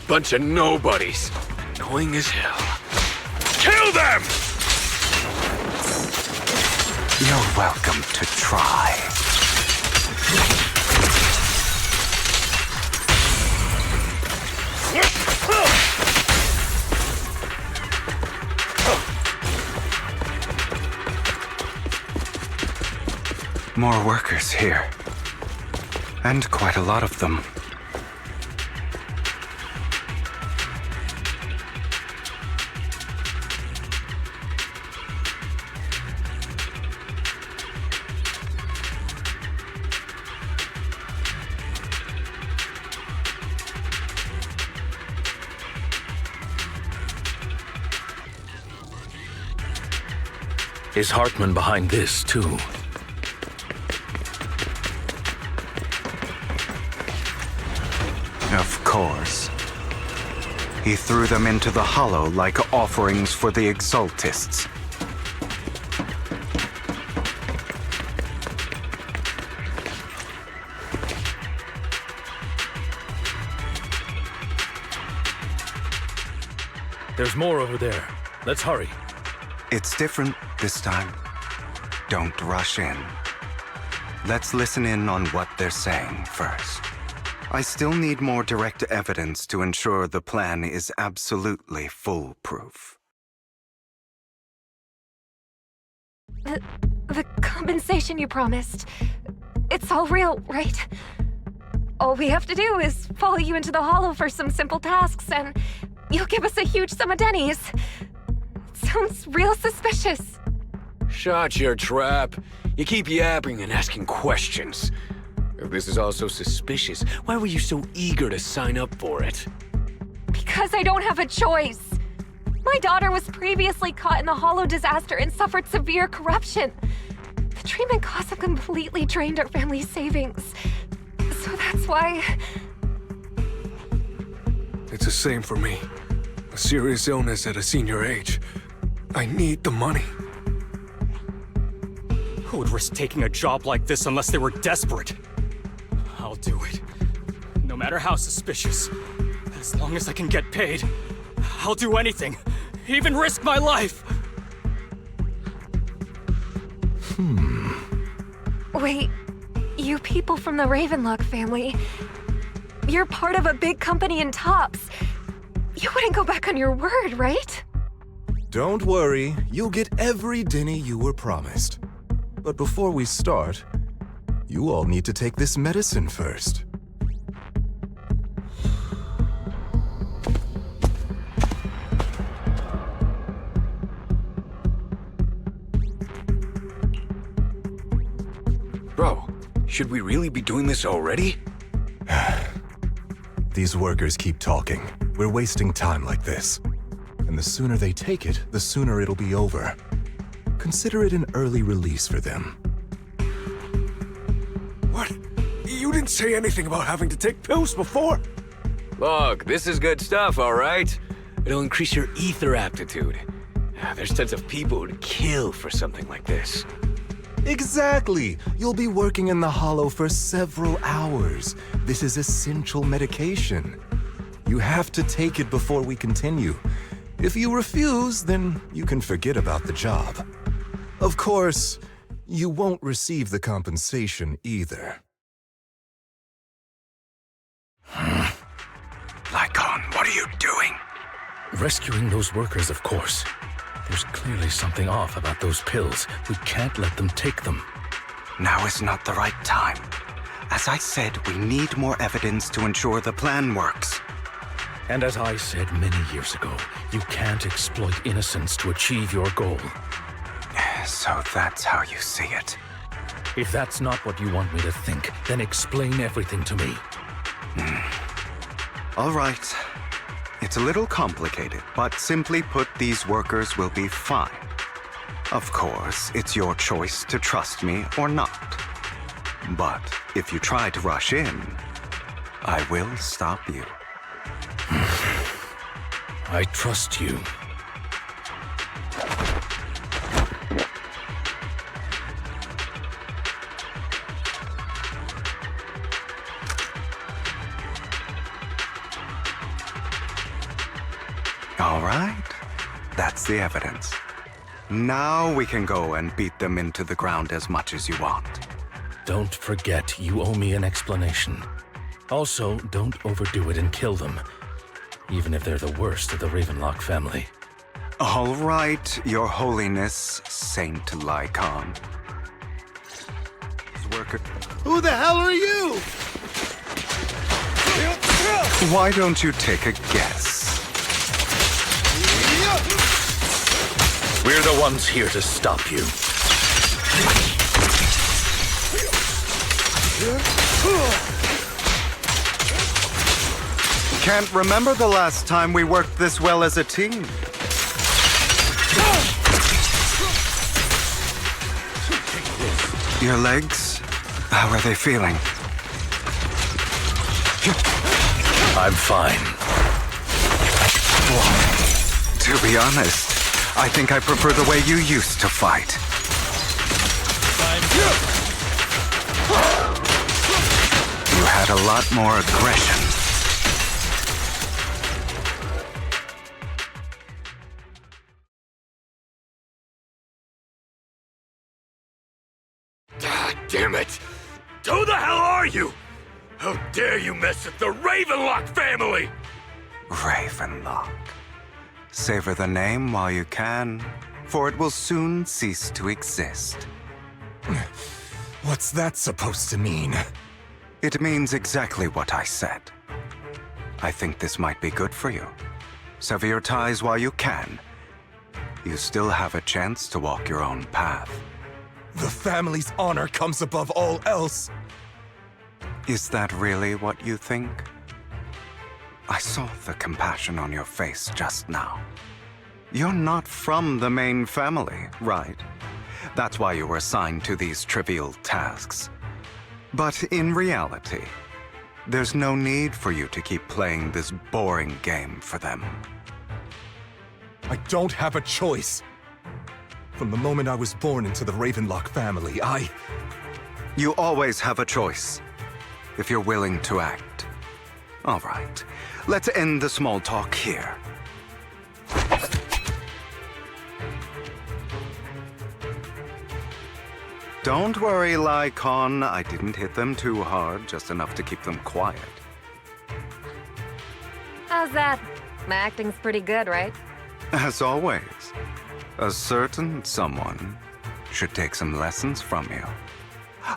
Bunch of nobodies. Annoying as hell. Kill them! You're welcome to try. More workers here. And quite a lot of them. Is Hartman behind this, too? Of course. He threw them into the hollow like offerings for the Exaltists. There's more over there. Let's hurry. It's different this time. Don't rush in. Let's listen in on what they're saying first. I still need more direct evidence to ensure the plan is absolutely foolproof. The compensation you promised, it's all real, right? All we have to do is follow you into the hollow for some simple tasks, and you'll give us a huge sum of dennies. Sounds real suspicious. Shut your trap. You keep yapping and asking questions. If this is all so suspicious, why were you so eager to sign up for it? Because I don't have a choice. My daughter was previously caught in the hollow disaster and suffered severe corruption. The treatment costs have completely drained our family's savings. So that's why... It's the same for me. A serious illness at a senior age. I need the money. Who would risk taking a job like this unless they were desperate? I'll do it. No matter how suspicious. As long as I can get paid, I'll do anything. Even risk my life! Wait, you people from the Ravenlock family, you're part of a big company in Tops. You wouldn't go back on your word, right? Don't worry, you'll get every denny you were promised. But before we start, you all need to take this medicine first. Bro, should we really be doing this already? These workers keep talking. We're wasting time like this. And the sooner they take it, the sooner it'll be over. Consider it an early release for them. What? You didn't say anything about having to take pills before. Look, this is good stuff, all right? It'll increase your ether aptitude. There's tons of people who'd kill for something like this. Exactly! You'll be working in the hollow for several hours. This is essential medication. You have to take it before we continue. If you refuse, then you can forget about the job. Of course, you won't receive the compensation either. Lycon, what are you doing? Rescuing those workers, of course. There's clearly something off about those pills. We can't let them take them. Now is not the right time. As I said, we need more evidence to ensure the plan works. And as I said many years ago, you can't exploit innocence to achieve your goal. So that's how you see it. If that's not what you want me to think, then explain everything to me. All right. It's a little complicated, but simply put, these workers will be fine. Of course, it's your choice to trust me or not. But if you try to rush in, I will stop you. I trust you. All right. That's the evidence. Now we can go and beat them into the ground as much as you want. Don't forget, you owe me an explanation. Also, don't overdo it and kill them, even if they're the worst of the Ravenlock family. All right, Your Holiness, Saint Lycon. Who the hell are you? Why don't you take a guess? We're the ones here to stop you. Can't remember the last time we worked this well as a team. Your legs? How are they feeling? I'm fine. To be honest, I think I prefer the way you used to fight. You had a lot more aggression. God damn it! Who the hell are you? How dare you mess with the Ravenlock family? Ravenlock. Savor the name while you can, for it will soon cease to exist. What's that supposed to mean? It means exactly what I said. I think this might be good for you. Sever your ties while you can. You still have a chance to walk your own path. The family's honor comes above all else. Is that really what you think? I saw the compassion on your face just now. You're not from the main family, right? That's why you were assigned to these trivial tasks. But in reality, there's no need for you to keep playing this boring game for them. I don't have a choice. From the moment I was born into the Ravenlock family, You always have a choice, if you're willing to act. All right, let's end the small talk here. Don't worry, Lycon. I didn't hit them too hard, just enough to keep them quiet. How's that? My acting's pretty good, right? As always, a certain someone should take some lessons from you.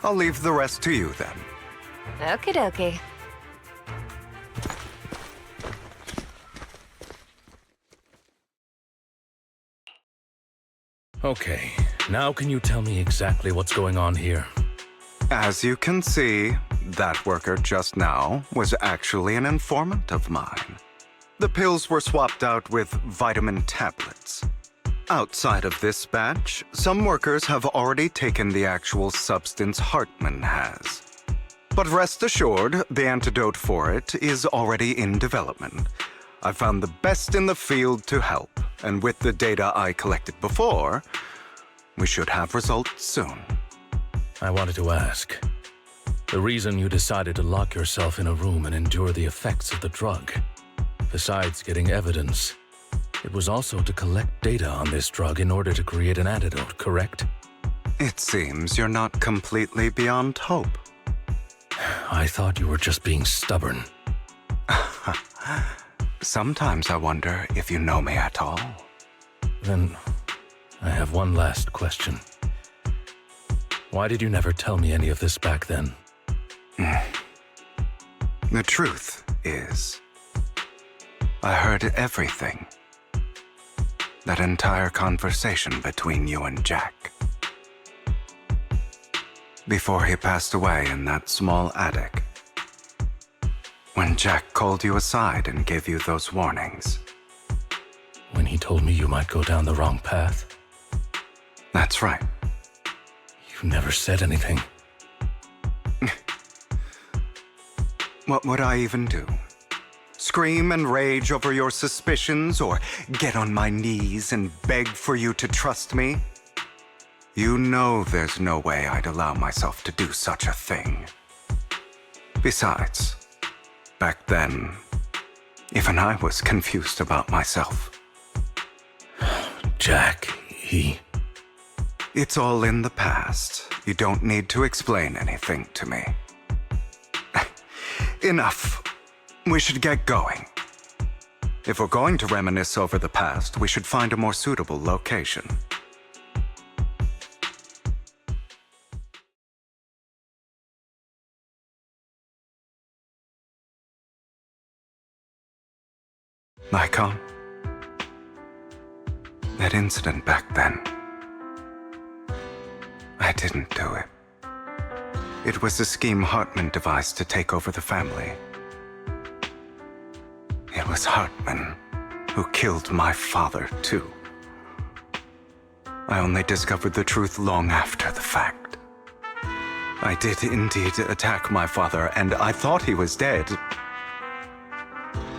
I'll leave the rest to you then. Okie dokie. Okay, now can you tell me exactly what's going on here? As you can see, that worker just now was actually an informant of mine. The pills were swapped out with vitamin tablets. Outside of this batch, some workers have already taken the actual substance Hartman has. But rest assured, the antidote for it is already in development. I found the best in the field to help, and with the data I collected before, we should have results soon. I wanted to ask. The reason you decided to lock yourself in a room and endure the effects of the drug. Besides getting evidence, it was also to collect data on this drug in order to create an antidote, correct? It seems you're not completely beyond hope. I thought you were just being stubborn. Sometimes I wonder if you know me at all. Then, I have one last question. Why did you never tell me any of this back then? The truth is, I heard everything. That entire conversation between you and Jack. Before he passed away in that small attic. When Jack called you aside and gave you those warnings. When he told me you might go down the wrong path? That's right. You never said anything. What would I even do? Scream and rage over your suspicions, or get on my knees and beg for you to trust me? You know there's no way I'd allow myself to do such a thing. Besides, back then, even I was confused about myself. Jack, he... It's all in the past. You don't need to explain anything to me. Enough. We should get going. If we're going to reminisce over the past, we should find a more suitable location. Icon? That incident back then. I didn't do it. It was a scheme Hartman devised to take over the family. It was Hartman who killed my father, too. I only discovered the truth long after the fact. I did indeed attack my father, and I thought he was dead.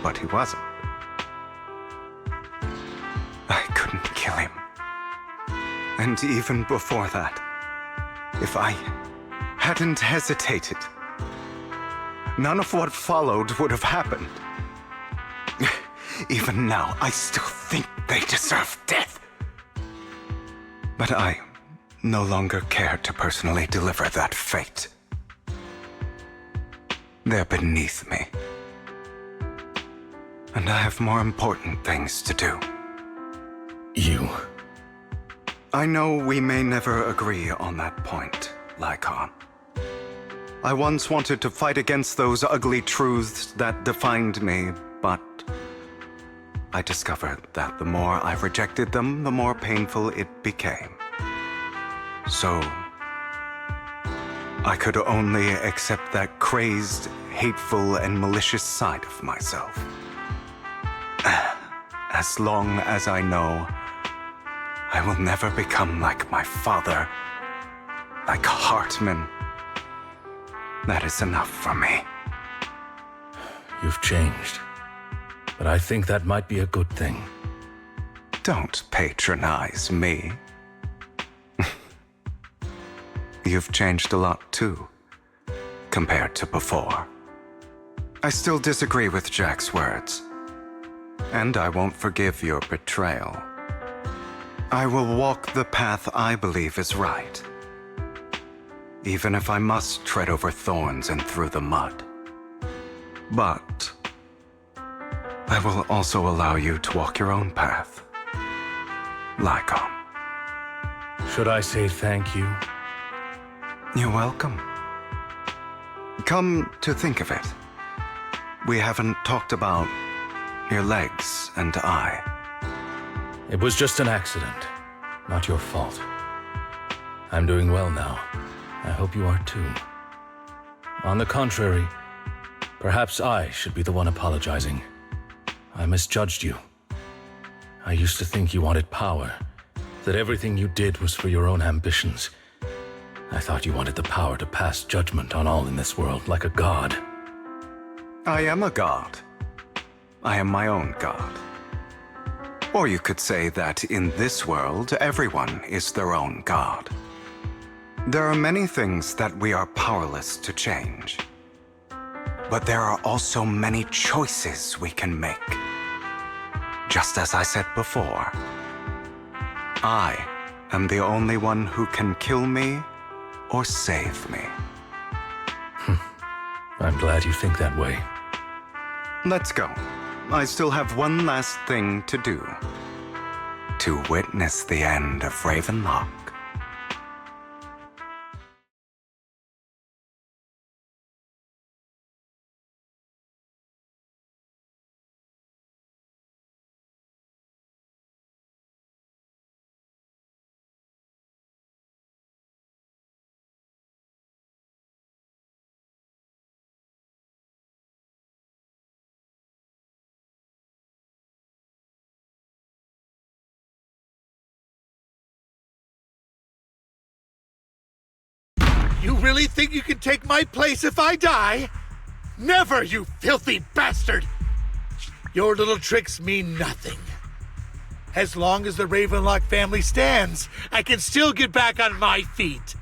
But he wasn't. I couldn't kill him. And even before that, if I hadn't hesitated, none of what followed would have happened. Even now, I still think they deserve death. But I no longer care to personally deliver that fate. They're beneath me. And I have more important things to do. You... I know we may never agree on that point, Lycon. I once wanted to fight against those ugly truths that defined me, but I discovered that the more I rejected them, the more painful it became. So, I could only accept that crazed, hateful, and malicious side of myself. As long as I know I will never become like my father, like Hartman, that is enough for me. You've changed. But I think that might be a good thing. Don't patronize me. You've changed a lot too, compared to before. I still disagree with Jack's words, and I won't forgive your betrayal. I will walk the path I believe is right, even if I must tread over thorns and through the mud. But I will also allow you to walk your own path, Lycon. Should I say thank you? You're welcome. Come to think of it, we haven't talked about your legs and eye. It was just an accident, not your fault. I'm doing well now. I hope you are too. On the contrary, perhaps I should be the one apologizing. I misjudged you. I used to think you wanted power, that everything you did was for your own ambitions. I thought you wanted the power to pass judgment on all in this world like a god. I am a god. I am my own god. Or you could say that in this world, everyone is their own god. There are many things that we are powerless to change. But there are also many choices we can make. Just as I said before, I am the only one who can kill me or save me. I'm glad you think that way. Let's go. I still have one last thing to do. To witness the end of Ravenlock. You really think you can take my place if I die? Never, you filthy bastard! Your little tricks mean nothing. As long as the Ravenlock family stands, I can still get back on my feet.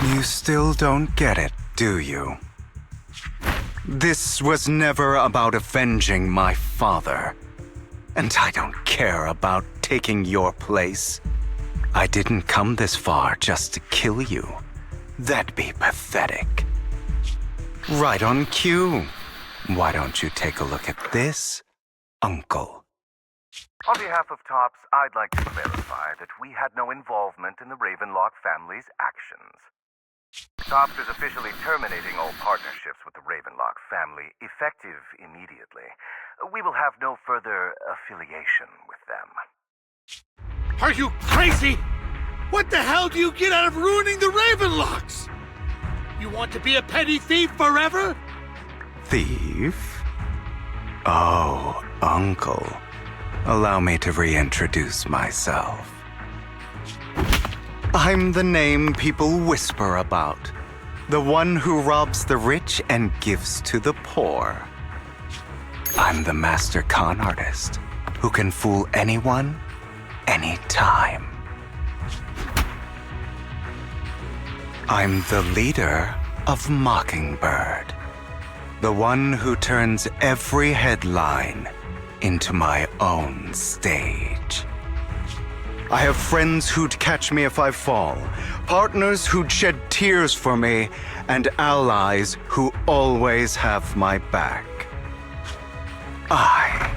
You still don't get it, do you? This was never about avenging my father. And I don't care about taking your place. I didn't come this far just to kill you. That'd be pathetic. Right on cue. Why don't you take a look at this, Uncle? On behalf of TOPS, I'd like to clarify that we had no involvement in the Ravenlock family's actions. TOPS is officially terminating all partnerships with the Ravenlock family, effective immediately. We will have no further affiliation with them. Are you crazy? What the hell do you get out of ruining the Ravenlocks? You want to be a petty thief forever? Thief? Oh, Uncle. Allow me to reintroduce myself. I'm the name people whisper about. The one who robs the rich and gives to the poor. I'm the master con artist who can fool anyone, anytime. I'm the leader of Mockingbird. The one who turns every headline into my own stage. I have friends who'd catch me if I fall, partners who'd shed tears for me, and allies who always have my back. I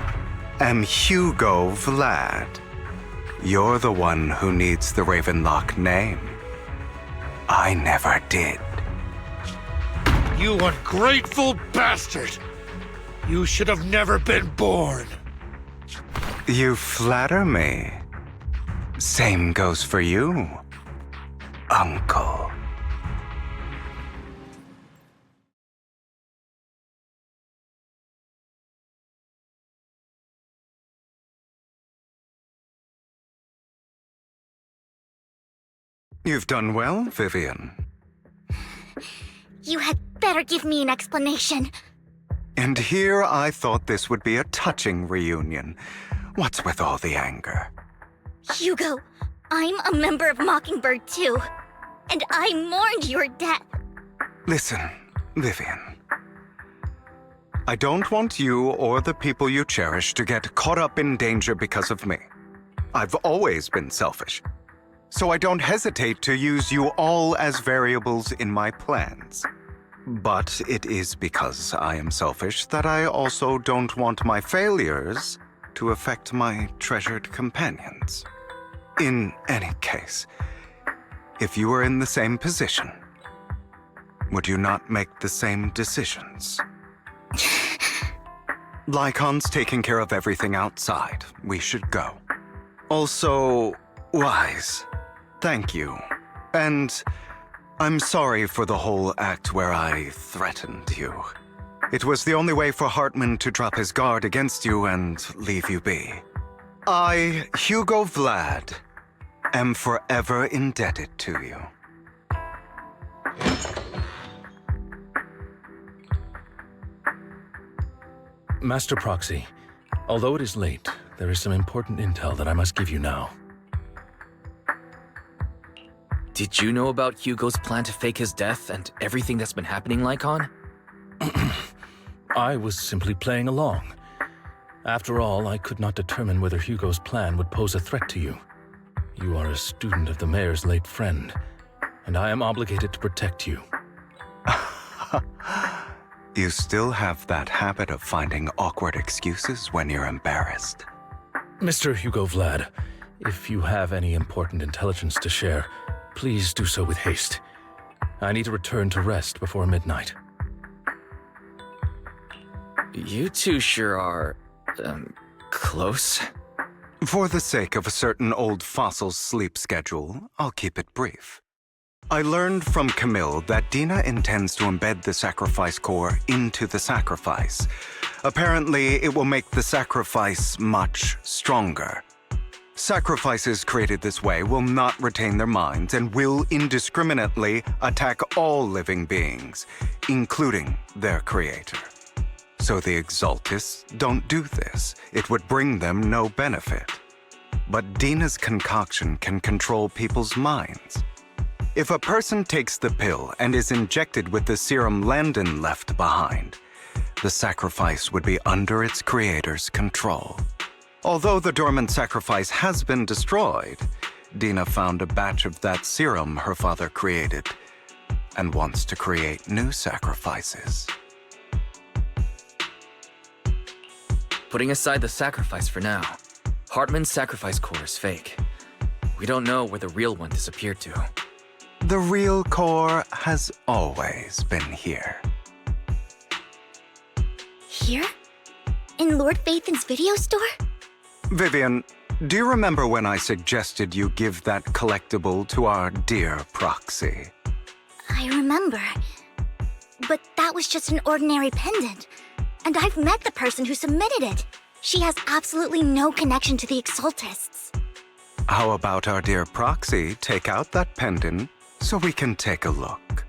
am Hugo Vlad. You're the one who needs the Ravenlock name. I never did. You ungrateful bastard! You should have never been born. You flatter me. Same goes for you, Uncle. You've done well, Vivian. You had better give me an explanation. And here I thought this would be a touching reunion. What's with all the anger? Hugo, I'm a member of Mockingbird too. And I mourned your death. Listen, Vivian. I don't want you or the people you cherish to get caught up in danger because of me. I've always been selfish. So I don't hesitate to use you all as variables in my plans. But it is because I am selfish that I also don't want my failures to affect my treasured companions. In any case, if you were in the same position, would you not make the same decisions? Lycon's taking care of everything outside. We should go. Also, Wise, thank you. And I'm sorry for the whole act where I threatened you. It was the only way for Hartman to drop his guard against you and leave you be. I, Hugo Vlad, am forever indebted to you. Master Proxy, although it is late, there is some important intel that I must give you now. Did you know about Hugo's plan to fake his death and everything that's been happening, Lycon? I was simply playing along. After all, I could not determine whether Hugo's plan would pose a threat to you. You are a student of the mayor's late friend, and I am obligated to protect you. You still have that habit of finding awkward excuses when you're embarrassed. Mr. Hugo Vlad, if you have any important intelligence to share, please do so with haste. I need to return to rest before midnight. You two sure are, close. For the sake of a certain old fossil's sleep schedule, I'll keep it brief. I learned from Camille that Dina intends to embed the sacrifice core into the sacrifice. Apparently, it will make the sacrifice much stronger. Sacrifices created this way will not retain their minds and will indiscriminately attack all living beings, including their creator. So the Exaltists don't do this. It would bring them no benefit. But Dina's concoction can control people's minds. If a person takes the pill and is injected with the serum Landon left behind, the sacrifice would be under its creator's control. Although the dormant sacrifice has been destroyed, Dina found a batch of that serum her father created and wants to create new sacrifices. Putting aside the sacrifice for now, Hartman's sacrifice core is fake. We don't know where the real one disappeared to. The real core has always been here. Here? In Lord Phaethon's video store? Vivian, do you remember when I suggested you give that collectible to our dear proxy? I remember. But that was just an ordinary pendant. And I've met the person who submitted it. She has absolutely no connection to the Exaltists. How about our dear proxy take out that pendant so we can take a look?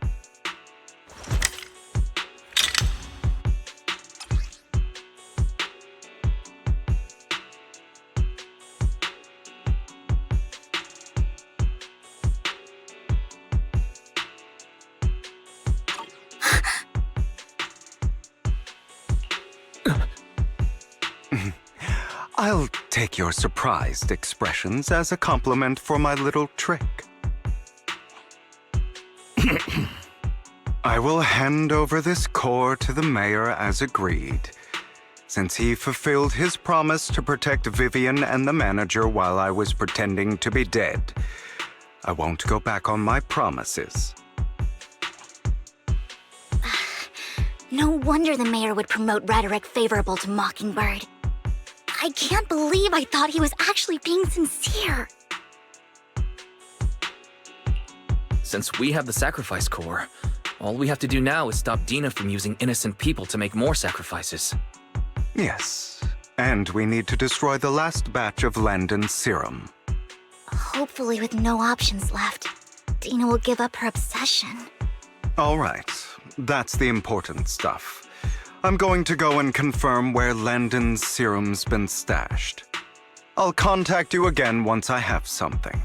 I'll take your surprised expressions as a compliment for my little trick. I will hand over this core to the mayor as agreed. Since he fulfilled his promise to protect Vivian and the manager while I was pretending to be dead, I won't go back on my promises. No wonder the mayor would promote rhetoric favorable to Mockingbird. I can't believe I thought he was actually being sincere. Since we have the sacrifice core, all we have to do now is stop Dina from using innocent people to make more sacrifices. Yes, and we need to destroy the last batch of Landon's serum. Hopefully with no options left, Dina will give up her obsession. All right, that's the important stuff. I'm going to go and confirm where Landon's serum's been stashed. I'll contact you again once I have something.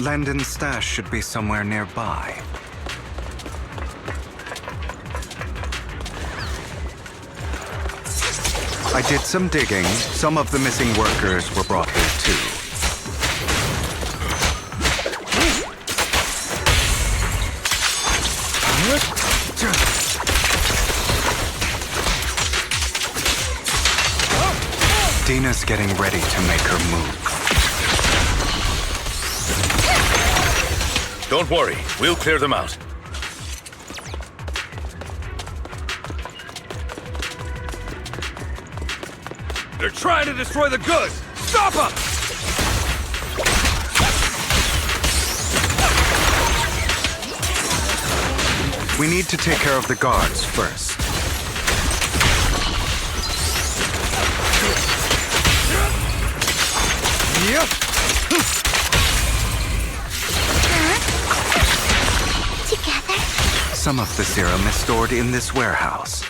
Landon's stash should be somewhere nearby. I did some digging. Some of the missing workers were brought here too. Dina's getting ready to make her move. Don't worry, we'll clear them out. They're trying to destroy the goods! Stop them! We need to take care of the guards first. Yep. Together? Some of the serum is stored in this warehouse.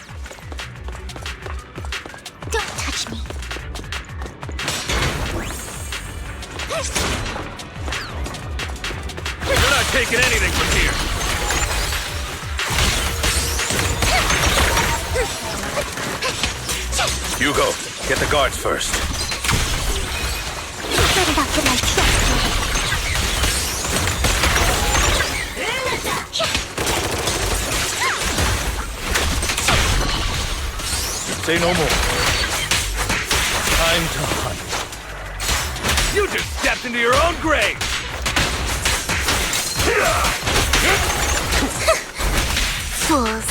Don't touch me. You're not taking anything from here! Hugo, get the guards first. Better not get my trust Say no more. Time to hunt. You just stepped into your own grave! Fools.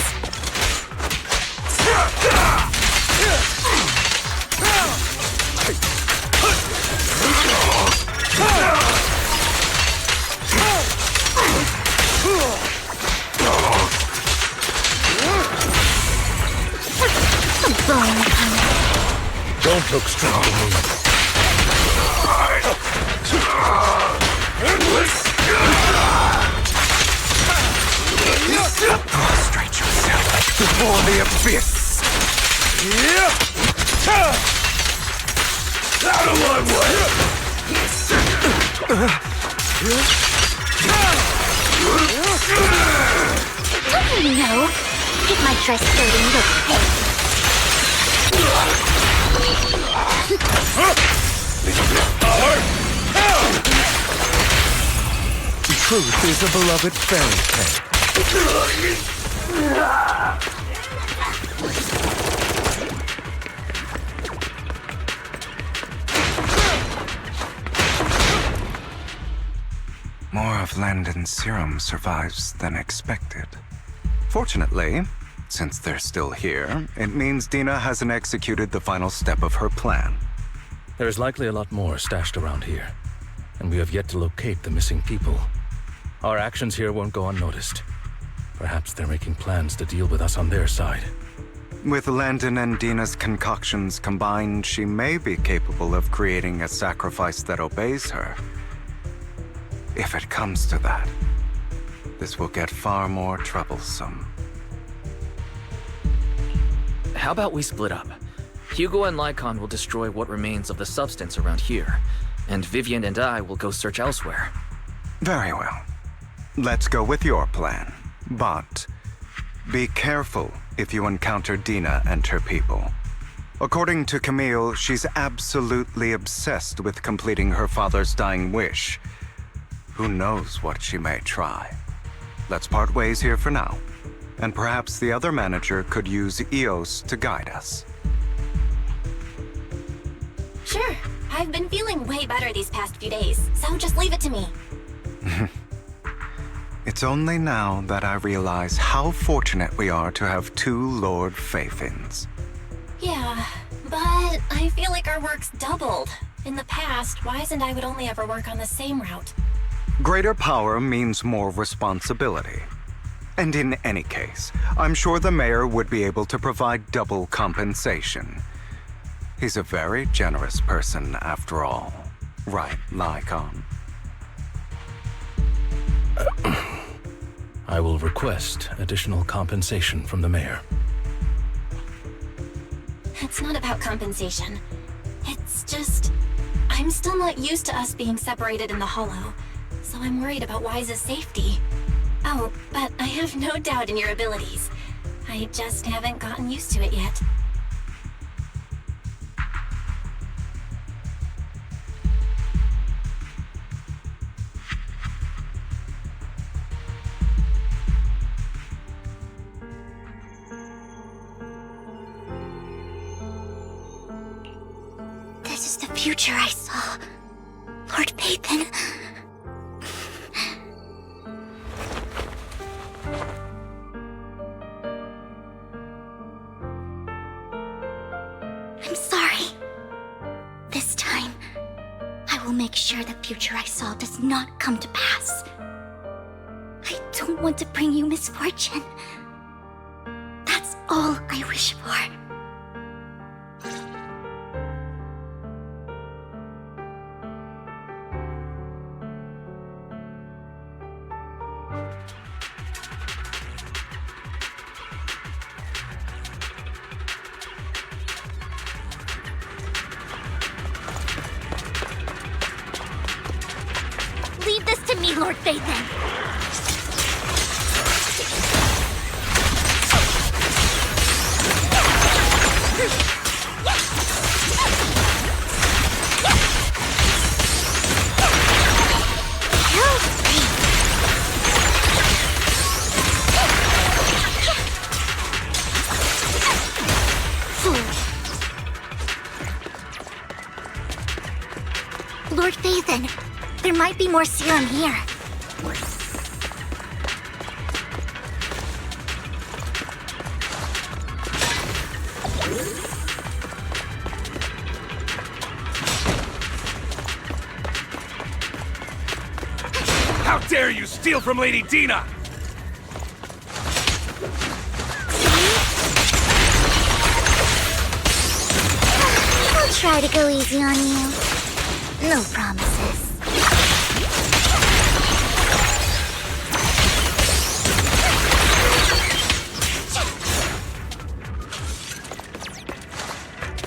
Don't look straight at me. Prostrate yourself before the abyss. Out of my way! No. Get my dress dirty and look pale. Truth is a beloved fairy tale. More of Landon's serum survives than expected. Fortunately, since they're still here, it means Dina hasn't executed the final step of her plan. There's likely a lot more stashed around here, and we have yet to locate the missing people. Our actions here won't go unnoticed. Perhaps they're making plans to deal with us on their side. With Landon and Dina's concoctions combined, she may be capable of creating a sacrifice that obeys her. If it comes to that, this will get far more troublesome. How about we split up? Hugo and Lycon will destroy what remains of the substance around here, and Vivian and I will go search elsewhere. Very well. Let's go with your plan. But be careful if you encounter Dina and her people. According to Camille, she's absolutely obsessed with completing her father's dying wish. Who knows what she may try? Let's part ways here for now. And perhaps the other manager could use Eos to guide us. Sure. I've been feeling way better these past few days, so just leave it to me. It's only now that I realize how fortunate we are to have two Lord Fafins. Yeah, but I feel like our work's doubled. In the past, Wise and I would only ever work on the same route. Greater power means more responsibility. And in any case, I'm sure the mayor would be able to provide double compensation. He's a very generous person, after all. Right, Lycon? I will request additional compensation from the mayor. It's not about compensation. It's just... I'm still not used to us being separated in the Hollow. so I'm worried about Wise's safety. Oh, but I have no doubt in your abilities. I just haven't gotten used to it yet. This is the future I saw. Lord Pathan. I'm sorry. This time, I will make sure the future I saw does not come to pass. I don't want to bring you misfortune. That's all I wish for. Leave this to me, Lord Phaethon. Lord Phaethon, there might be more serum here. How dare you steal from Lady Dina! I'll try to go easy on you. No promises.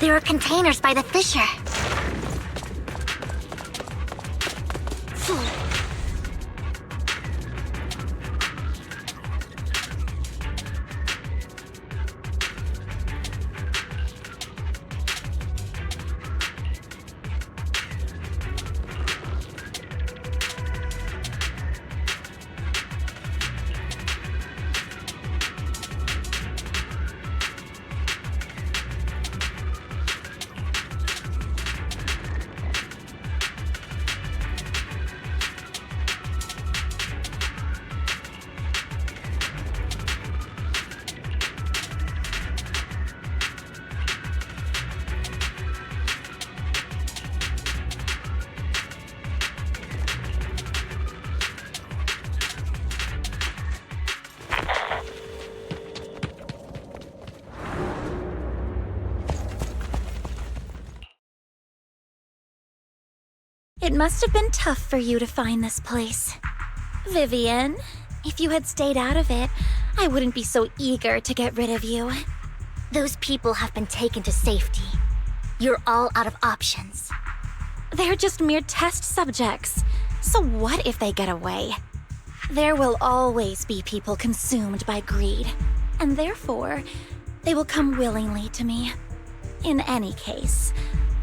There are containers by the fissure. It must have been tough for you to find this place. Vivian, if you had stayed out of it, I wouldn't be so eager to get rid of you. Those people have been taken to safety. You're all out of options. They're just mere test subjects. So what if they get away? There will always be people consumed by greed, and therefore, they will come willingly to me. In any case,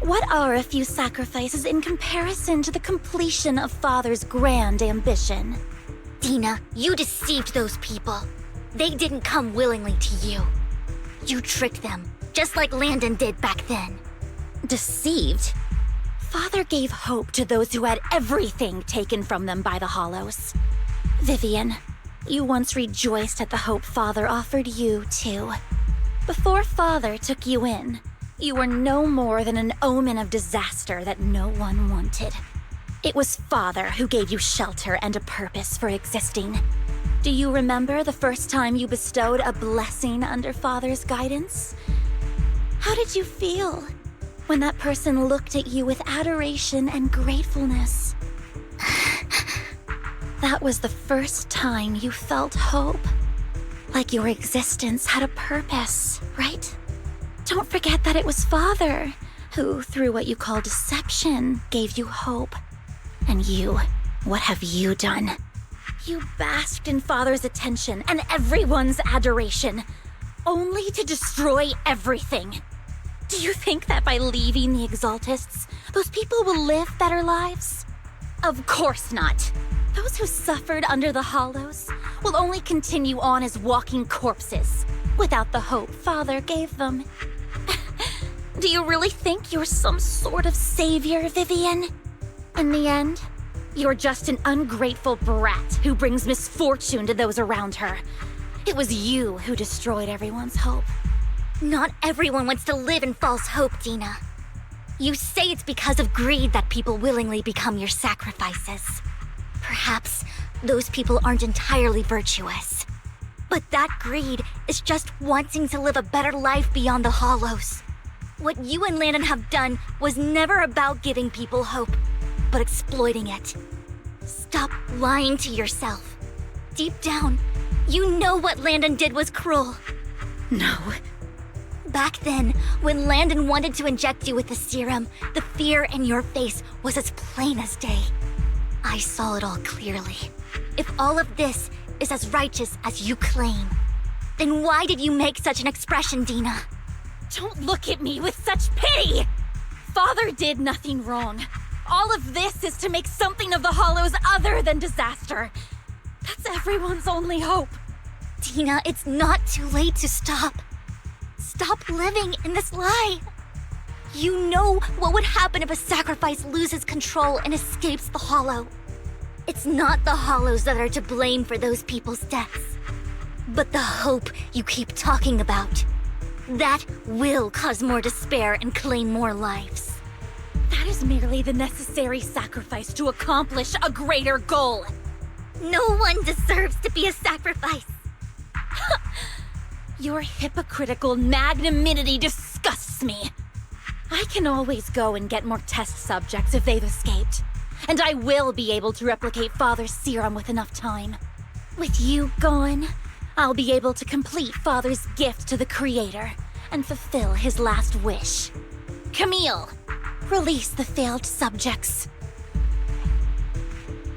what are a few sacrifices in comparison to the completion of Father's grand ambition? Dina, you deceived those people. They didn't come willingly to you. You tricked them, just like Landon did back then. Deceived? Father gave hope to those who had everything taken from them by the Hollows. Vivian, you once rejoiced at the hope Father offered you, too. Before Father took you in, you were no more than an omen of disaster that no one wanted. It was Father who gave you shelter and a purpose for existing. Do you remember the first time you bestowed a blessing under Father's guidance? How did you feel when that person looked at you with adoration and gratefulness? That was the first time you felt hope. Like your existence had a purpose, right? Don't forget that it was Father who, through what you call deception, gave you hope. And you What have you done? You basked in Father's attention and everyone's adoration, only to destroy everything. Do you think that by leaving the Exaltists, those people will live better lives? Of course not. Those who suffered under the Hollows will only continue on as walking corpses, without the hope Father gave them. Do you really think you're some sort of savior, Vivian? In the end, you're just an ungrateful brat who brings misfortune to those around her. It was you who destroyed everyone's hope. Not everyone wants to live in false hope, Dina. You say it's because of greed that people willingly become your sacrifices. Perhaps those people aren't entirely virtuous. But that greed is just wanting to live a better life beyond the Hollows. What you and Landon have done was never about giving people hope, but exploiting it. Stop lying to yourself. Deep down, you know what Landon did was cruel. No. Back then, when Landon wanted to inject you with the serum, the fear in your face was as plain as day. I saw it all clearly. If all of this is as righteous as you claim, then why did you make such an expression, Dina? Don't look at me with such pity! Father did nothing wrong. All of this is to make something of the Hollows other than disaster. That's everyone's only hope. Dina, it's not too late to stop. Stop living in this lie. You know what would happen if a sacrifice loses control and escapes the Hollow. It's not the Hollows that are to blame for those people's deaths, but the hope you keep talking about. That will cause more despair and claim more lives. That is merely the necessary sacrifice to accomplish a greater goal. No one deserves to be a sacrifice. Your hypocritical magnanimity disgusts me. I can always go and get more test subjects if they've escaped. And I will be able to replicate Father's serum with enough time. With you gone, I'll be able to complete Father's gift to the Creator and fulfill his last wish. Camille, release the failed subjects.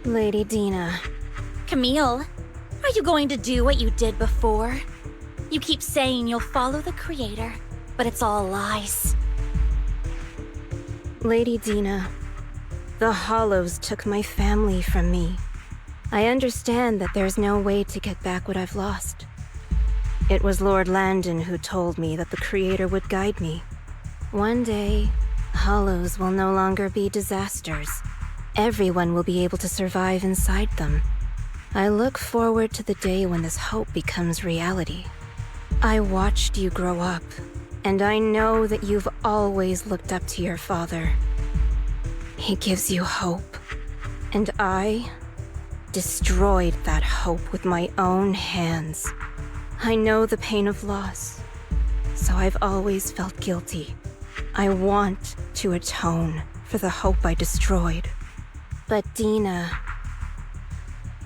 Lady Dina. Camille, are you going to do what you did before? You keep saying you'll follow the Creator, but it's all lies. Lady Dina, the Hollows took my family from me. I understand that there's no way to get back what I've lost. It was Lord Landon who told me that the Creator would guide me. One day, Hollows will no longer be disasters. Everyone will be able to survive inside them. I look forward to the day when this hope becomes reality. I watched you grow up, and I know that you've always looked up to your father. He gives you hope, and I destroyed that hope with my own hands. I know the pain of loss, so I've always felt guilty. I want to atone for the hope I destroyed. But Dina,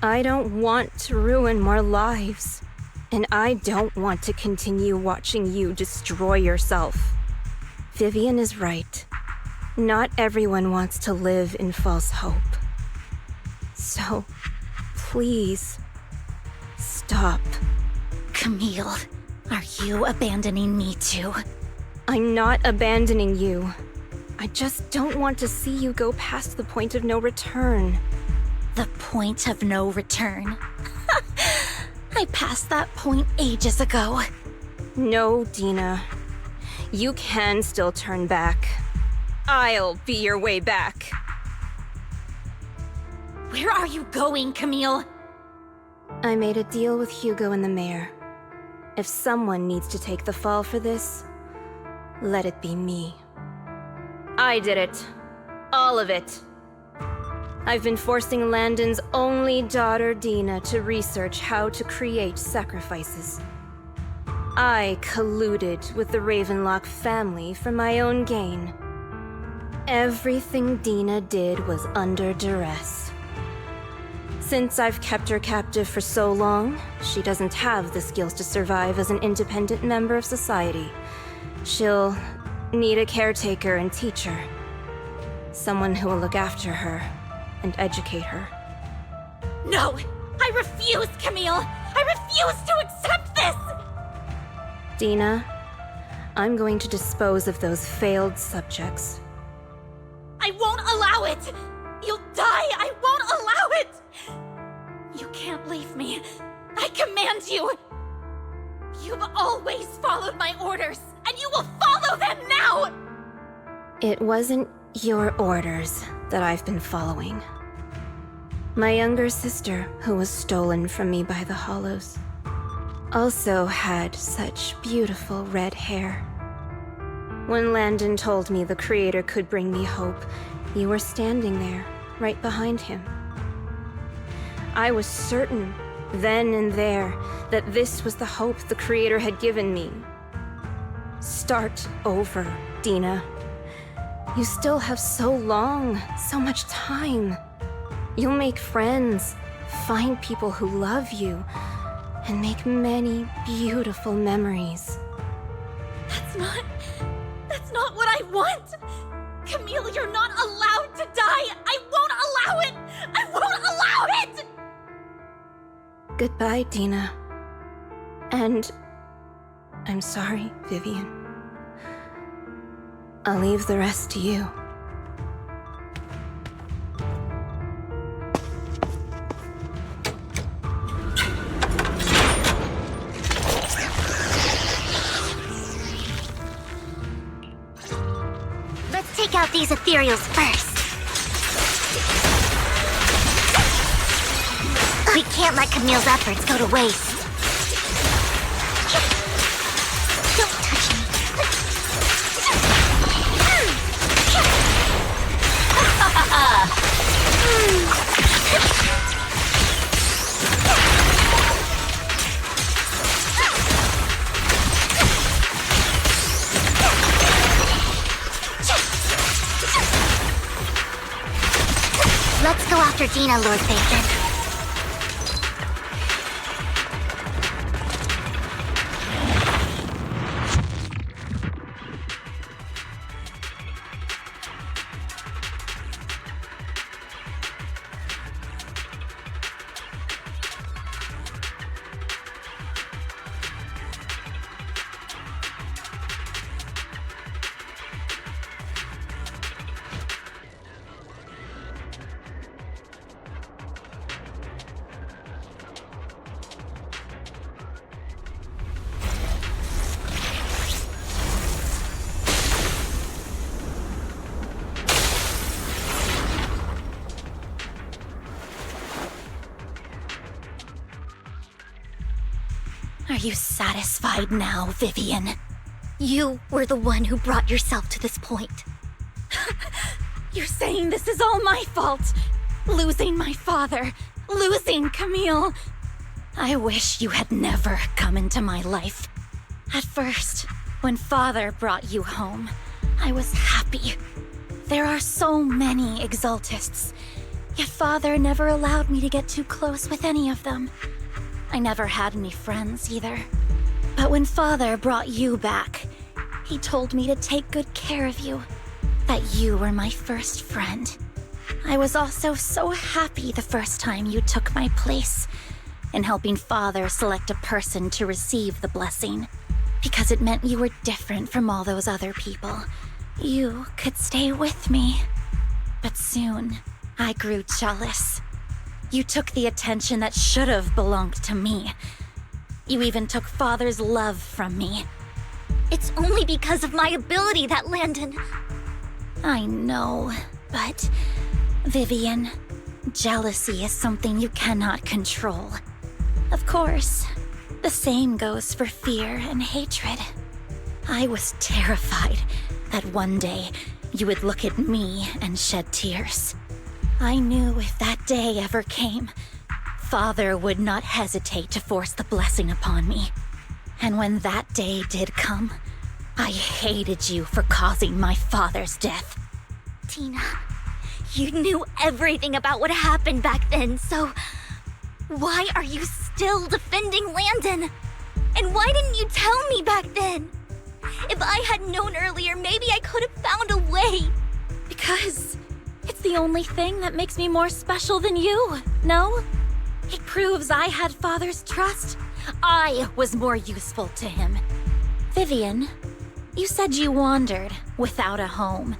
I don't want to ruin more lives, and I don't want to continue watching you destroy yourself. Vivian is right. Not everyone wants to live in false hope. So, please, stop. Camille, are you abandoning me too? I'm not abandoning you. I just don't want to see you go past the point of no return. The point of no return? I passed that point ages ago. No, Dina. You can still turn back. I'll be your way back. Where are you going, Camille? I made a deal with Hugo and the mayor. If someone needs to take the fall for this, let it be me. I did it. All of it. I've been forcing Landon's only daughter, Dina, to research how to create sacrifices. I colluded with the Ravenlock family for my own gain. Everything Dina did was under duress. Since I've kept her captive for so long, she doesn't have the skills to survive as an independent member of society. She'll need a caretaker and teacher. Someone who will look after her and educate her. No! I refuse, Camille! I refuse to accept this! Dina, I'm going to dispose of those failed subjects. I won't allow it! You'll die! I won't allow it! You can't leave me. I command you! You've always followed my orders, and you will follow them now! It wasn't your orders that I've been following. My younger sister, who was stolen from me by the Hollows, also had such beautiful red hair. When Landon told me the Creator could bring me hope, you were standing there, right behind him. I was certain, then and there, that this was the hope the Creator had given me. Start over, Dina. You still have so long, so much time. You'll make friends, find people who love you, and make many beautiful memories. That's not what I want! Camille, you're not allowed to die! I won't allow it! I won't allow it! Goodbye, Dina. And I'm sorry, Vivian. I'll leave the rest to you. Let's take out these ethereals first. We can't let Camille's efforts go to waste. Don't touch me. Let's go after Dina, Lord Phaeton. Are you satisfied now, Vivian? You were the one who brought yourself to this point. You're saying this is all my fault? Losing my father, losing Camille. I wish you had never come into my life. At first, when Father brought you home, I was happy. There are so many Exaltists, yet Father never allowed me to get too close with any of them. I never had any friends either. But when Father brought you back, he told me to take good care of you, that you were my first friend. I was also so happy the first time you took my place in helping Father select a person to receive the blessing, because it meant you were different from all those other people. You could stay with me. But soon, I grew jealous. You took the attention that should have belonged to me. You even took Father's love from me. It's only because of my ability that Landon... I know, but... Vivian, jealousy is something you cannot control. Of course, the same goes for fear and hatred. I was terrified that one day you would look at me and shed tears. I knew if that day ever came, Father would not hesitate to force the blessing upon me. And when that day did come, I hated you for causing my father's death. Tina, you knew everything about what happened back then, so... why are you still defending Landon? And why didn't you tell me back then? If I had known earlier, maybe I could have found a way. Because it's the only thing that makes me more special than you, no? It proves I had Father's trust. I was more useful to him. Vivian, you said you wandered without a home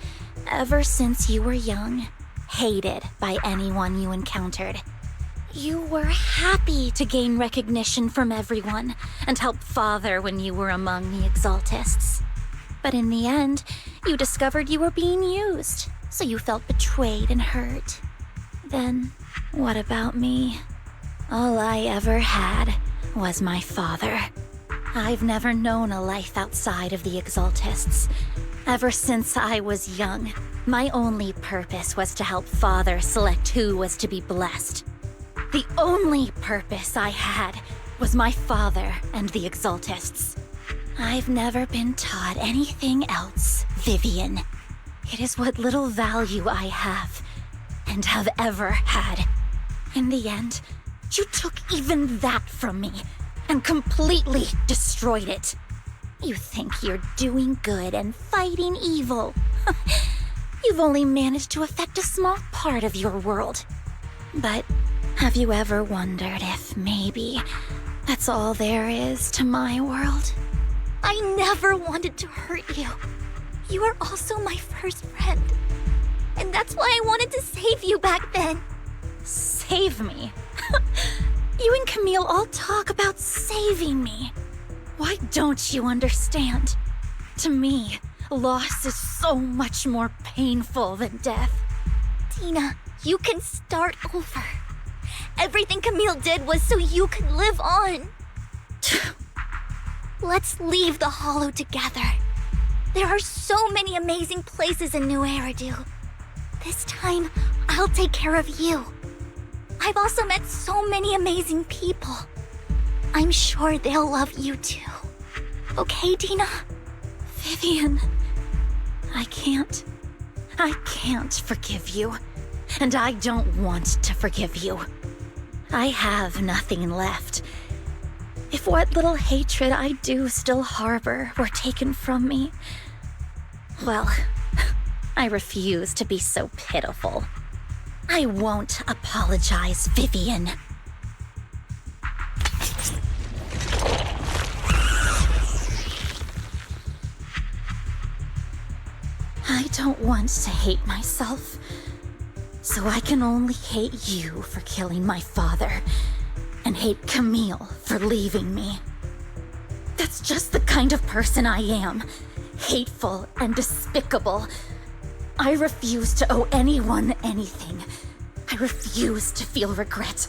ever since you were young, hated by anyone you encountered. You were happy to gain recognition from everyone and help Father when you were among the Exaltists. But in the end, you discovered you were being used, so you felt betrayed and hurt. Then, what about me? All I ever had was my father. I've never known a life outside of the Exaltists. Ever since I was young, my only purpose was to help Father select who was to be blessed. The only purpose I had was my father and the Exaltists. I've never been taught anything else, Vivian. It is what little value I have, and have ever had. In the end, you took even that from me, and completely destroyed it. You think you're doing good and fighting evil. You've only managed to affect a small part of your world. But have you ever wondered if maybe that's all there is to my world? I never wanted to hurt you. You were also my first friend. And that's why I wanted to save you back then. Save me? You and Camille all talk about saving me. Why don't you understand? To me, loss is so much more painful than death. Tina, you can start over. Everything Camille did was so you could live on. Let's leave the Hollow together. There are so many amazing places in New Eridu. This time, I'll take care of you. I've also met so many amazing people. I'm sure they'll love you too. Okay, Tina? Vivian, I can't forgive you. And I don't want to forgive you. I have nothing left. If what little hatred I do still harbor were taken from me, well, I refuse to be so pitiful. I won't apologize, Vivian. I don't want to hate myself, so I can only hate you for killing my father, and hate Camille for leaving me. That's just the kind of person I am, hateful and despicable. I refuse to owe anyone anything. I refuse to feel regret.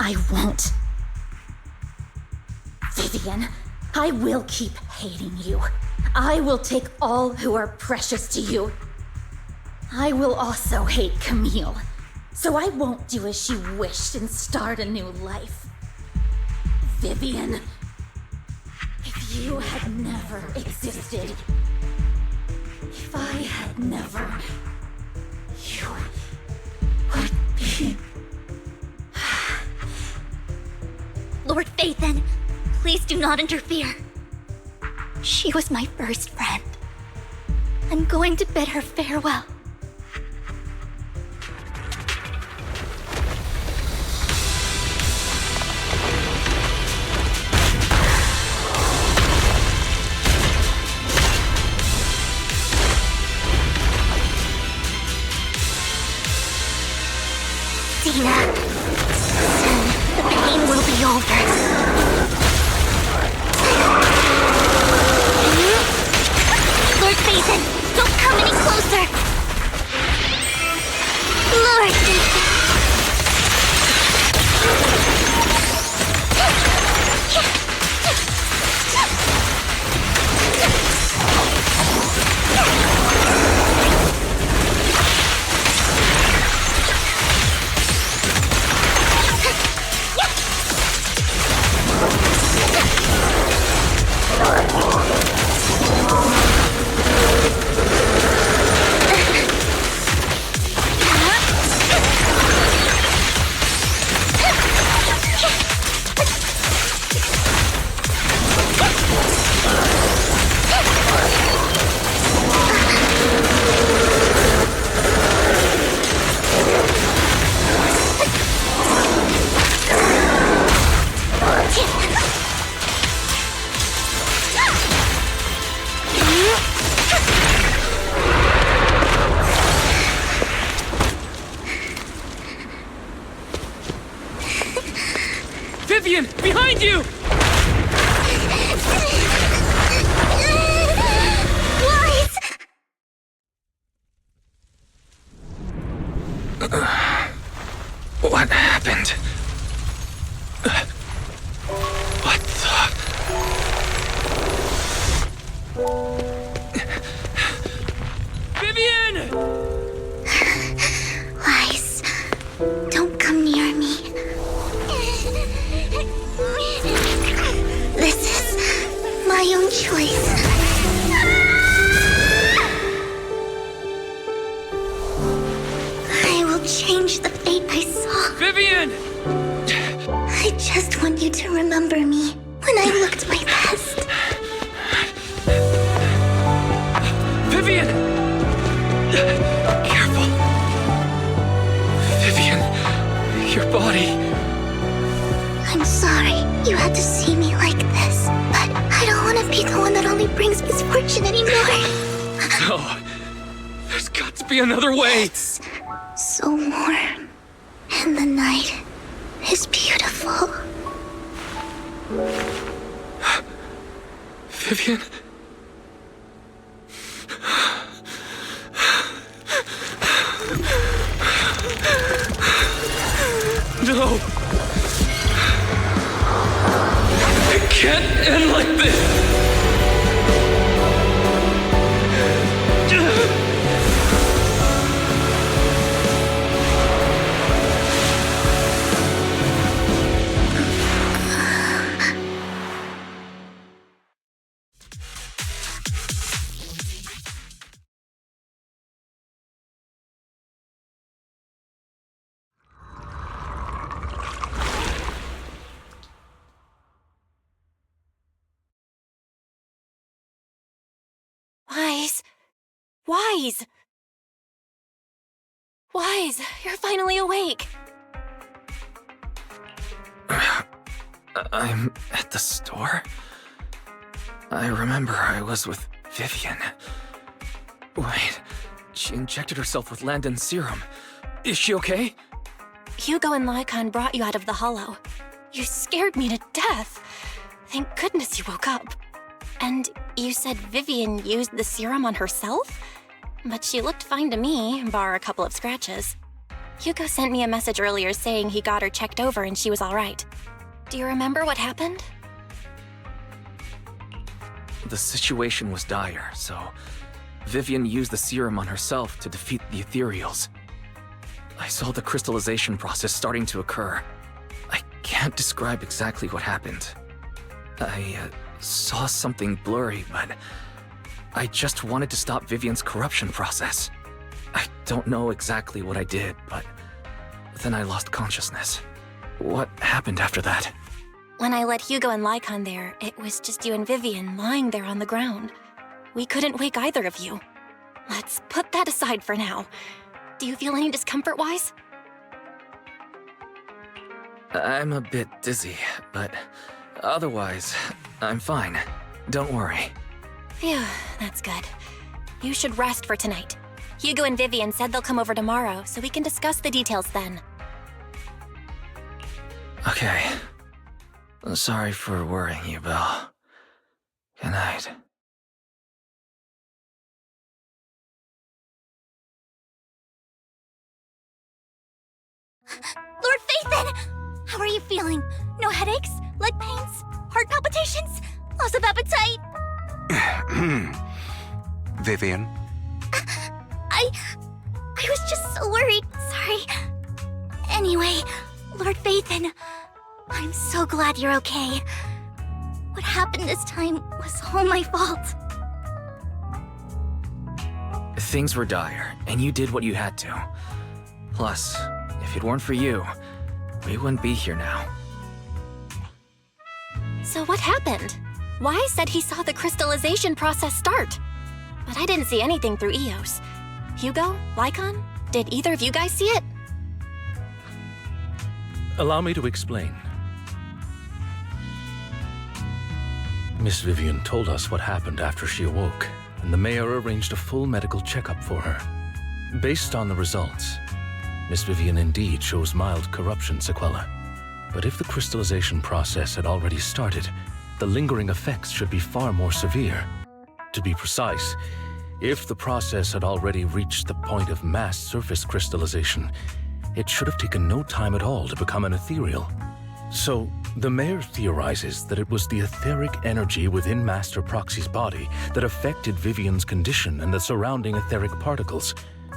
I won't. Vivian, I will keep hating you. I will take all who are precious to you. I will also hate Camille, so I won't do as she wished and start a new life. Vivian, if you had never existed, if I had never, you would be... Lord Phaethon, please do not interfere. She was my first friend. I'm going to bid her farewell. Tina, soon the pain will be over. Lord Phaethon, don't come any closer! Lord Phaethon! need you! Wise! What happened? What the... Vivian! Wise, don't come near me. This is my own choice. I will change the fate I saw. Vivian! I just want you to remember me when I looked my best. Vivian! Careful. Vivian, your body. I'm sorry you had to see me like this, but I don't want to be the one that only brings misfortune anymore. No. There's got to be another way. It's so warm, and the night is beautiful. Vivian? No! It can't end like this! Wise. Wise! Wise, you're finally awake. I'm at the store? I remember I was with Vivian. Wait, she injected herself with Landon's serum. Is she okay? Hugo and Lycon brought you out of the hollow. You scared me to death. Thank goodness you woke up. And you said Vivian used the serum on herself? But she looked fine to me, bar a couple of scratches. Hugo sent me a message earlier saying he got her checked over and she was all right. Do you remember what happened? The situation was dire, so Vivian used the serum on herself to defeat the ethereals. I saw the crystallization process starting to occur. I can't describe exactly what happened. I saw something blurry, but I just wanted to stop Vivian's corruption process. I don't know exactly what I did, but then I lost consciousness. What happened after that? When I let Hugo and Lycon there, it was just you and Vivian lying there on the ground. We couldn't wake either of you. Let's put that aside for now. Do you feel any discomfort-wise? I'm a bit dizzy, but otherwise, I'm fine. Don't worry. Phew, that's good. You should rest for tonight. Hugo and Vivian said they'll come over tomorrow, so we can discuss the details then. Okay. Sorry for worrying you, Belle. Good night. Lord Phaethon! How are you feeling? No headaches? Leg pains? Heart palpitations? Loss of appetite? Vivian? I was just so worried. Sorry. Anyway, Lord Phaethon, I'm so glad you're okay. What happened this time was all my fault. Things were dire, and you did what you had to. Plus, if it weren't for you, we wouldn't be here now. So what happened? Wise said he saw the crystallization process start. But I didn't see anything through EOS. Hugo? Lycon? Did either of you guys see it? Allow me to explain. Miss Vivian told us what happened after she awoke, and the mayor arranged a full medical checkup for her. Based on the results, Miss Vivian indeed shows mild corruption sequela. But if the crystallization process had already started, the lingering effects should be far more severe. To be precise, if the process had already reached the point of mass surface crystallization, it should have taken no time at all to become an ethereal. So, the mayor theorizes that it was the etheric energy within Master Proxy's body that affected Vivian's condition and the surrounding etheric particles,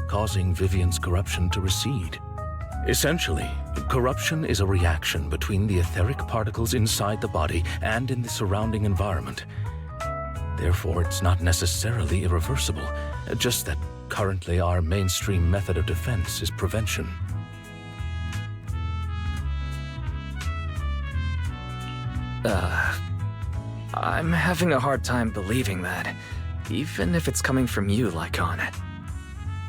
causing Vivian's corruption to recede. Essentially, corruption is a reaction between the etheric particles inside the body and in the surrounding environment. Therefore, it's not necessarily irreversible, just that currently our mainstream method of defense is prevention. I'm having a hard time believing that, even if it's coming from you, Lycon.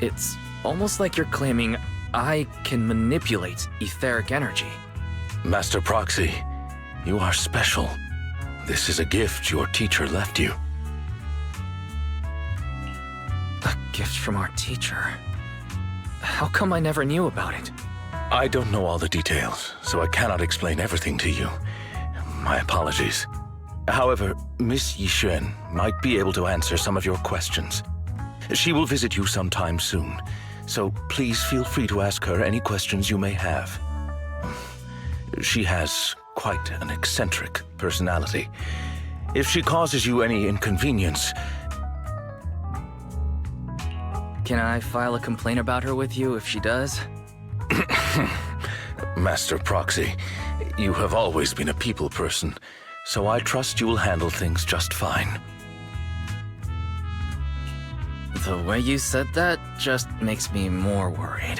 It's almost like you're claiming I can manipulate etheric energy. Master Proxy, you are special. This is a gift your teacher left you. A gift from our teacher? How come I never knew about it? I don't know all the details, so I cannot explain everything to you. My apologies. However, Miss Yixuan might be able to answer some of your questions. She will visit you sometime soon, so please feel free to ask her any questions you may have. She has quite an eccentric personality. If she causes you any inconvenience... Can I file a complaint about her with you if she does? Master Proxy, you have always been a people person, so I trust you will handle things just fine. The way you said that just makes me more worried.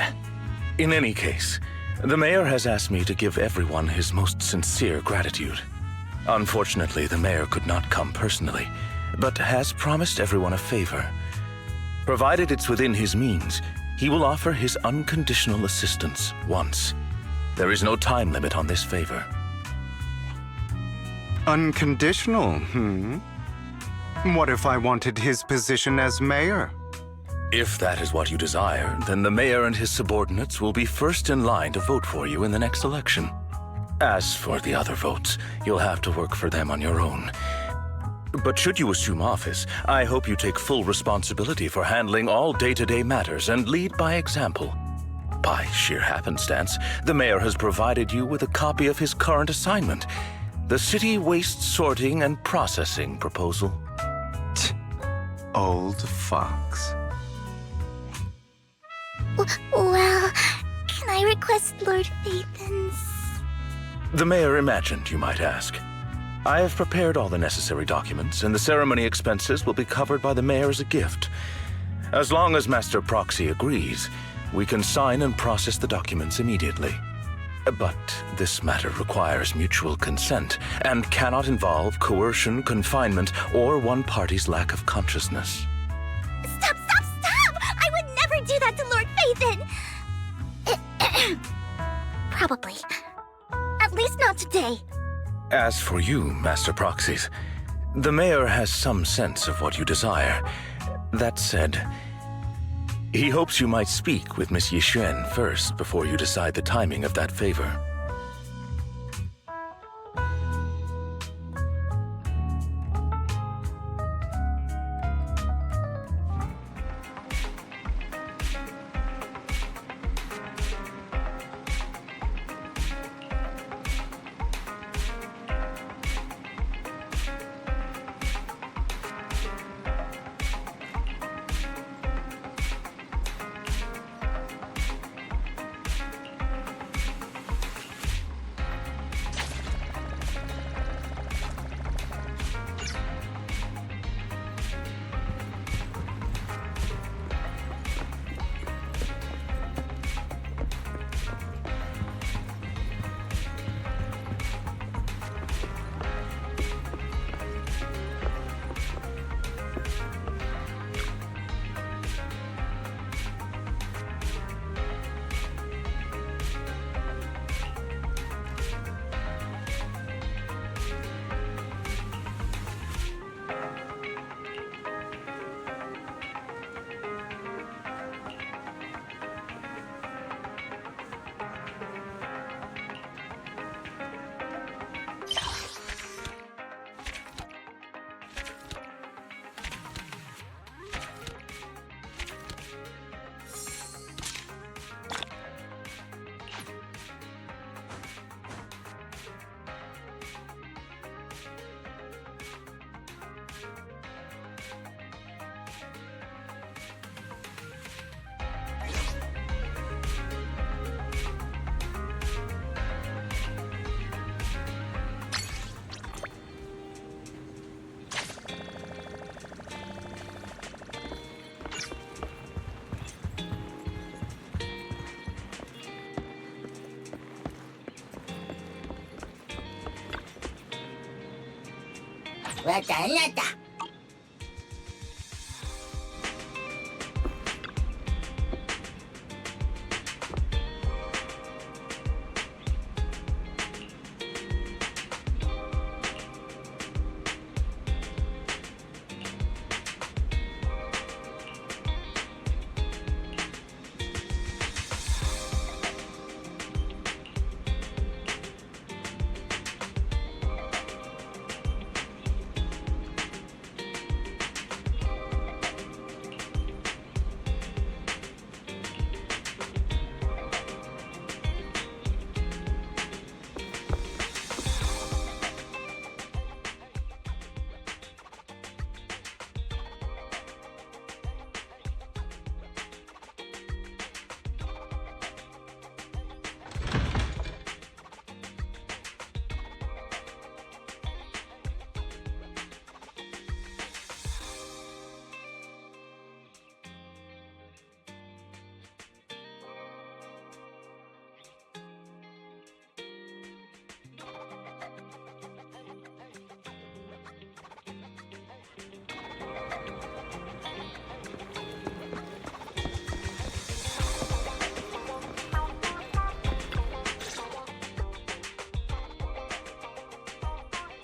In any case, the mayor has asked me to give everyone his most sincere gratitude. Unfortunately, the mayor could not come personally, but has promised everyone a favor. Provided it's within his means, he will offer his unconditional assistance once. There is no time limit on this favor. Unconditional, What if I wanted his position as mayor? If that is what you desire, then the mayor and his subordinates will be first in line to vote for you in the next election. As for the other votes, you'll have to work for them on your own. But should you assume office, I hope you take full responsibility for handling all day-to-day matters and lead by example. By sheer happenstance, the mayor has provided you with a copy of his current assignment, the City Waste Sorting and Processing proposal. Old fox. Well, can I request Lord Phaethon's? The mayor imagined you might ask. I have prepared all the necessary documents, and the ceremony expenses will be covered by the mayor as a gift. As long as Master Proxy agrees, we can sign and process the documents immediately. But this matter requires mutual consent and cannot involve coercion, confinement, or one party's lack of consciousness. Stop! I would never do that to Lord Phaethon! Probably. At least not today. As for you, Master Proxies, the mayor has some sense of what you desire. That said, he hopes you might speak with Miss Yixuan first before you decide the timing of that favor.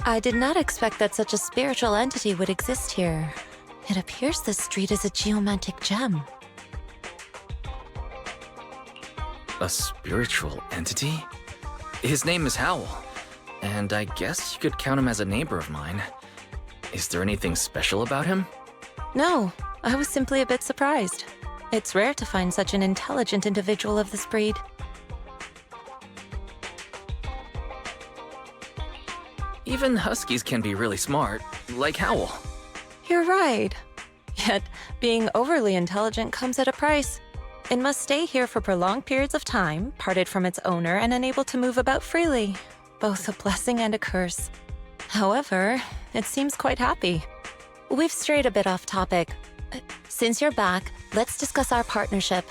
I did not expect that such a spiritual entity would exist here. It appears this street is a geomantic gem. A spiritual entity? His name is Howl, and I guess you could count him as a neighbor of mine. Is there anything special about him? No, I was simply a bit surprised. It's rare to find such an intelligent individual of this breed. Even huskies can be really smart, like Howl. You're right. Yet, being overly intelligent comes at a price. It must stay here for prolonged periods of time, parted from its owner and unable to move about freely. Both a blessing and a curse. However, it seems quite happy. We've strayed a bit off topic. Since you're back, let's discuss our partnership.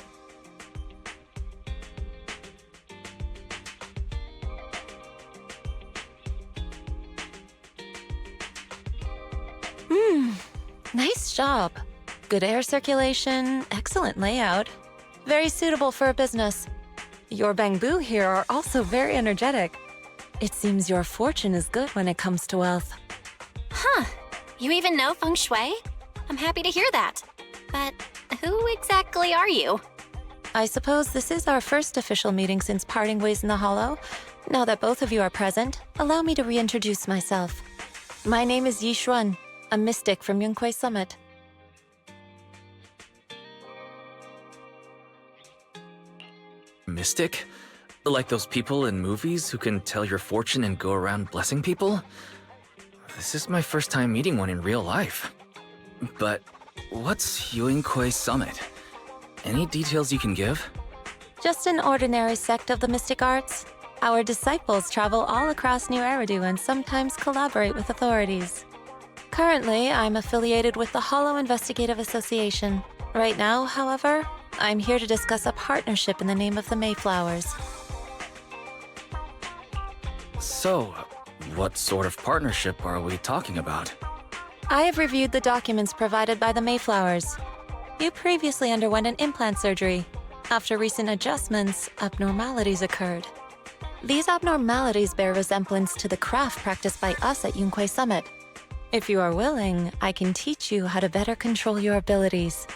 Nice job. Good air circulation, excellent layout. Very suitable for a business. Your bamboo here are also very energetic. It seems your fortune is good when it comes to wealth. Huh. You even know feng shui? I'm happy to hear that. But who exactly are you? I suppose this is our first official meeting since parting ways in the Hollow. Now that both of you are present, allow me to reintroduce myself. My name is Yi Xuan, a mystic from Yunquei Summit. Mystic? Like those people in movies who can tell your fortune and go around blessing people? This is my first time meeting one in real life. But what's Yunquei Summit? Any details you can give? Just an ordinary sect of the mystic arts. Our disciples travel all across New Eridu and sometimes collaborate with authorities. Currently, I'm affiliated with the Hollow Investigative Association. Right now, however, I'm here to discuss a partnership in the name of the Mayflowers. So, what sort of partnership are we talking about? I have reviewed the documents provided by the Mayflowers. You previously underwent an implant surgery. After recent adjustments, abnormalities occurred. These abnormalities bear resemblance to the craft practiced by us at Yunquei Summit. If you are willing, I can teach you how to better control your abilities.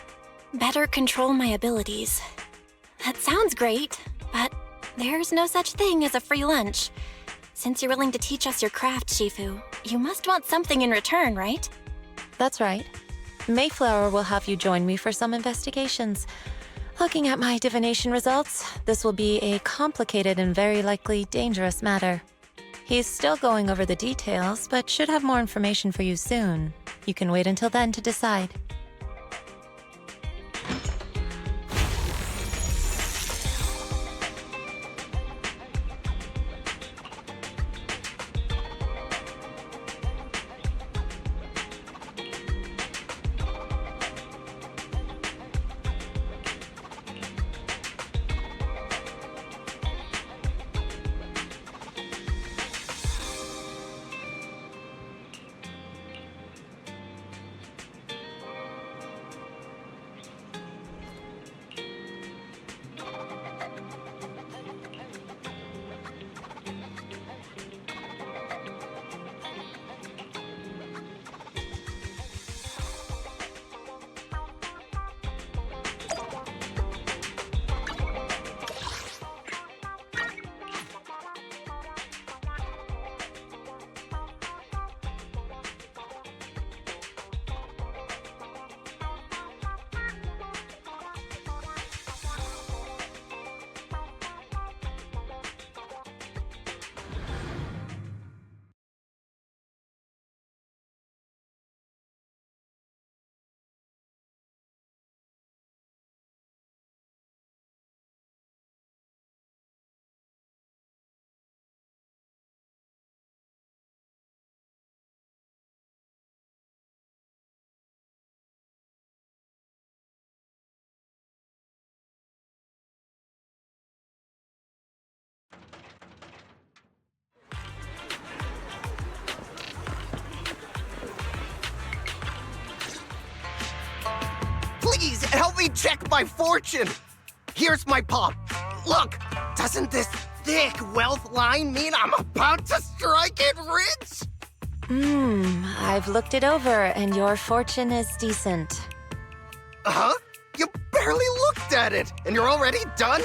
Better control my abilities. That sounds great, but there's no such thing as a free lunch. Since you're willing to teach us your craft, Shifu, you must want something in return, right? That's right. Mayflower will have you join me for some investigations. Looking at my divination results, this will be a complicated and very likely dangerous matter. He's still going over the details, but should have more information for you soon. You can wait until then to decide. Please, help me check my fortune! Here's my palm. Look, doesn't this thick wealth line mean I'm about to strike it rich? I've looked it over, and your fortune is decent. Huh? You barely looked at it, and you're already done?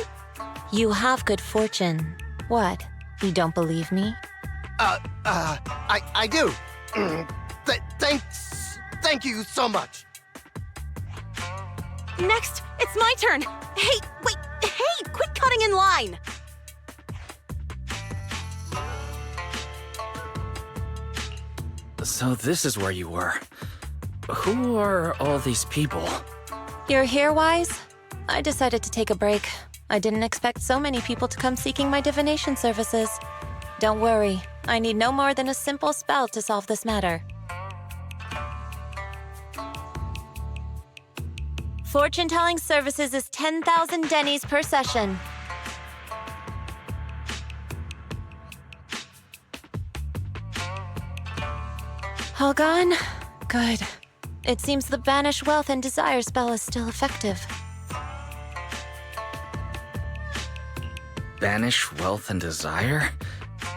You have good fortune. What? You don't believe me? I do. Thank you so much. Next, it's my turn. Hey, wait, hey, quit cutting in line. So this is where you were. Who are all these people? You're here, Wise? I decided to take a break. I didn't expect so many people to come seeking my divination services. Don't worry, I need no more than a simple spell to solve this matter. Fortune-telling services is 10,000 dennies per session. All gone? Good. It seems the Banish Wealth and Desire spell is still effective. Banish Wealth and Desire?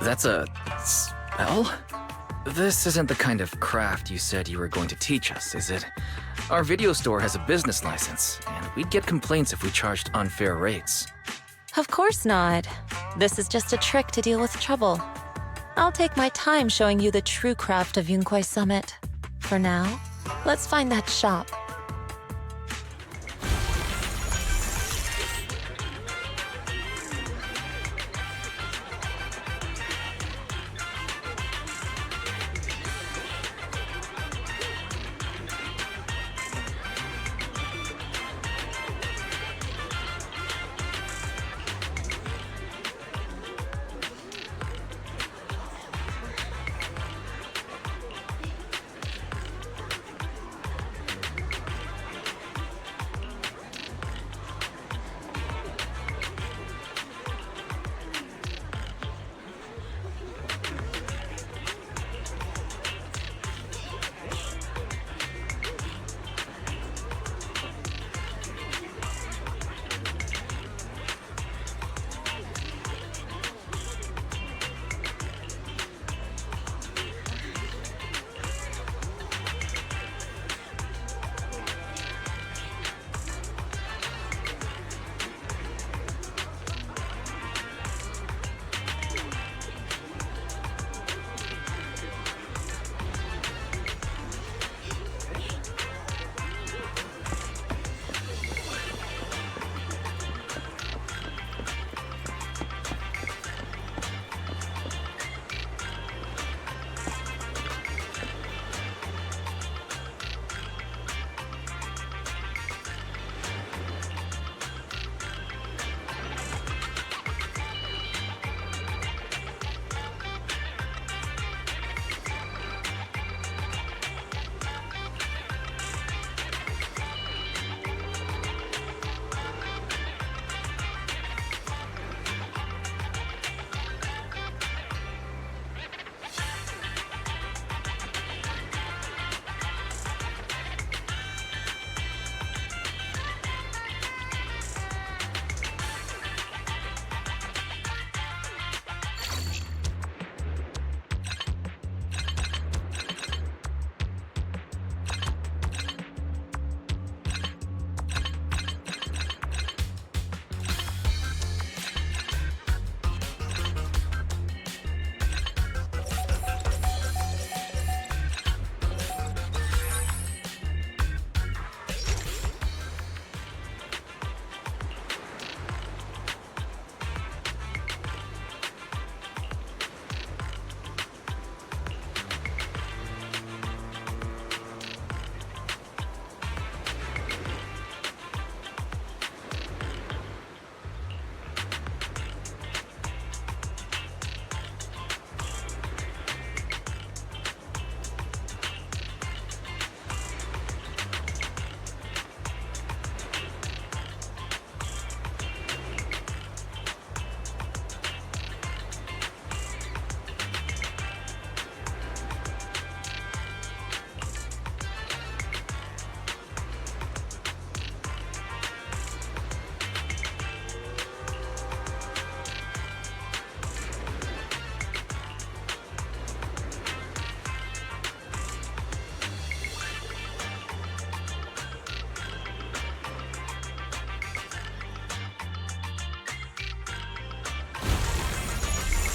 That's a spell? This isn't the kind of craft you said you were going to teach us, is it? Our video store has a business license, and we'd get complaints if we charged unfair rates. Of course not. This is just a trick to deal with trouble. I'll take my time showing you the true craft of Yunquai Summit. For now, let's find that shop.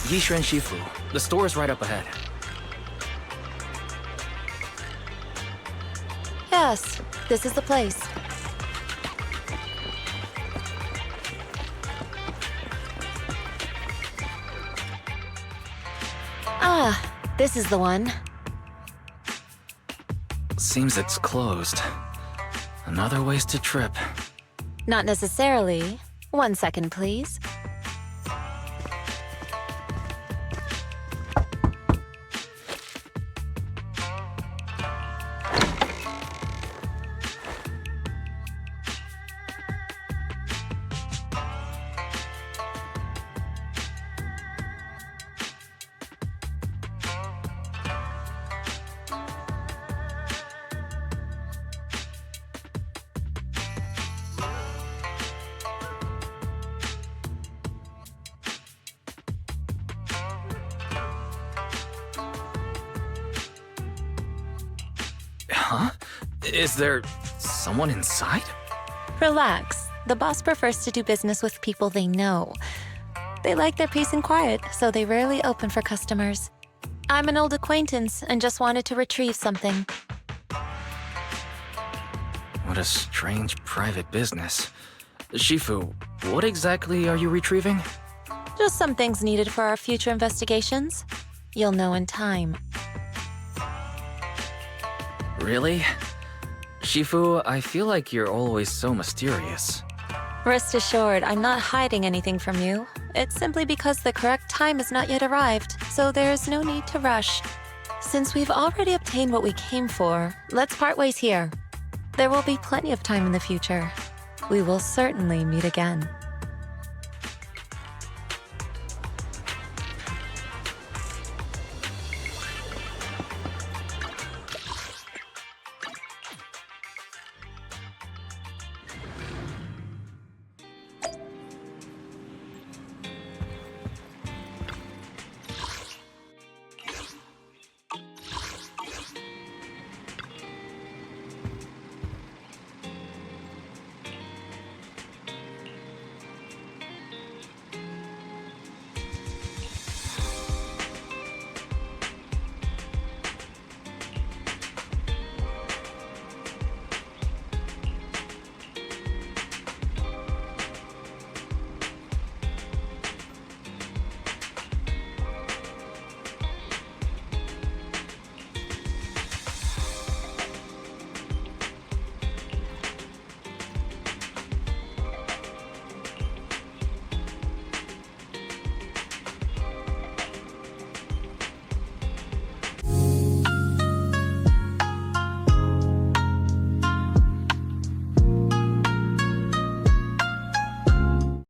Yishuan Shifu. The store is right up ahead. Yes, this is the place. Ah, this is the one. Seems it's closed. Another wasted trip. Not necessarily. 1 second, please. Huh? Is there someone inside? Relax. The boss prefers to do business with people they know. They like their peace and quiet, so they rarely open for customers. I'm an old acquaintance and just wanted to retrieve something. What a strange private business. Shifu, what exactly are you retrieving? Just some things needed for our future investigations. You'll know in time. Really? Shifu, I feel like you're always so mysterious. Rest assured, I'm not hiding anything from you. It's simply because the correct time has not yet arrived, so there is no need to rush. Since we've already obtained what we came for, let's part ways here. There will be plenty of time in the future. We will certainly meet again.